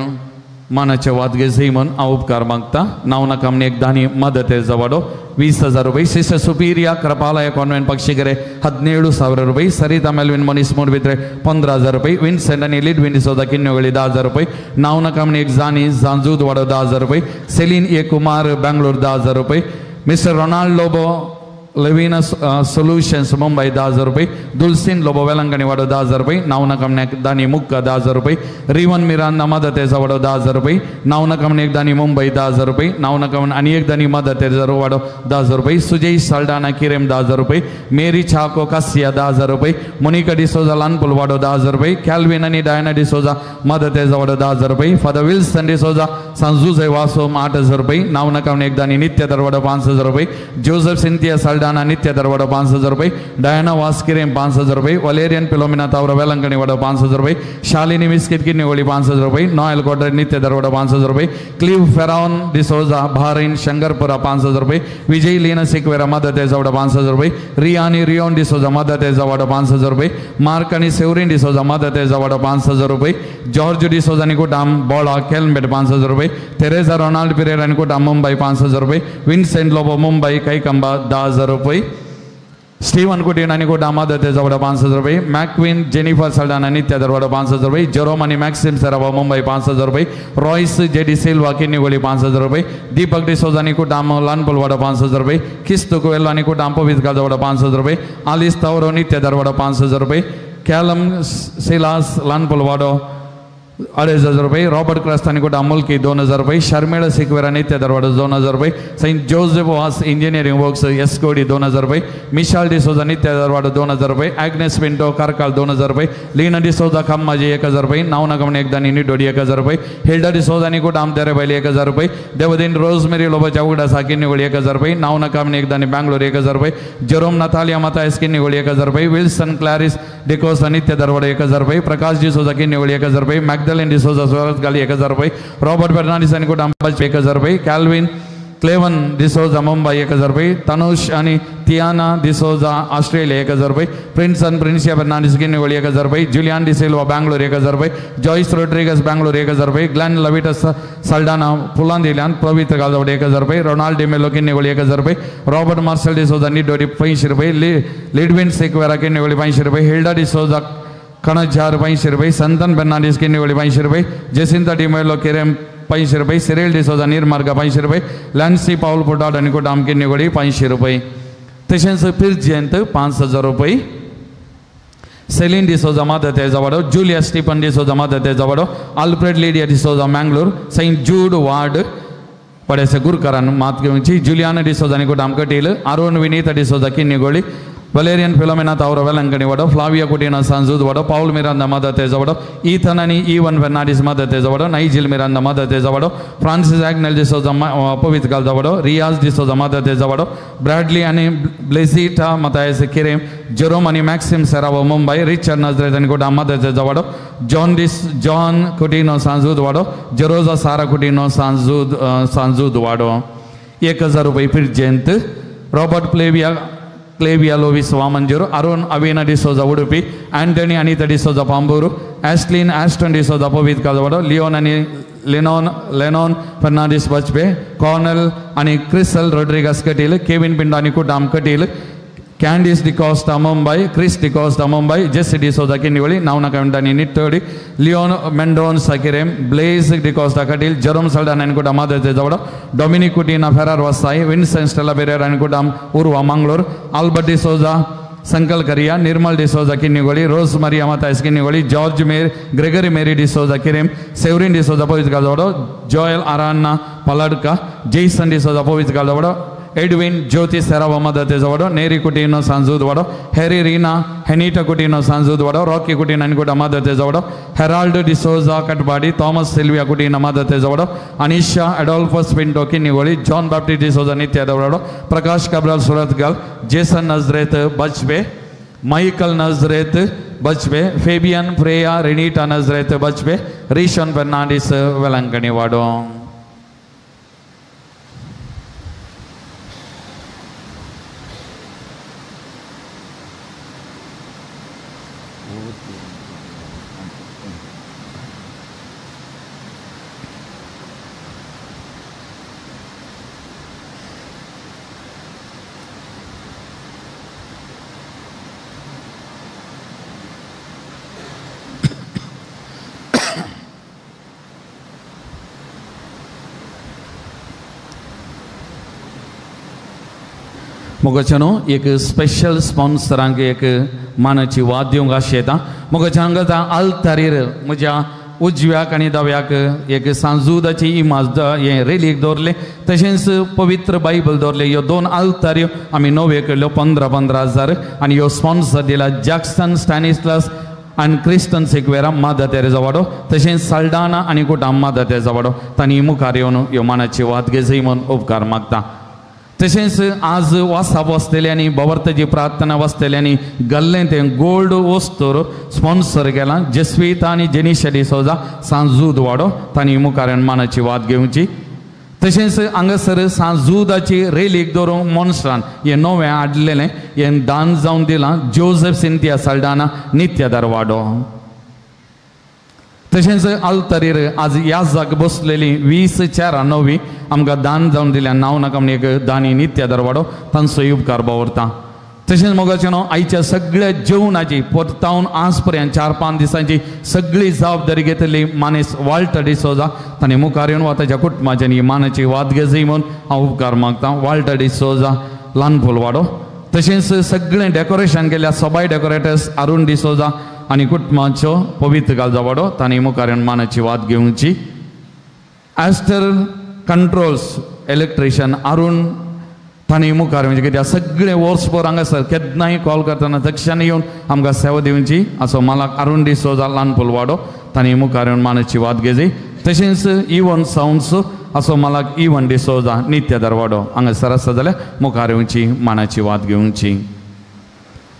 मानाचे वादगे जय म्हूण हांव उपकार मागता नांव नाका म्हण एक दानी मदत जवाडो 20,000 रुपये सिस्टर सुपीरिया कृपालय कॉन्वेंट पक्षीकेरे 17,000 रुपये सरिता मेलविन मनीस मोडबित्रे 15,000 रुपये विन्सेंट आनी लिडविन डिसोजा किन्नोगळी 10,000 रुपये नांव नाका म्हण एक जानी जांजूद वाडो 10,000 रुपये सेलीन ए कुमार बेंगलोर 10,000 रुपये mister Ronald Lobo Lavina solutions Mumbai 10,000 रुपये दुलसिन लोबो वेलंगणी वाडो 10,000 रुपये नाव नकमने दानी मुक्का 10,000 रुपये रिवन मिरांदा मदतेचा वाडो 10,000 रुपये नाव नकमने एक दानी मुंबई 10,000 रुपये नाव नकमन आणि एक दानी मदतेचा वाडो 10,000 रुपये सुजय साल्डाना किरेम 10,000 रुपये मेरी छाको कासिया 10,000 रुपये मोनिका डिसोजा लानपुल वाडो 10,000 रुपये कॅल्विन आणि डायना डिसोजा मदतेचा वाडो 10,000 रुपये फादर विल्सन डिसोजा सांजुजे वासोम 8,000 रुपये नाव नकमने एक दानी नित्य दरवाडो 5,000 रुपये जोसेफ सिंथिया सल्डाना नित्य दरवाडो 5,000 रुपये, डायना वास्किरेम 5,000 रुपये, वलेरियन पिलोमिना तावरा वेलंकणी वाडो 5,000 रुपये, शालिनी मिस्किट किन्नी गोळी 5,000 रुपये, नॉयल कोडर नित्य दरवाडो 5,000 रुपये, क्लीव फेराउन डिसोजा बहरीन शंकरपुरा 5,000 रुपये, विजय लीना सिक्वेरा मदते जवळ 5,000 रुपये, रियानी रियोन डिसोजा मदते जवळ 5,000 रुपये, मार्क आणि सेवरिन डिसोजा मदते जवळ 5,000 रुपये, जॉर्ज डिसोजा निकुटाम बोळा केलमेट 5,000 रुपये, तेरेसा रोनाल्ड पिरेरा निकुटाम मुंबई 5,000 रुपये, विन्सेंट लोबो मुंबई कैकंबा 10,000 रुपये, स्टीवन कुटीन आणि कोटा मदते जवळ 5,000 रुपये, मॅक्विन जेनिफर सल्डाना नित्य दरवाडो 5,000 रुपये, जेरोम आणि मॅक्सिम सेरावा मुंबई 5,000 रुपये, रॉयस जेडी सिल्वा किन्नी गोळी 5,000 रुपये, दीपक डिसोजा निकुटाम लानपुलवाडो 5,000 रुपये, किस्तु कोएल आणि कुटाम पवित्र जवळ 5,000 रुपये, आलिस तावरो नित्य दरवाडो 5,000 रुपये, कॅलम सिलास लानपुलवाडो 2,500 रुपये, रॉबर्ट क्रस्तानी कोटा मुलकी 2,000 रुपये, शर्मिळ सिक्वेरा नित्य दरवाडो 2,000 रुपये, सेंट जोसेफ वास इंजिनिअरिंग वर्क्स एस्कोडी 2,000 रुपये, मिशाल डिसोजा नित्य दरवाडो 2,000 रुपये, ॲग्नेस पिंटो कारकाल 2,000 रुपये, लीना डिसोजा खम्माजी 1,000 रुपये, नावनगमन एकदा निडोडी 1,000 रुपये, हिल्डा डिसोजा निकोट आमतेरे बैली 1,000 रुपये, देवदीन रोजमेरी लोबच्या उघडा साकिन्नी गोळी 1,000 रुपये, नावनकामने एकदा बँगलोर 1,000 रुपये, जेरोम नतालिया मता एस्किन्नी गोळी 1,000 रुपये, विल्सन क्लॅरिस डिकोसा नित्य दरवाडो 1,000 रुपये, प्रकाश डिसोजा किन्नी गोळी 1,000 रुपये, मॅग्दलेन डिसोजा गाली 1,000 रुपये, रॉबर्ट फर्नांडिस आणि कोटा 1,000 रुपये, कॅल्विन क्लेवन डिसोजा मुंबई 1,000 रुपये, तनुष आणि तियाना डिसोजा ऑस्ट्रेलिया 1,000 रुपये, प्रिन्सन प्रिन्सिया फर्नांडिस किन्नी गोळी 1,000 रुपये, जुलियान डिसिल्वा बँगलोर 1,000 रुपये, जॉइस रोड्रिगस बँगलोर 1,000 रुपये, ग्लॅन लविटस सल्डाना फुलांदिल्यान पवित्र गालजवळ 1,000 रुपये, रोनाल्ड डिमेलो किन्नी गोळी 1,000 रुपये, रॉबर्ट मार्शल डिसोजा निडोडी 500 रुपये, लिडविन सिक्वेरा किन्नी गोळी 500 रुपये, हिल्डा डिसोजा कणजार 500 रुपये, संतन फर्नांडिस किन्नी गोळी 500 रुपये, जेसिंता डिमेलो केरेम 500 रुपये, सिरेल डिसोजा निर्मार्ग 500 रुपये, लॅन्सी पाऊल पोटाड आणि कोटाम किन्नी गोळी 500 रुपये, तशेंच पिर्जेंत 5,000 रुपये, सेलिन डिसोजा मदते जवळ, जुलिया स्टीफन डिसोजा मदते जवळ, Alfred Lydia D'Souza Mangalore, saint Jude ward पडेसे गुरकरान मात घेऊनची, जुलियाना डिसोजा आणि कोटाम कटील, आरोन विनीता डिसोजा किन्नी गोळी, वलेरियन फिलोमिना तावरा वेलंकणी वाडो, फ्लाविया कुटीना सांजूद वाडो, पाऊल मिरांदा मदते जवळ, ईथन आणि इवन फर्नांडिस मदते जवळ, नाइजिल मिरांदा मदते जवळ, फ्रान्सिस ॲग्नेल डिसोजा पवित्र गाल जवळ, रियाज डिसोजा मदते जवळ, ब्रॅडली आणि ब्लेसिटा मतायस किरेम, जेरोम आणि मॅक्सिम सेरावो मुंबई, रिचर्ड नजरेत आणि कोटा मदते जवळ, जॉन कुटीनो सांजूद वाडो, जेरोजा सारा कुटीनो सांजूद वाडो 1,000 रुपये पिर्जेंत, Robert Clevia Lewis Vamanjoor, Arun Avina D'Souza Udupi, Antony Anita D'Souza Pamboor, Aslin Aston D'Souza पवित्र कालवाडो, लिओन आणि लेनॉन फर्नांडिस बचपे, कॉर्नल आणि CRISIL Rodrigues Kateel, Kevin Pinto आणि कुटाम Kateel, Candice D'Costa Mumbai, Chris D'Costa Mumbai, Jessy D'Souza Kinnigoli, नावनकामनी Niddodi, Leon Mendonca Sakirem, Blaise D'Costa Kateel, Jerome Saldanha आणि कुटाम मदते जवळ, Dominic Coutinho Ferrao Vasai, Vincent Stella Pereira आणि कुटाम उर्वा मंगलोर, आल्बर्ट डिसोजा संकल करिया, निर्मल डिसोजा किन्नी गोळी, रोज मरिया मतायस किन्नी गोळी, जॉर्ज ग्रेगरी मेरी डिसोजा किरेम, सेवरिन डिसोजा पवित्र जवळ, जॉयल आरान्ना पलाडका, जेसन डिसोजा पवित्र जवळ, एडविन ज्योति सेरावा मदते जवळ, नेरी कुटीनो सांजूद वाडो, हेरी रीना हेनिटा कुटीनो सांजूद वाडो, रॉकी कुटीन आणि कुटा मदते जवळ, हेराल्ड डिसोजा कटबाडी, थॉमस सिल्विया कुटीना मदते जवळ, अनिशा एडोल्फस पिंटो किन्नी गोळी, जॉन बाप्टिस्ट डिसोजा नित्य दवडाडो, प्रकाश कब्राल सुरतगाल, जेसन नजरेत बचबे, माइकल नजरेत बचबे, फेबियन फ्रेया रेनिटा नजरेत बचबे, रिशन फर्नांडिस वेलंकणी वाडो. मुगचनो एक स्पेशल स्पॉन्सरांक एक मानाची वाद दिवंक आशेता. मुगचांगता आल्तारीर म्हज्या उजव्याक आनी दाव्याक एक सांजूदाची इमाज हे रेलीक दवरले, तशेंच पवित्र बायबल दवरले. ह्यो दोन आल्ताऱ्यो आमी नव्यो केल्ल्यो 15,000 आनी ह्यो स्पॉन्सर दिला जॅक्सन स्टॅनिस्लास आनी क्रिस्टन सेक्वेरा मादा तेरेजवाडो, तशेंच साल्डाना आनी कुटाम मादा तेरेजवाडो. तांणी मुखार येवन ह्यो मानाची वाद घेजय म्हूण उपकार मागता. तशेंच आज वासाप वसतेल्यांनी बवर्तची प्रार्थना वसतेल्यांनी गल्लें तें गोल्ड वस्तूर स्पॉन्सर केलां जस्वीता आनी जेनिशा डिसोजा सांजूद वाडो तांणी मुखार मानाची वाद घेवची. तशेंच हांगासर सांजूदाची रेलीक दवरूंक मोन्स्ट्रान हें नवें हाडलेलें हें दान जावन दिलां जोसेफ सिंथिया साल्डाना नित्यादार वाडो. तशेंच आल्तारीर आज ह्या जाग बसलेली 20 चेरां नवी आमकां दान जावन दिल्या नांव नाका म्हण एक दानी नित्यादार वाडो तांचोय उपकार बावरता. तशेंच मोगाचें न्हू आयच्या सगळ्या जेवणाची परतावन आज पर्यंत 4-5 दिसांची सगळी जबाबदारी घेतली मानेस वाल्टर डिसोजा ताणें मुखार येवन वा ताच्या कुटुंबाच्यानी मानाची वाद घेजय म्हूण हांव उपकार मागतां. वाल्टर डिसोजा ल्हानपोल वाडो. तशेंच सगळें डेकोरेशन केल्या सबाय डेकोरेटर्स अरुण डिसोजा आनी कुटुंबाचो पवित्र गालजा वाडो तांणी मुखार येवन मानाची वाद घेवची. एस्टर कंट्रोल्स इलेक्ट्रिशियन अरुण तांणी मुखार म्हणजे कित्याक सगळे वर्सभर हांगासर केन्नाय कॉल करतना दक्षान येवन आमकां सेवा दिवची असो मालाक अरुण डिसोजा ल्हानपोल वाडो तांणी मुखार येवन मानाची वाद घेजय. तशेंच इवन सावंड्स असो मालाक इवन डिसोजा नित्यादार वाडो हांगासर आसा जाल्यार मुखार येवची मानाची वाद घेवची.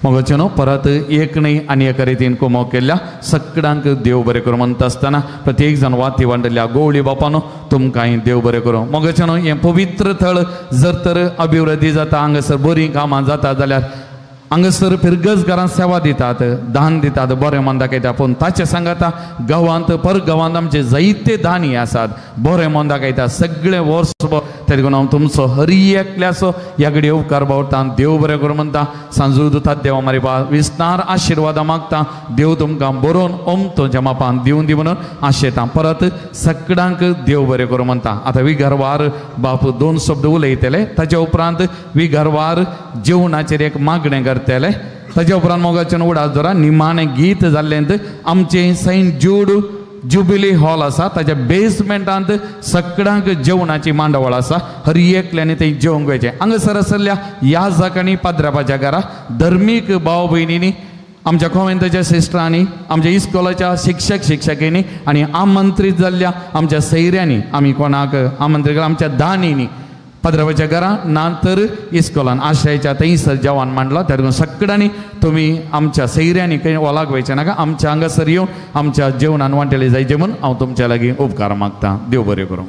मोगाचें न्हू परत एक न्हय आनी एका रितीन कुमो केल्ल्या सगळ्यांक देव बरें करूं म्हणटा आसतना प्रत्येक जाण वाती वांडल्या गवळी बापानो तुमकांय देव बरें करूं. मोगाचें न्हू हें पवित्र थळ जर तर अभिवृद्धी जाता हांगासर बरीं कामां जाता जाल्यार हांगासर फिरगजगारांक सेवा दितात दान दितात बरें मन दाखयता पूण ताचे सांगाता गांवांत परगांवांत आमचे जायते दानी आसात बरें मन दाखयता सगळे वर्सभर ते देखून हांव तुमचो हरी एकल्याचो ह्या घडी उपकार बावरता देव बरें करूं म्हणटा. सांजू दुतात देवा मारी बा विस्तार आशिर्वादा मागता देव तुमकां बरोवन तुमच्या मापान दिवन दी म्हणून आशेता. परत सगळ्यांक देव बरें करूं म्हणटा. आतां विघरवार बाप 2 शब्द उलयतले ताच्या उपरांत विघरवार जेवणाचेर एक मागणें करतले ताच्या उपरांत मोगाचें उडास जरा निमाणें गीत जाल्लें आमचें सेंट जूड जुबिली हॉल आसा ताच्या बेसमेंटांत सगळ्यांक जेवणाची मांडवळ आसा हर एकल्यानी थंय जेवंक वयचें. हांगासर आसल्या ह्या जागांनी पाद्रापाच्या घरा धर्मीक भाव भयणींनी आमच्या कॉन्वेंटाच्या सिस्टरांनी आमच्या इस्कॉलाच्या शिक्षक शिक्षकिनी आनी आमंत्रीत जाल्ल्या आमच्या सैऱ्यांनी आमी कोणाक आमंत्रीत केला आमच्या दानींनी पाद्रापाच्या घरा ना तर इस्कॉलान आश्रयाच्या थंयसर जेवण मांडलां त्या देखून सगळ्यांनी तुमी आमच्या सैऱ्यांनी खंय ओलाक वयचे नाका आमच्या हांगासर येवन आमच्या जेवणान वांटले जायचे म्हूण हांव तुमच्या लागीं उपकार मागतां. देव बरें करूं.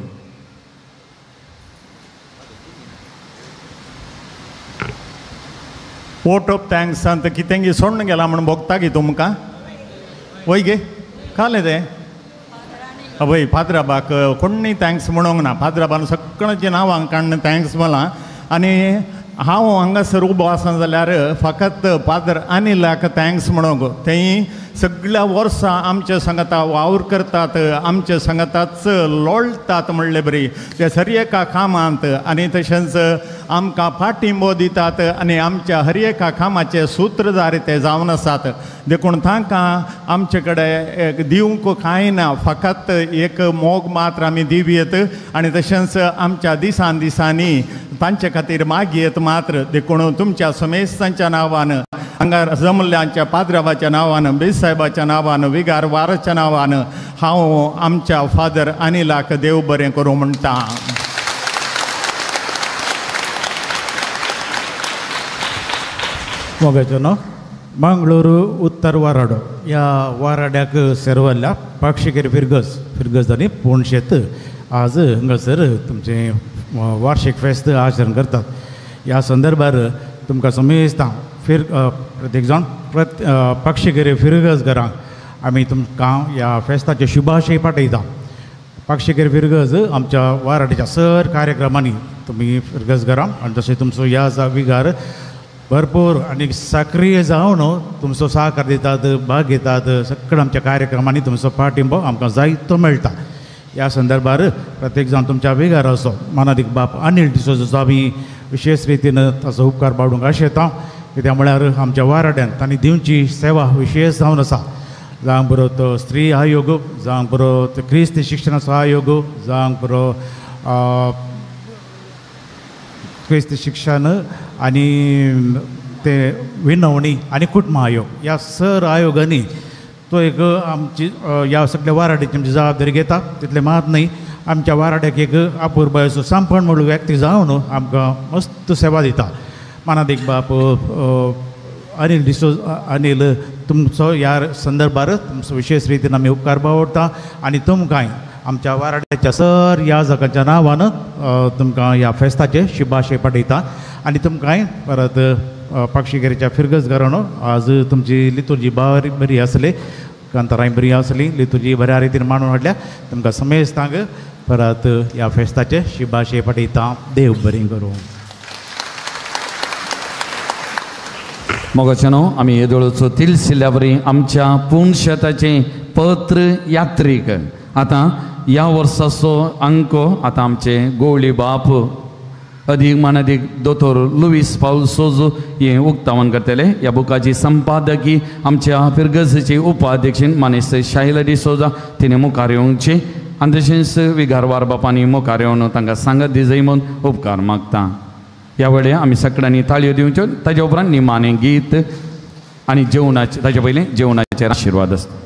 वोट ऑफ थँक्सांत कितें गे सोडून गेला म्हणून भोगता गे तुमकां वय गे कालें तें अभय फादराबाक कोणूय थँक्स म्हणूंक ना. फादराबान सगळ्यांची नांवां काडून थँक्स म्हणलां आनी हांव हांगासर उबो आसा जाल्यार फकत फादर अनिलाक थँक्स म्हणूंक थंय सगळ्या वर्सां आमच्या संगता वावर करतात आमच्या संगताच लोळटात म्हणले बरी ते हर एका कामांत आनी तशेंच आमकां पाठिंबो दितात आनी आमच्या हर एका कामाचे सूत्रधार ते जावन आसात देखून तांकां आमचे कडेन दिवंक कांय ना फकत एक मोग मात्र आमी दिवयेत आनी तशेंच आमच्या दिसान दिसांनी तांचे खातीर मागयेत मात्र देखून तुमच्या समेस्तांच्या नांवान हांगा जमल्ल्यांच्या पाद्राबाच्या नांवान बेसाहेबाच्या नांवान विगार वाराच्या नांवान हांव आमच्या फादर अनिलाक देव बरें करूं म्हणटा. मोगाचो न्हू मंगळूरू उत्तर वाराडो ह्या वाराड्याक सेरवल्ल्या पाक्षिकेर फिरगज आनी पोणशेत आज हांगासर तुमचें वार्षिक फेस्त आचरण करतात. ह्या संदर्भार तुमकां समेस्तां प्रत्येक जाण पाक्षिकेर फिरगज घरांक आमी तुमकां ह्या फेस्ताचे शुभाशय पाठयता. पाक्षिकेर फिरगज आमच्या वाराड्याच्या सर कार्यक्रमांनी तुमी फिरगज घरां आनी तशें तुमचो ह्या विगार भरपूर आनी सक्रीय जावन तुमचो सहकार दितात भाग घेतात सगळ्या आमच्या कार्यक्रमांनी तुमचो पाठिंबो आमकां जायतो मेळटा. ह्या संदर्भार प्रत्येक जाण तुमच्या वेगार असो मानादीक बाप अनिल डिसोजाचो आमी विशेष रितीन ताचो उपकार बाळगूंक आशेता कित्याक म्हळ्यार आमच्या वाराड्यान तांणी दिवची सेवा विशेष जावन आसा. जावंक बरो तो स्त्री आयोग जावंक बरो तो क्रिस्त शिक्षणाचो आयोग जावंक बरो क्रिस्त शिक्षण आनी ते विनवणी आनी कुटुंब आयोग ह्या सर आयोगांनी तो एक आमची ह्या सगळ्या वाराड्याची आमची जबाबदारी घेता तितले मात न्हय आमच्या वाराड्याक एक अपूर्व असो सांपण म्हणून व्यक्ती जावन आमकां मस्त सेवा दिता. मानादीक बाप अनिल अनिल तुमचो ह्या संदर्भार तुमचो विशेष रितीन आमी उपकार बावडटा आनी तुमकांय आमच्या वाराड्याच्या सर याजकाच्या नांवान तुमकां ह्या फेस्ताचे शुभाशय पाठयता आनी तुमकांय परत पाक्षिकेरीच्या फिरगस घराणो आज तुमची लितुर्जी बरी आसली कांताराय बरी आसली लितुर्जी बऱ्या रितीन मांडून हाडल्या तुमकां समेस्तांक परत ह्या फेस्ताचे शुभाशय पाठयता. देव बरें करूं. मोगाच्यानो आमी येदोळचो तिलसिल्ल्या बरी आमच्या पुणशेताचे पत्र यात्रीक आतां ह्या वर्साचो अंको आतां आमचे गोवळी बाप अदीक मानादीक दोतोर लुईस पाऊल सोजो हे उक्तावण करतले. ह्या बुकाची संपादकी आमच्या फिरगसची उपाध्यक्षीण मानेस्त शाहिल डिसोजा तिने मुखार येवची आनी तशेंच विगारवार बापांनी मुखार येवन तांकां सांगत दिजय म्हूण उपकार मागता. ह्या वेळेर आमी सगळ्यांनी ताळयो दिवच्यो. ताच्या उपरांत निमाणें गीत आनी जेवणाचे ताचे पयलीं जेवणाचेर आशिर्वाद आसता.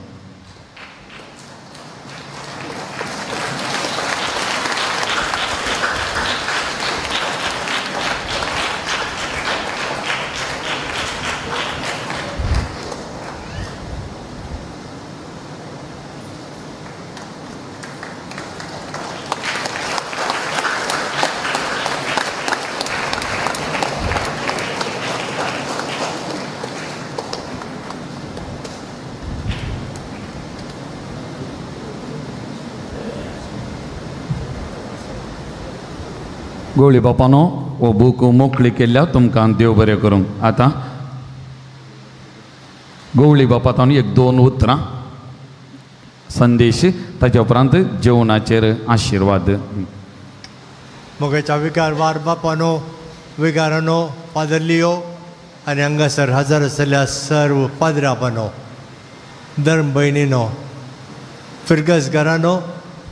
गोळी बापानो हो बूक मोकळी केल्ल्या तुमकां देव बरें करूं. आतां गोवळी बापातान एक 2 उतरां संदेश ताच्या उपरांत जेवणाचेर आशिर्वाद. मोगाच्या विकारवार बापानो विकारानो फादर लियो आनी हांगासर हजर आसलेल्या सर्व पाद्रापानो धर्म भयणीनो फिरगस घरानो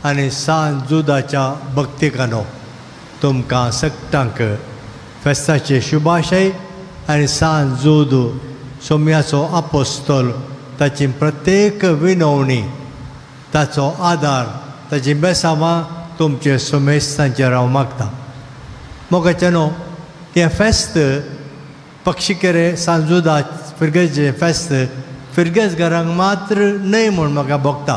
आनी सांत जुदाच्या भक्तिकानो तुमकां सगळ्यांक फेस्ताचे शुभाशय आनी सांत जूद सोम्याचो आपोस्तोल ताची प्रत्येक विनवणी ताचो आदार ताची बेसामां तुमचे सोमेस्तांचेर हांव मागता. मोगाच्यानो हें फेस्त पक्षिकेरे सांत जुदा फिरगसचें फेस्त फिरगस घरांक मात्र न्हय म्हूण म्हाका भोगता.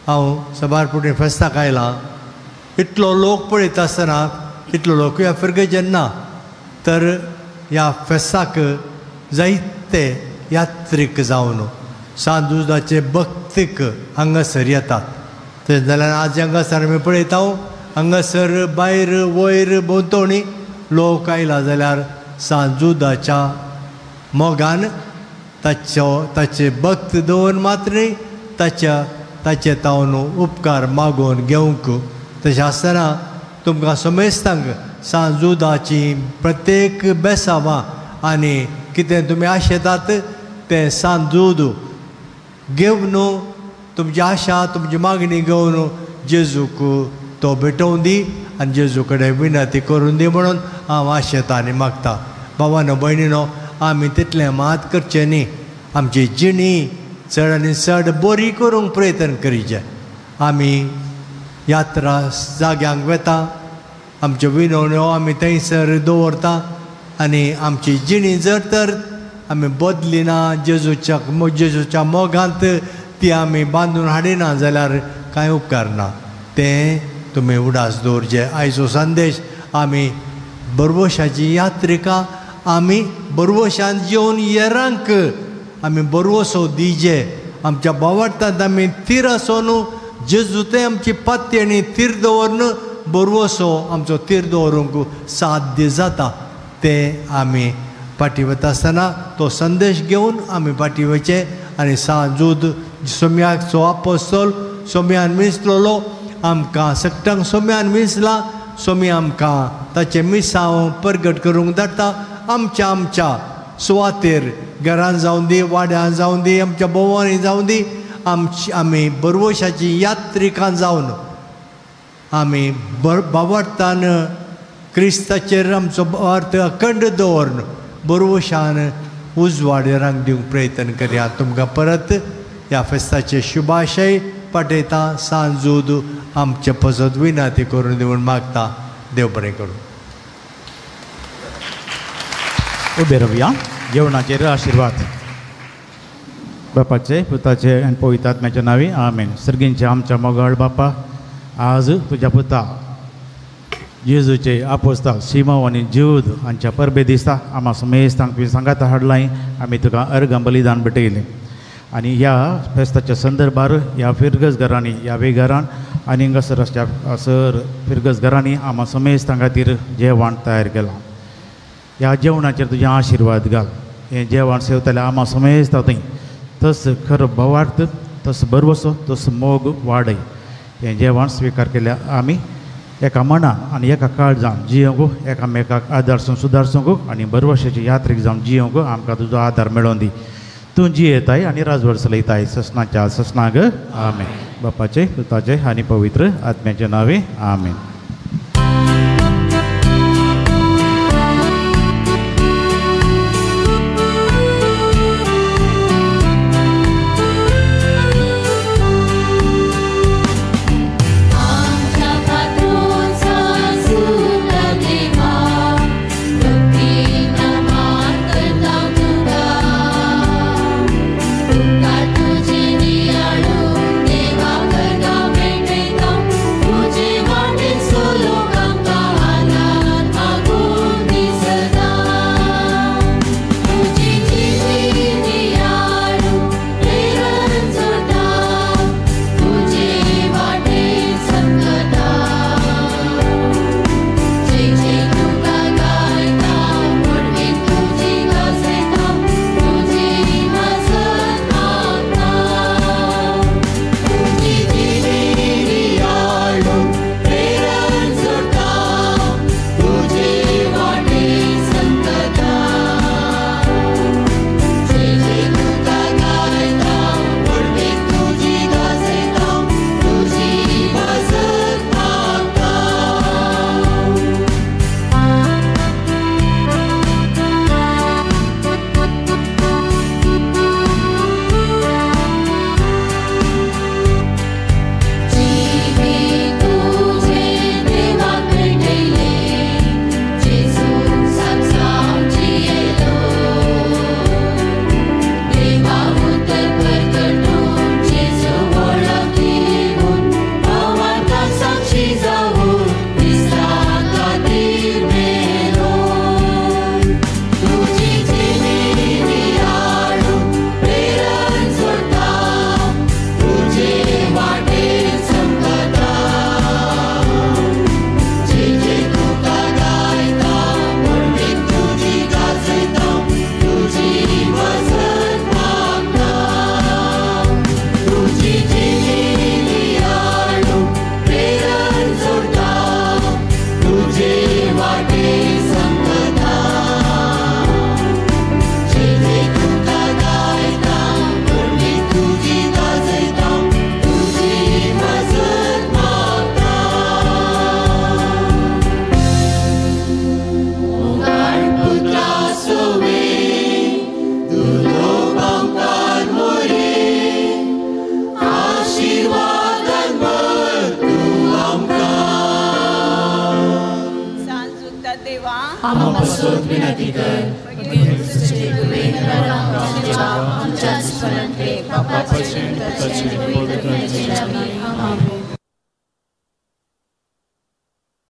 हांव सबारपुटी फेस्ताक आयलां इतलो लोक पळयता आसतना इतलो लोक ह्या फिरगेचेर ना तर ह्या फेस्ताक जायते यात्रीक जावन सांत जुदाचे भक्तीक हांगासर येतात. तशें जाल्यार आज हांगासर आमी पळयता हांगासर भायर वयर भोंवतणी लोक आयला जाल्यार सांत जुदाच्या मोगान ताचे भक्त दवरून मात्र न्ही ताचे तावन उपकार मागून घेवंक. तशें आसतना तुमकां समेस्तांक सांत जुदाची प्रत्येक बेसावां आनी कितें तुमी आशेतात तें सांत जूद घेवन तुमची आशा तुमची मागणी घेवन जेजूक तो भेटोवन दी आनी जेजू कडेन विनंती करून दी म्हणून हांव आशेता आनी मागता. भावानो भयणीनो आमी तितलें मात करचें न्ही. आमची जिणी चड आनी चड बरी करूंक प्रयत्न करीचे. आमी यात्रा जाग्यांक वेता आमच्यो विनवण्यो आमी थंयसर दवरता आनी आमची जिणी जर तर आमी बदली ना जेजूच्या मोगांत ती आमी बांदून हाडिना जाल्यार कांय उपकार ना. तें तुमी उडास दवरचे. आयचो संदेश आमी बरवशाची यात्रिका आमी बरवशान जेवन येरांक आमी बरवसो दिजे. आमच्या बावार्थांत आमी तीर आसोन जेजू तें आमची पाती आनी तीर दवरून बरवसो आमचो तीर दवरूंक साध्य जाता. तें आमी फाटी वता आसतना तो संदेश घेवन आमी फाटी वयचे आनी सांत जूद सोम्याचो आपोस्तोल सोम्यान मिसलोलो आमकां सगळ्यांक सोम्यान मिसला. सोमी आमकां ताचें मिसांव परगट करूंक धाडटा. आमच्या सुवातेर घरान जावं दी वाड्यान जावं दी आमच्या भोंवानी जावं दी आमी बरवशाची यात्रिकां जावन आमी बावार्थान क्रिस्ताचेर आमचो अर्थ अखंड दवरून बरवशान उजवाडेरांक दिवंक प्रयत्न करया. तुमकां परत ह्या फेस्ताचे शुभाशय पाठयता. सांत जूद आमचे पसत विनाती करून दिवून मागता. देव बरें करूं. उबे रावया. जेवणाचेर आशिर्वाद. बापाचे पुताचे आनी पवित्र आत्म्याच्या नांवी आमेन. सर्गींचे आमच्या मोगाळ बापा, आज तुज्या पुता जेजूचे आपोस्ताल शिमोन आनी ज्यूद हांच्या परबे दिसता आम्हा समेस्तांक तुवें सांगात हाडलां. आमी तुका अर्गां बलिदान भेटयलें आनी ह्या फेस्ताच्या संदर्भार ह्या फिरगस घरांनी ह्या वेगारान आनी हांगासर हांगासर फिरगस घरांनी आम्हा समेस्तां खातीर जेवण तयार केलां. ह्या जेवणाचेर तुजें आशिर्वाद घाल. हें जेवण सेवतलें आम्हा समेस्तां थंय तस खरो भवार्थ, तस बरवसो, तस मोग वाडय. हें जेवण स्विकार केल्या आमी एका मनान आनी एका काळजान जियोंक, एकामेकाक आदारसून सुदारसूंक आनी बरवशेचे यात्रेक जावन जियोंक आमकां तुजो आदार मेळोवन दी. तूं जियेताय आनी राजवट चलयताय. ससनाच्या ससनाग आमेन. बापाचे पुताचे आनी पवित्र आत्म्याच्या नांवे आमेन. आमच्या